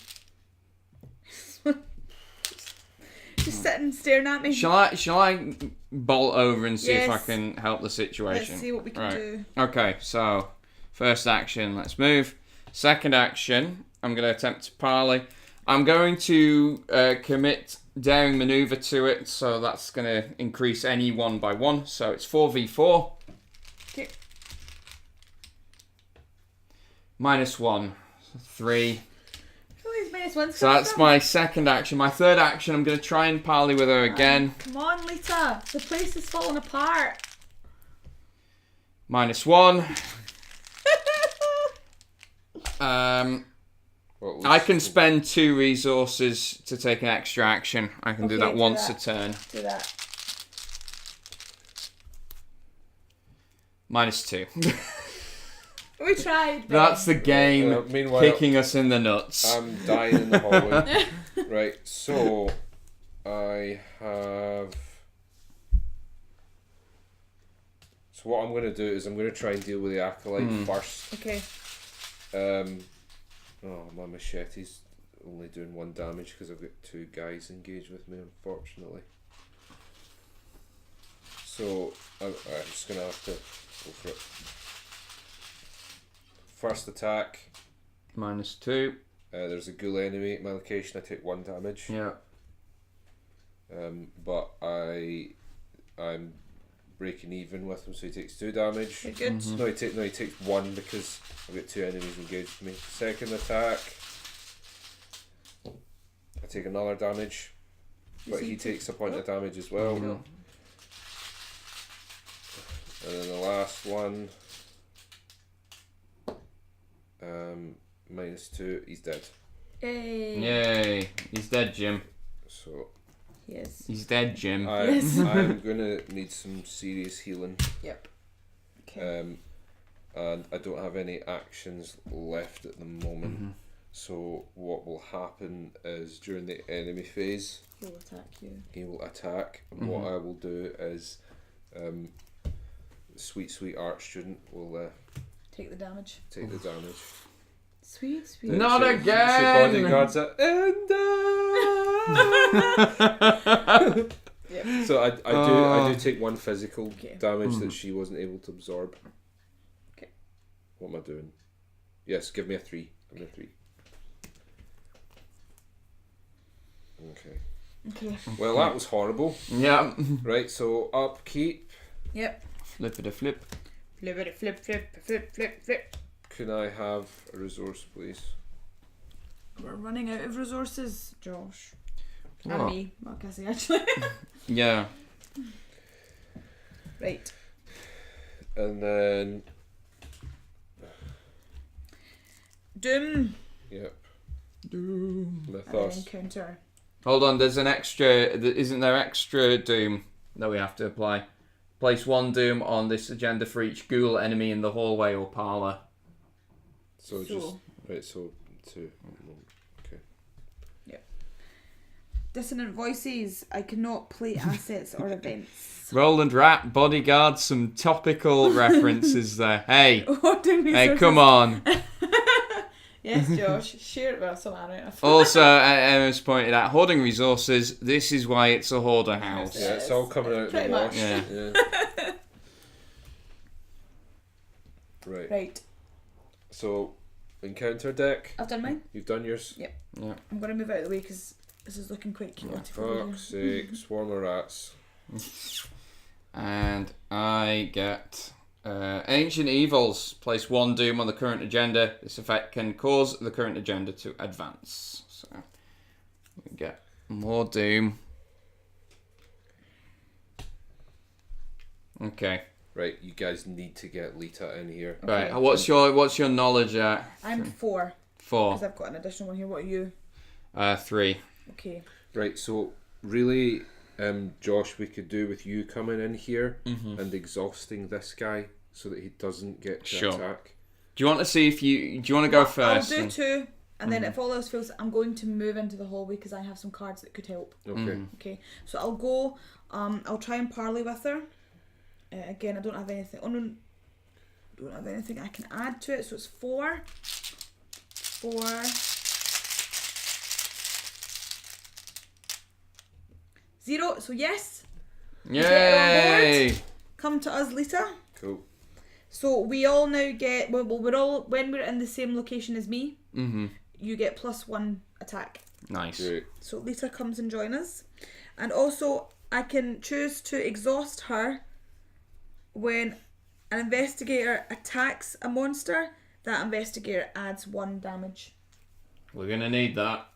Just sitting staring at me. Shall I bolt over and see if I Yes. can help the situation? Let's see what we can Right. do. Okay, so first action, let's move. Second action, I'm going to attempt to parley. I'm going to commit daring maneuver to it, so that's going to increase any 1 by 1. So it's 4v4. Okay. -1, 3. Always -1. So that's my second action. My third action, I'm going to try and parley with her again. Come on, Lita. The place is falling apart. -1. Well, I can spend 2 resources to take an extra action. I can do Okay, that do once that. a turn. Do that. -2. We tried. That's the game meanwhile, kicking us in the nuts. I'm dying in the hallway. Right, so I have. So what I'm going to do is I'm going to try and deal with the acolyte first. Okay. Oh, my machete's only doing 1 damage because I've got 2 guys engaged with me, unfortunately. So I'm just going to have to go for it. First attack. -2. There's a ghoul enemy at my location. I take 1 damage. Yeah. But I'm breaking even with him, so he takes 2 damage. You're good. No, he takes 1 because I've got 2 enemies engaged with me. Second attack, I take another damage, but he takes a point of damage as well. Mhm. And then the last one, -2, he's dead. Yay. Yay. He's dead, Jim. So Yes. He's dead, Jim. Yes. I'm gonna need some serious healing. Yep. Okay. And I don't have any actions left at the moment. So what will happen is during the enemy phase, He'll attack you. he will attack, and what I will do is, sweet art student will Take the damage. take the damage. Sweet. Not She again! bodyguards it. Yep. So I do take 1 physical Okay. damage that she wasn't able to absorb. Okay. What am I doing? Yes, give me a 3. Give me a 3. Okay. Okay. Well, that was horrible. Yeah. Right, so upkeep. Yep. Flippity flip. Flip. Can I have a resource, please? We're running out of resources, Josh. What? And me, Mark Cassie, actually. Yeah. Right. And then, Doom. yep, Doom. And then Mythos. encounter. Hold on, there's an extra... Isn't there extra doom that we have to apply? Place 1 doom on this agenda for each ghoul enemy in the hallway or parlour. So just, right, so 2. Okay. Dissonant voices. I cannot play assets or events. Roland Rat, bodyguard, some topical references there. Hey, Hoarding hey, resources. come on. Yes, Josh. Share it with us on our Also, Emma's pointed out, hoarding resources, this is why it's a hoarder house. Yeah, it's all coming out in Pretty the wash. much. Yeah. Right. Right. So, encounter deck. I've done mine. You've done yours. Yeah. I'm going to move out of the way because this is looking quite chaotic over Fuck's here. sake, swarm of rats. And I get Ancient Evils. Place 1 doom on the current agenda. This effect can cause the current agenda to advance. So we get more doom. Okay. Right, you guys need to get Lita in here. Right. What's your knowledge at? I'm 4. 4. Because I've got an additional one here. What are you? 3. Okay. Right, so really, Josh, we could do with you coming in here and exhausting this guy so that he doesn't get to attack. Do you want to see if do you want to go first? I'll do 2, and then if all else fails, I'm going to move into the hallway because I have some cards that could help. Okay. Okay. So I'll go. I'll try and parley with her. Again, I don't have anything. Oh no, don't have anything I can add to it. So it's 4. 0. So yes. Yay! Come to us, Lita. Cool. So we all now get. Well, we're all when we're in the same location as me. You get +1 attack. Nice. Great. So Lita comes and join us, and also I can choose to exhaust her when an investigator attacks a monster. That investigator adds 1 damage. We're gonna need that.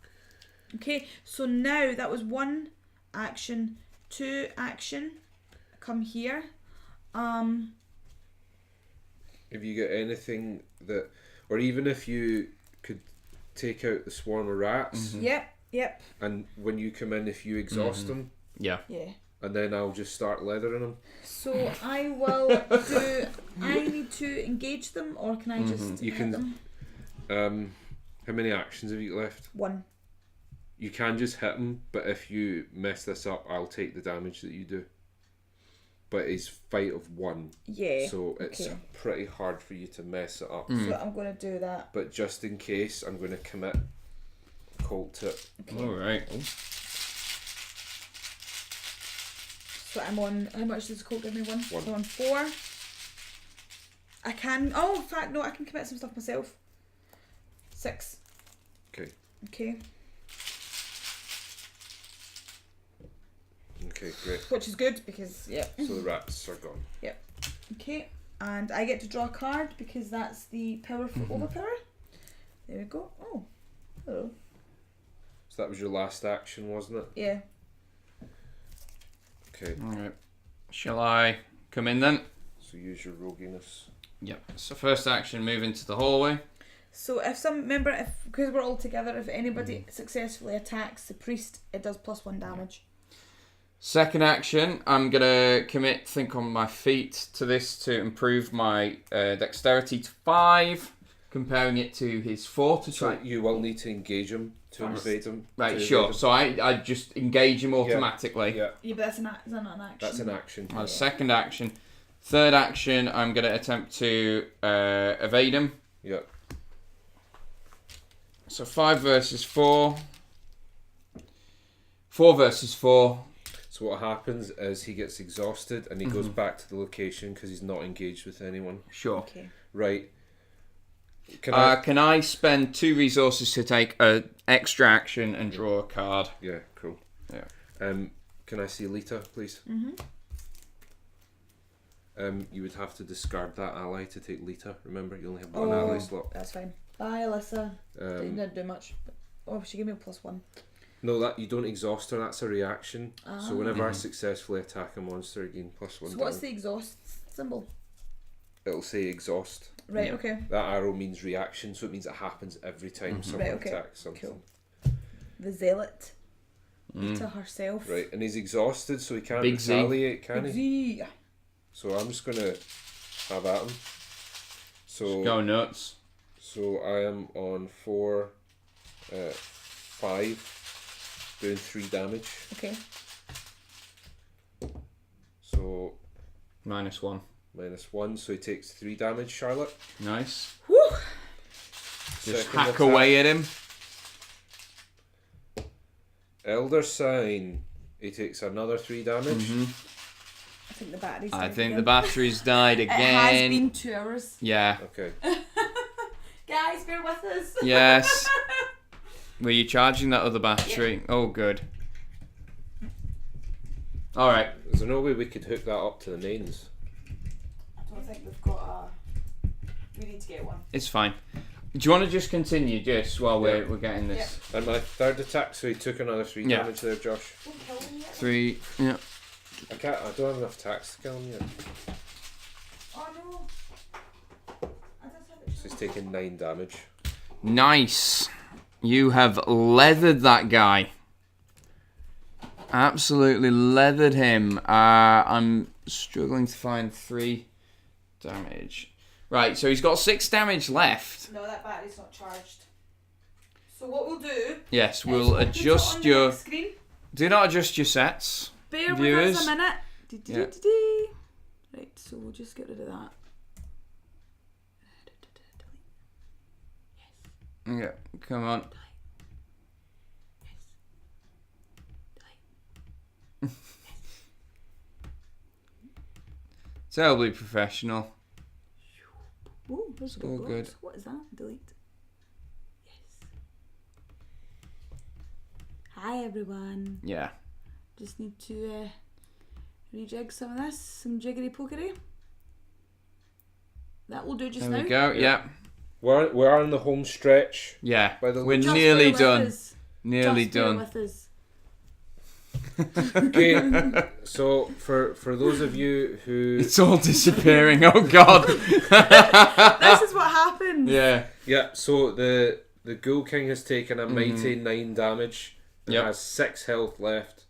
Okay, so now that was 1 action, 2 action. Come here. If you get anything that, or even if you could take out the swarm of rats, Yep. and when you come in, if you exhaust them, Yeah. and then I'll just start leathering them. So I will do. I need to engage them, or can I just You hit can. them? How many actions have you left? 1. You can just hit them, but if you mess this up, I'll take the damage that you do. But it's fight of 1. Yeah. So it's okay. pretty hard for you to mess it up. So I'm going to do that. But just in case, I'm going to commit Colt tip. Okay. Alright. So I'm on. How much does the code give me? 1. 1. So I'm 4. I can. Oh, in fact, no. I can commit some stuff myself. 6. Okay. Okay. Okay, great. Which is good because So the rats are gone. Okay, and I get to draw a card because that's the powerful overpower. There we go. Oh, hello. So that was your last action, wasn't it? Yeah. Okay. Alright. Shall I come in then? So use your roguiness. Yep. So first action, move into the hallway. So if because we're all together, if anybody successfully attacks the priest, it does +1 damage. Second action, I'm going to commit Think on My Feet to this to improve my dexterity to 5, comparing it to his 4 to try. So you will need to engage him to invade him. Right, sure. So I just engage him automatically. Yeah. Yeah, but is that not an action? That's an action. Second action. Third action, I'm going to attempt to evade him. Yeah. So 5 versus 4. 4 versus 4. So what happens is he gets exhausted and he goes back to the location because he's not engaged with anyone. Sure. Okay. Right. Can I spend 2 resources to take an extra action and draw a card? Yeah, cool. Yeah. Can I see Lita, please? You would have to discard that ally to take Lita. Remember, you only have 1 ally slot. That's fine. Bye, Alyssa. Didn't do much. But, she gave me a +1. No, that you don't exhaust her. That's a reaction. So whenever I successfully attack a monster, I gain +1. So what's the exhaust symbol? It'll say exhaust. Right. Okay. That arrow means reaction, so it means it happens every time someone attacks something. Cool. The Zealot. Lita herself. Right, and he's exhausted, so he can't Big Z. retaliate, can Big he? Z. So I'm just gonna have at him. So Go nuts. So I am on 4, 5, doing 3 damage. Okay. So -1. -1, so he takes 3 damage, Charlotte. Nice. Woo! Just Second hack attack. away at him. Elder Sign. He takes another 3 damage. I think the battery's I died think again. the battery's died It has again. been 2 hours. Yeah. Okay. Guys, bear with us. Yes. Were you charging that other battery? Oh, good. Alright. Is there no way we could hook that up to the mains? I don't think we've got we need to get one. It's fine. Do you want to just continue just while we're getting this? And my third attack, so he took another 3 damage there, Josh. Don't kill him yet. 3, yeah. I don't have enough attacks to kill him yet. Oh no. I just had it. So he's taking 9 damage. Nice. You have leathered that guy. Absolutely leathered him. I'm struggling to find 3 damage. Right, so he's got 6 damage left. No, that battery's not charged. So what we'll do... Yes, we'll adjust your... Screen. Do not adjust your sets. Bear viewers. with us a minute. Yeah. Right, so we'll just get rid of that. Yeah, come on. Terribly professional. Oh, there's a All good. good. What is that? Delete. Yes. Hi everyone. Yeah. Just need to rejig some of this, some jiggery pokery. That will do just There now. we go. Yeah. We're on the home stretch. Yeah. By the We're Just nearly bear with done. us. Nearly Just bear done. with us. Okay, so for those of you who... It's all disappearing. Oh God. This is what happens. Yeah. Yeah, so the Ghoul King has taken a mighty 9 damage and Yep. has 6 health left.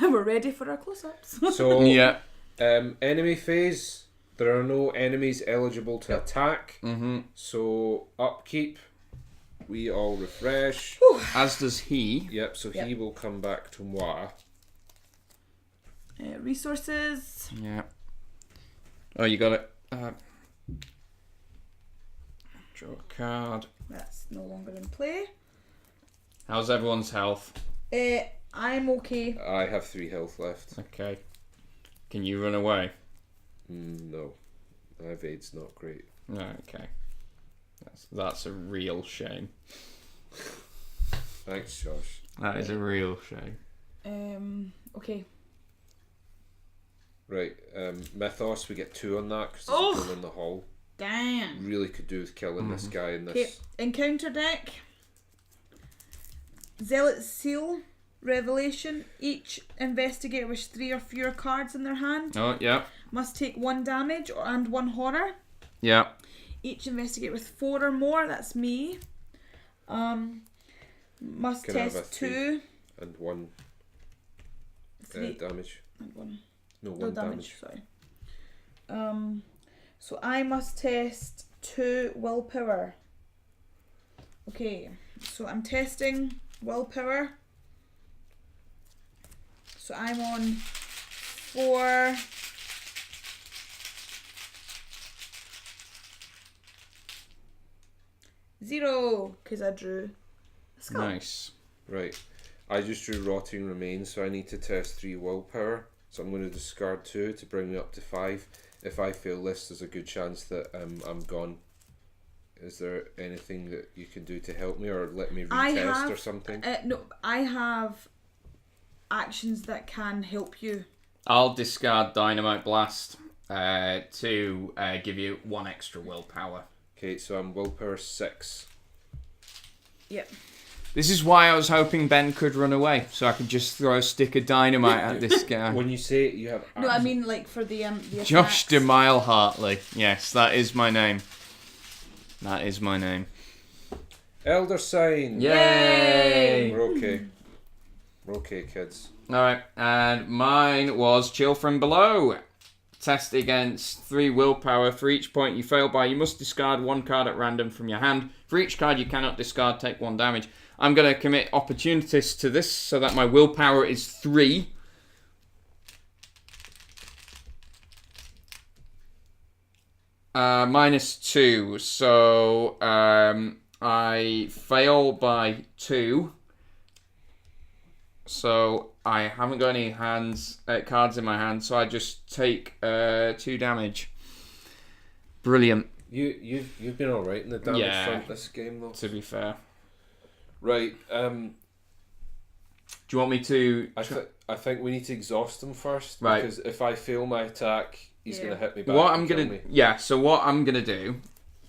We're ready for our close-ups. So, Yeah. enemy phase, there are no enemies eligible to attack. Mhm. So, upkeep, we all refresh. As does he. Yep, so he will come back to moi. Resources. Yeah. Oh, you got it. Draw a card. That's no longer in play. How's everyone's health? I'm okay. I have 3 health left. Okay. Can you run away? No. My evade's not great. No. Okay. That's a real shame. Thanks, Josh. That is a real shame. Okay. Right, Mythos, we get 2 on that because there's a Ghoul in the hall. Damn. Really could do with killing this guy in Okay. this. Encounter deck. Zealot Seal. Revelation. Each investigator with 3 or fewer cards in their hand Oh, yeah. must take 1 damage and 1 horror. Yeah. Each investigator with 4 or more, that's me, must Can I have a test 3? 2. And 1 Three. damage. And 1. No, No 1 damage, damage. sorry. So I must test 2 willpower. Okay, so I'm testing willpower. So I'm on 4. Zero, because I drew a skull. Nice. Right. I just drew Rotting Remains, so I need to test 3 willpower. So I'm going to discard 2 to bring me up to 5. If I fail this, there's a good chance that I'm gone. Is there anything that you can do to help me, or let me retest or something? No, I have actions that can help you. I'll discard Dynamite Blast to give you 1 extra willpower. Okay, so I'm willpower 6. Yep. This is why I was hoping Ben could run away, so I could just throw a stick of dynamite at this guy. When you say you have... No, I mean like for the Josh attacks. DeMille Hartley. Yes, that is my name. That is my name. Elder Sign! Yay! We're okay. We're okay, kids. Alright, and mine was Chill from Below. Test against 3 willpower. For each point you fail by, you must discard 1 card at random from your hand. For each card you cannot discard, take 1 damage. I'm going to commit Opportunist to this so that my willpower is 3. -2. So I fail by 2. So I haven't got any cards in my hand, so I just take 2 damage. Brilliant. You've been alright in the damage front this game, though. To be fair. Right. Do you want me to? I think we need to exhaust them first. Right. Because if I fail my attack, He's going to hit me back. What I'm gonna so what I'm gonna do?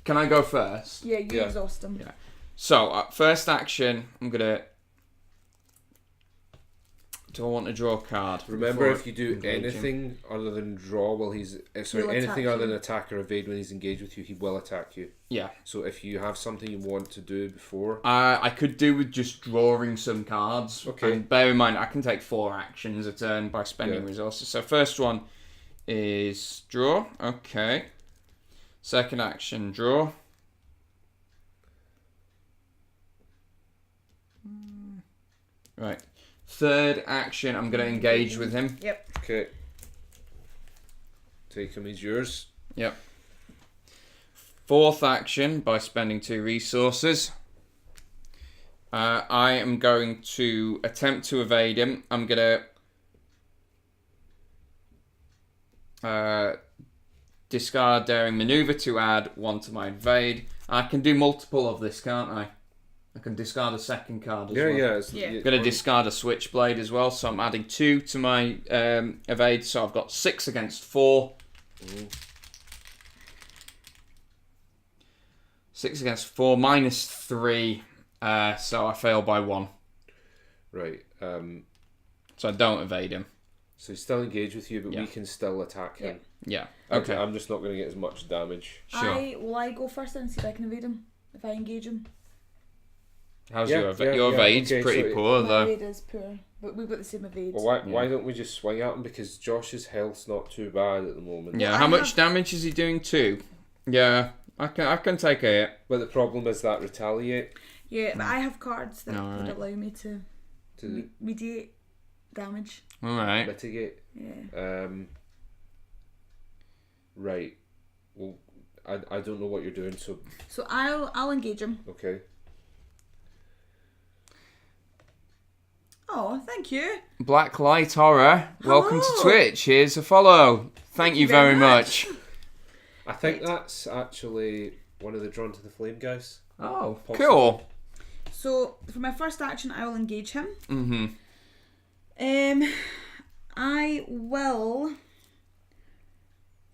Can I go first? Yeah, you exhaust him. Yeah. So first action, I'm gonna. Do I want to draw a card? Remember, if you do anything other than draw while he's anything other than attack or evade when he's engaged with you, he will attack you. Yeah. So if you have something you want to do before, I could do with just drawing some cards. Okay. And bear in mind, I can take 4 actions a turn by spending resources. So first one is draw. Okay. Second action, draw. Right. Third action, I'm going to engage with him. Yep. Okay. Take him, he's yours. Yep. Fourth action, by spending 2 resources, I am going to attempt to evade him. I'm going to discard Daring Maneuver to add 1 to my evade. I can do multiple of this, can't I? I can discard a second card as well. Yeah. I'm going to discard a Switchblade as well, so I'm adding 2 to my evade, so I've got 6 against 4. 6 against 4, minus 3, so I fail by 1. Right. So I don't evade him. So he's still engaged with you, but we can still attack him. Yeah. Okay. I'm just not going to get as much damage. Sure. Will I go first and see if I can evade him? If I engage him? How's your evade? Your evade's pretty poor, My though. evade is poor, but we've got the same evade. Well, why don't we just swing at him? Because Josh's health's not too bad at the moment. Yeah. How much damage is he doing? 2. Yeah. I can take a hit. But the problem is that retaliate. Yeah, but I have cards that would allow me to mediate damage. All right. Mitigate. Yeah. Right. Well, I don't know what you're doing, so. So I'll engage him. Okay. Oh, thank you. Blacklight Horror. Hello. Welcome to Twitch. Here's a follow. Thank you very much. I think that's actually one of the Drawn to the Flame guys. Oh, Possibly. cool. So for my first action, I will engage him. Mm-hmm. I will.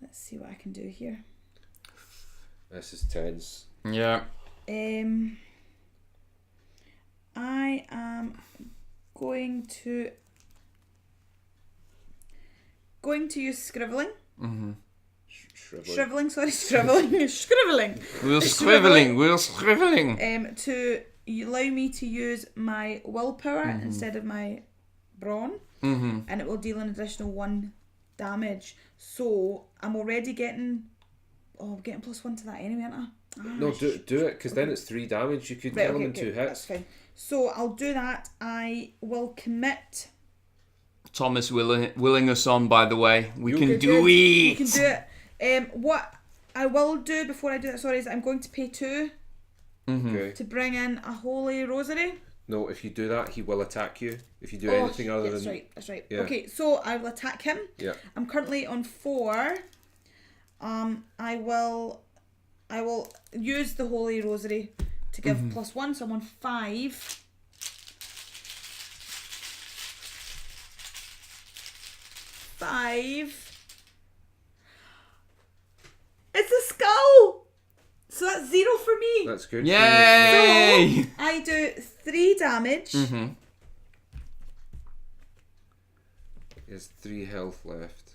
Let's see what I can do here. This is tense. Yeah. I am going to use scribbling. Mm-hmm. Shriveling. We're scribbling. To allow me to use my willpower instead of my brawn, and it will deal an additional 1 damage. So I'm already getting. Oh, I'm getting +1 to that anyway, aren't I? No, do it, because then it's 3 damage. You could kill him in 2 hits. That's fine. So I'll do that. I will commit. Thomas willing us on, by the way. We can do it. it. You can do it. What I will do before I do that, is I'm going to pay 2 to bring in a Holy Rosary. No, if you do that, he will attack you. If you do anything other than... That's right. Yeah. Okay, so I will attack him. Yeah. I'm currently on 4. I will use the Holy Rosary to give +1, so I'm on 5. 5. It's a skull! So that's 0 for me. That's good. Yay! So I do 3 damage. Mm-hmm. He has 3 health left.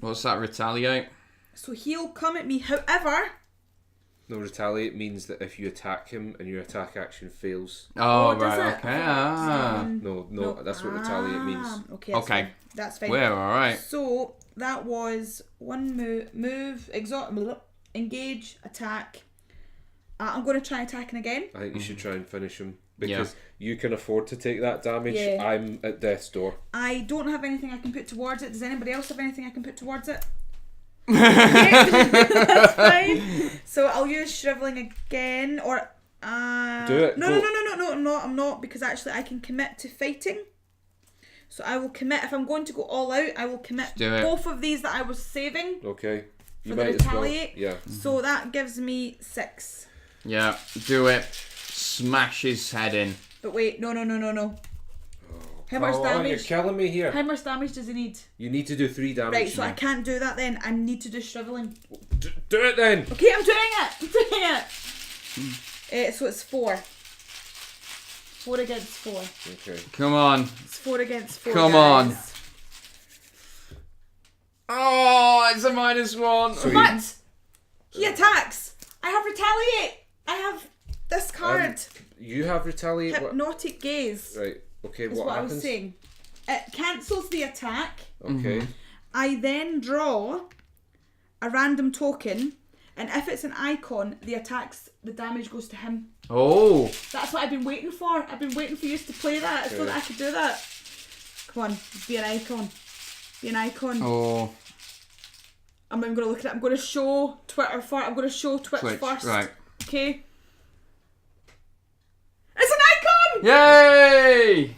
What's that, retaliate? So he'll come at me. However... No, retaliate means that if you attack him and your attack action fails... Oh, does right, it? okay. No, that's what retaliate means. Okay, that's fine. We're alright. So that was 1 move, engage, attack. I'm going to try attacking again. I think you should try and finish him. Because you can afford to take that damage. Yeah. I'm at death's door. I don't have anything I can put towards it. Does anybody else have anything I can put towards it? That's fine. So I'll use shriveling again, or do it. No, I'm not, because actually I can commit to fighting. So I will commit. If I'm going to go all out, I will commit both of these that I was saving. Okay. You might retaliate. Yeah. So that gives me 6. Yeah, do it. Smash his head in. But wait, no. Oh, How much You're damage? killing me here. How much damage does he need? You need to do 3 damage. Right, so I can't do that then. I need to do shriveling. Do it then. Okay, I'm doing it. I'm doing it. So it's 4. 4 against 4. Okay. Come on. It's 4 against 4. Come on. Oh, it's a -1. So What? He attacks. I have retaliate. I have this card. You have retaliate. Hypnotic gaze. Right. Okay. Is What what I happens? was saying. It cancels the attack. Okay. I then draw a random token, and if it's an icon, the damage goes to him. Oh. That's what I've been waiting for. I've been waiting for you to play that so that I could do that. Come on, be an icon. Be an icon. Oh. I'm going to look at it. I'm going to show Twitter first. I'm going to show Twitch first. Right. Okay. It's an icon! Yay!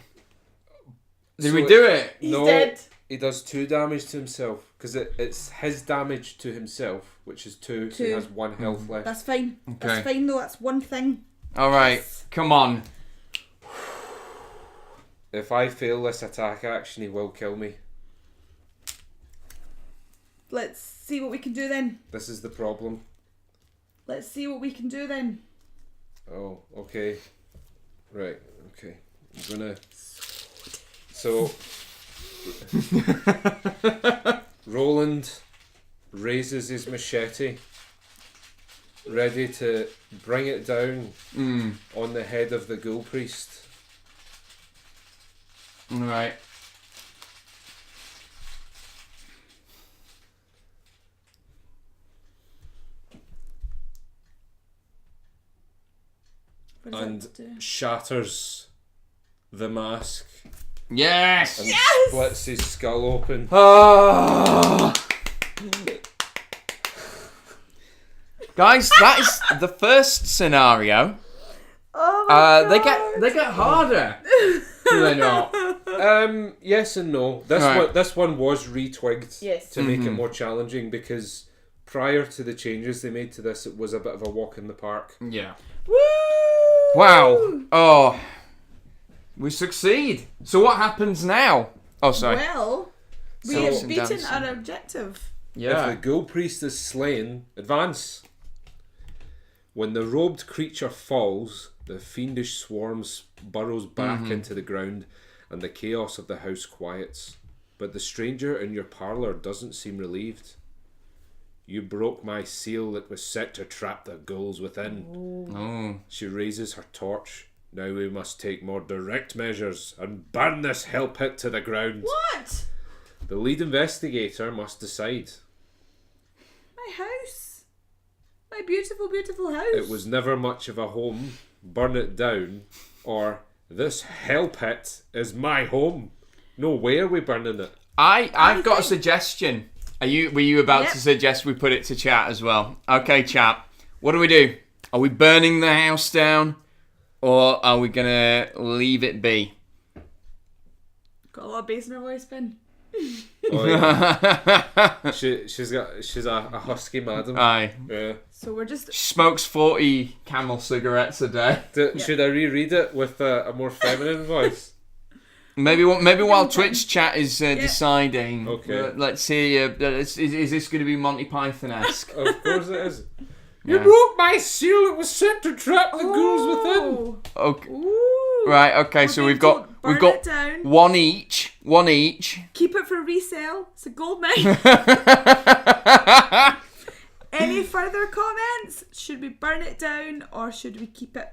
Did we do it? He's No. dead. He does 2 damage to himself because it's his damage to himself, which is 2. So he 2. has 1 health left. That's fine. Okay. That's fine though. That's one thing. All right. Come on. If I fail this attack action, he will kill me. Let's see what we can do then. This is the problem. Let's see what we can do then. Oh, okay. Right, okay. I'm gonna... So... Roland raises his machete, ready to bring it down on the head of the ghoul priest. All right. What does And that do? shatters the mask Yes. and splits his skull open. Oh. Guys, that is the first scenario. Oh my They get harder. Do they not? Yes and no. This one was retwigged to make it more challenging because prior to the changes they made to this, it was a bit of a walk in the park. Yeah. Woo! Wow. Oh. We succeed. So what happens now? Oh, sorry. Well, we So- have beaten Dancing. our objective. Yeah. If the ghoul priest is slain, advance. When the robed creature falls, the fiendish swarm burrows back into the ground and the chaos of the house quiets. But the stranger in your parlour doesn't seem relieved. You broke my seal that was set to trap the ghouls within. Oh. She raises her torch. Now we must take more direct measures and burn this hell pit to the ground. What? The lead investigator must decide. My house. My beautiful, beautiful house. It was never much of a home. Burn it down. Or this hell pit is my home. No, where are we burning it? I've got a suggestion. Were you about Yep. to suggest we put it to chat as well? Okay, chat. What do we do? Are we burning the house down? Or are we gonna leave it be? Got a lot of bass in her voice, Ben. Oh, yeah. she's a husky madam. Aye. Yeah. So we're just... She smokes 40 Camel cigarettes a day. Should I reread it with a more feminine voice? Maybe while Twitch chat is deciding. Okay. Let's see. Is this going to be Monty Python-esque? Of course it is. Yeah. You broke my seal. It was sent to trap the ghouls within. Okay. Ooh. Right. Okay. So we've got it down. one each. One each. Keep it for resale. It's a gold mine. Any further comments? Should we burn it down or should we keep it?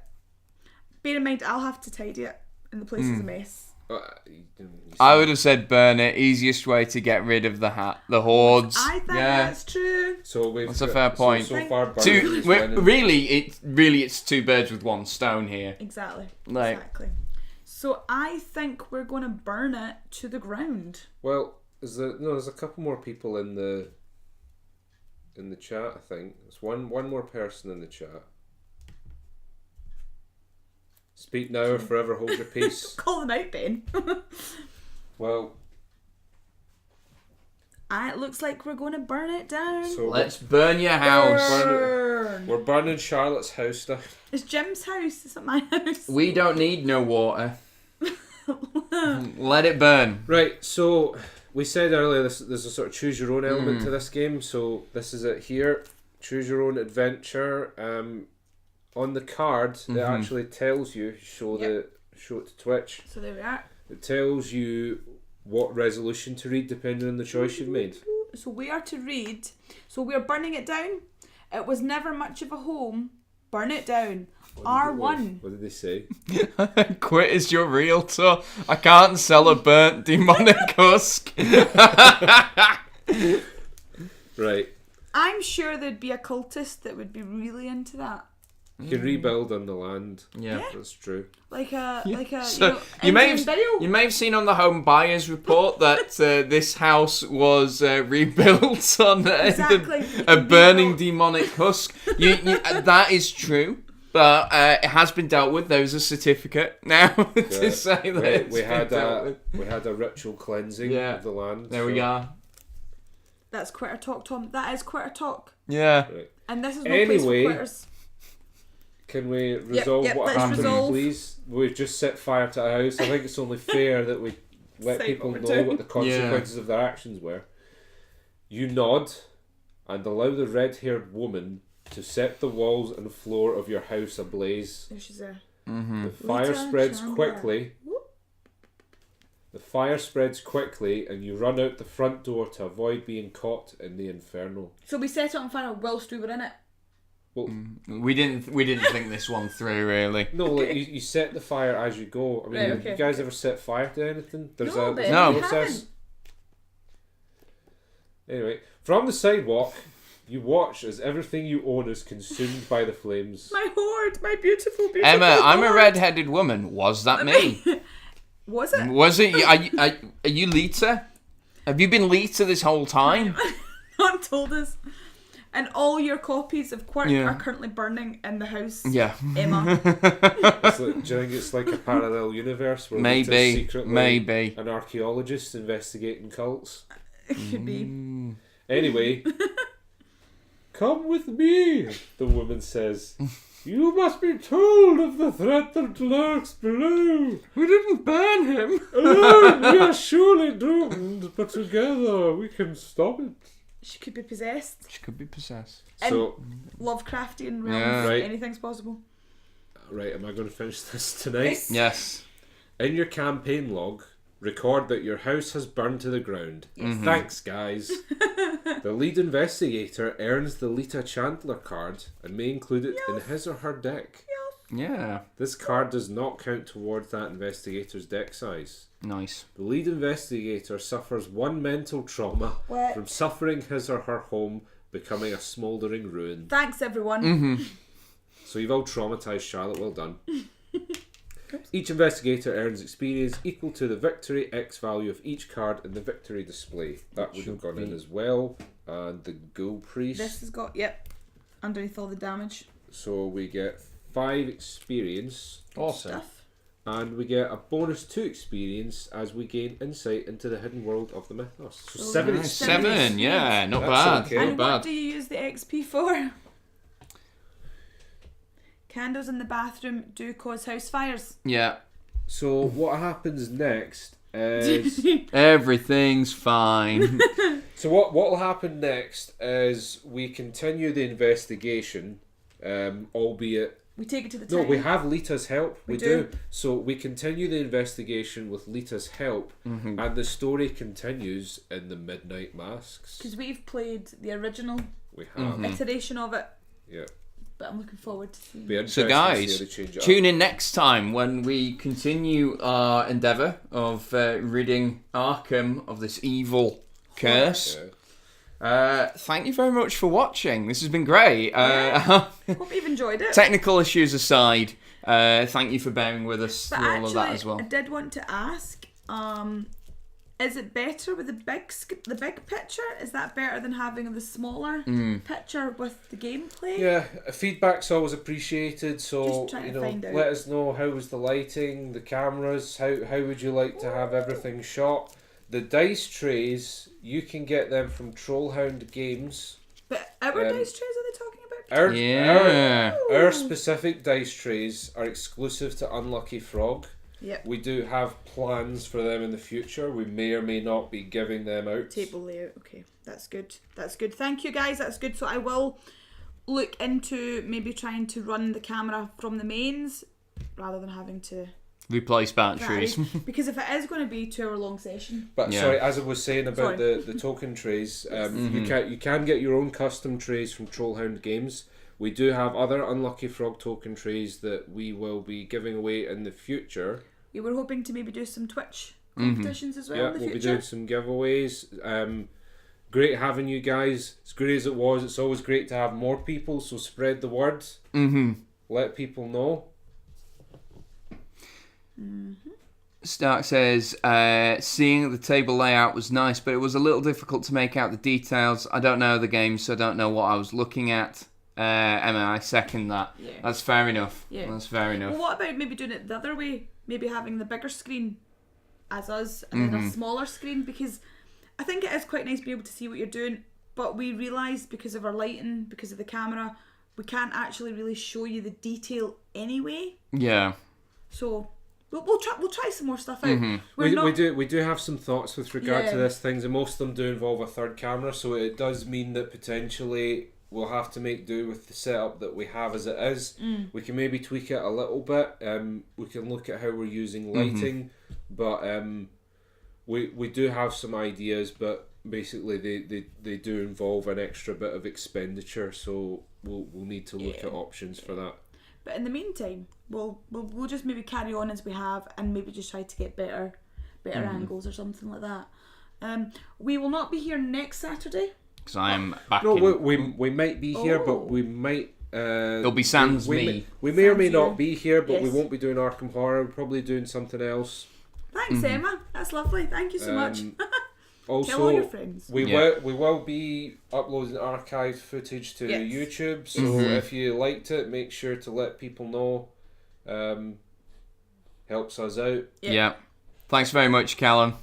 Bear in mind, I'll have to tidy it, and the place is a mess. I would have said burn it. Easiest way to get rid of the hordes. I think that's true. So That's a fair point. So far, burning is winning. Really, it's 2 birds with 1 stone here. Exactly. Like- Exactly. So I think we're going to burn it to the ground. Well, there's a couple more people in the chat. I think there's one more person in the chat. Speak now or forever hold your peace. Call them out, Ben. Well, It looks like we're going to burn it down. so Let's burn your house. Burn. we're burning Charlotte's house down. It's Jim's house. It's not my house. We don't need no water. Let it burn. Right, so we said earlier there's a sort of choose your own element to this game, so this is it here. Choose your own adventure. On the card, it actually tells you, show it to Twitch. So there we are. It tells you what resolution to read depending on the choice you've made. So we are to read. So we are burning it down. It was never much of a home. Burn it down. R1. What did they say? Quit as your realtor. I can't sell a burnt demonic husk. Right. I'm sure there'd be a cultist that would be really into that. You can rebuild on the land. Yeah. That's true. Like a So you may have seen on the home buyers report that this house was rebuilt on a burning demonic husk. That is true, but it has been dealt with. There is a certificate now to say that we had a ritual cleansing of the land. There we go. That's quitter talk, Tom. That is quitter talk. Yeah. Right. And this is no place for quitters. Can we resolve what happened, please? We've just set fire to a house. I think it's only fair that we let people know what the consequences of their actions were. You nod and allow the red-haired woman to set the walls and floor of your house ablaze. There she's there. The fire spreads quickly. The fire spreads quickly, and you run out the front door to avoid being caught in the inferno. So we set it on fire whilst we were in it. Well, we didn't think this one through, really. No, like you set the fire as you go. I mean, you guys ever set fire to anything? There's no, a process. Anyway, from the sidewalk, you watch as everything you own is consumed by the flames. My hoard, my beautiful Emma, hoard. I'm a red-headed woman. Was that me? Was it? Was it? Are you Lita? Have you been Lita this whole time? Not told us. And all your copies of Quirk are currently burning in the house. Yeah. Emma. Do you think it's like a parallel universe where Lita's secretly an archaeologist investigating cults? It could be. Anyway, come with me, the woman says. You must be told of the threat that lurks below. We didn't burn him. Alone, we are surely doomed, but together we can stop it. She could be possessed. So, Lovecraftian realms, anything's possible. Right, am I going to finish this tonight? Yes. In your campaign log, record that your house has burned to the ground. Yes. Thanks, guys. The lead investigator earns the Lita Chandler card and may include it in his or her deck. Yeah. This card does not count towards that investigator's deck size. Nice. The lead investigator suffers one mental trauma from suffering his or her home becoming a smouldering ruin. Thanks, everyone. So you've all traumatised Charlotte. Well done. Each investigator earns experience equal to the victory X value of each card in the victory display. That would have gone in as well. And the Ghoul Priest. This has got, underneath all the damage. So we get 5 experience. Awesome. Stuff. And we get a bonus 2 experience as we gain insight into the hidden world of the mythos. So 7 experience. 7, yeah, not That's bad. okay. And Not bad. what do you use the XP for? Candles in the bathroom do cause house fires. Yeah. So what happens next is... Everything's fine. So what will happen next is we continue the investigation, albeit... We take it to the town. No, we have Lita's help. We do. So we continue the investigation with Lita's help, and the story continues in the Midnight Masks. Because we've played the original We have. iteration of it. Yeah. But I'm looking forward to seeing Be it. interesting So to guys, see how they change it tune up. in next time when we continue our endeavour of ridding Arkham of this evil curse. Yeah. Thank you very much for watching. This has been great. Hope you've enjoyed it. Technical issues aside, thank you for bearing with us But through all of that actually, as well. I did want to ask, is it better with the big picture? Is that better than having the smaller picture with the gameplay? Yeah, feedback's always appreciated. So Just trying to find out. let us know how was the lighting, the cameras. How would you like to have everything shot? The dice trays, you can get them from Trollhound Games. But our dice trays, are they talking about? Our specific dice trays are exclusive to Unlucky Frog. Yep. We do have plans for them in the future. We may or may not be giving them out. Table layout. Okay, that's good. That's good. Thank you, guys. That's good. So I will look into maybe trying to run the camera from the mains rather than having to replace batteries. Because if it is going to be a 2-hour-long session. But sorry, as I was saying about the token trays, you can get your own custom trays from Trollhound Games. We do have other Unlucky Frog token trays that we will be giving away in the future. We were hoping to maybe do some Twitch competitions as well in the future. We'll be doing some giveaways. Great having you guys. As great as it was, it's always great to have more people, so spread the word. Let people know. Stark says, seeing the table layout was nice, but it was a little difficult to make out the details. I don't know the game, so I don't know what I was looking at. Emma, I second that. Yeah. That's fair enough. Yeah. That's fair enough. Well, what about maybe doing it the other way? Maybe having the bigger screen as us and then a smaller screen, because I think it is quite nice to be able to see what you're doing, but we realised because of our lighting, because of the camera, we can't actually really show you the detail anyway. Yeah. So we'll try some more stuff out. We do have some thoughts with regard to this things, and most of them do involve a third camera, so it does mean that potentially we'll have to make do with the setup that we have as it is. We can maybe tweak it a little bit. We can look at how we're using lighting, but we do have some ideas, but basically they do involve an extra bit of expenditure, so we'll need to look at options for that. But in the meantime, we'll just maybe carry on as we have, and maybe just try to get better angles or something like that. We will not be here next Saturday. Because I am back. No, we might be here, but we might. There'll be Sans me. We may or may not be here, but we won't be doing Arkham Horror. We're probably doing something else. Thanks, Emma. That's lovely. Thank you so much. Also, tell all your friends. We will be uploading archived footage to YouTube. So if you liked it, make sure to let people know. Helps us out. Yeah. Thanks very much, Callum.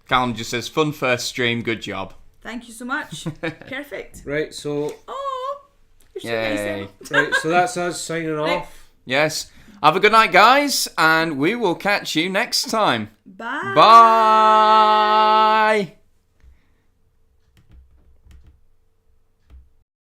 Callum just says, fun first stream, good job. Thank you so much. Perfect. Right, so... Oh, you're so nice, Emma. Right, so that's us signing off. Yes. Have a good night, guys, and we will catch you next time. Bye. Bye.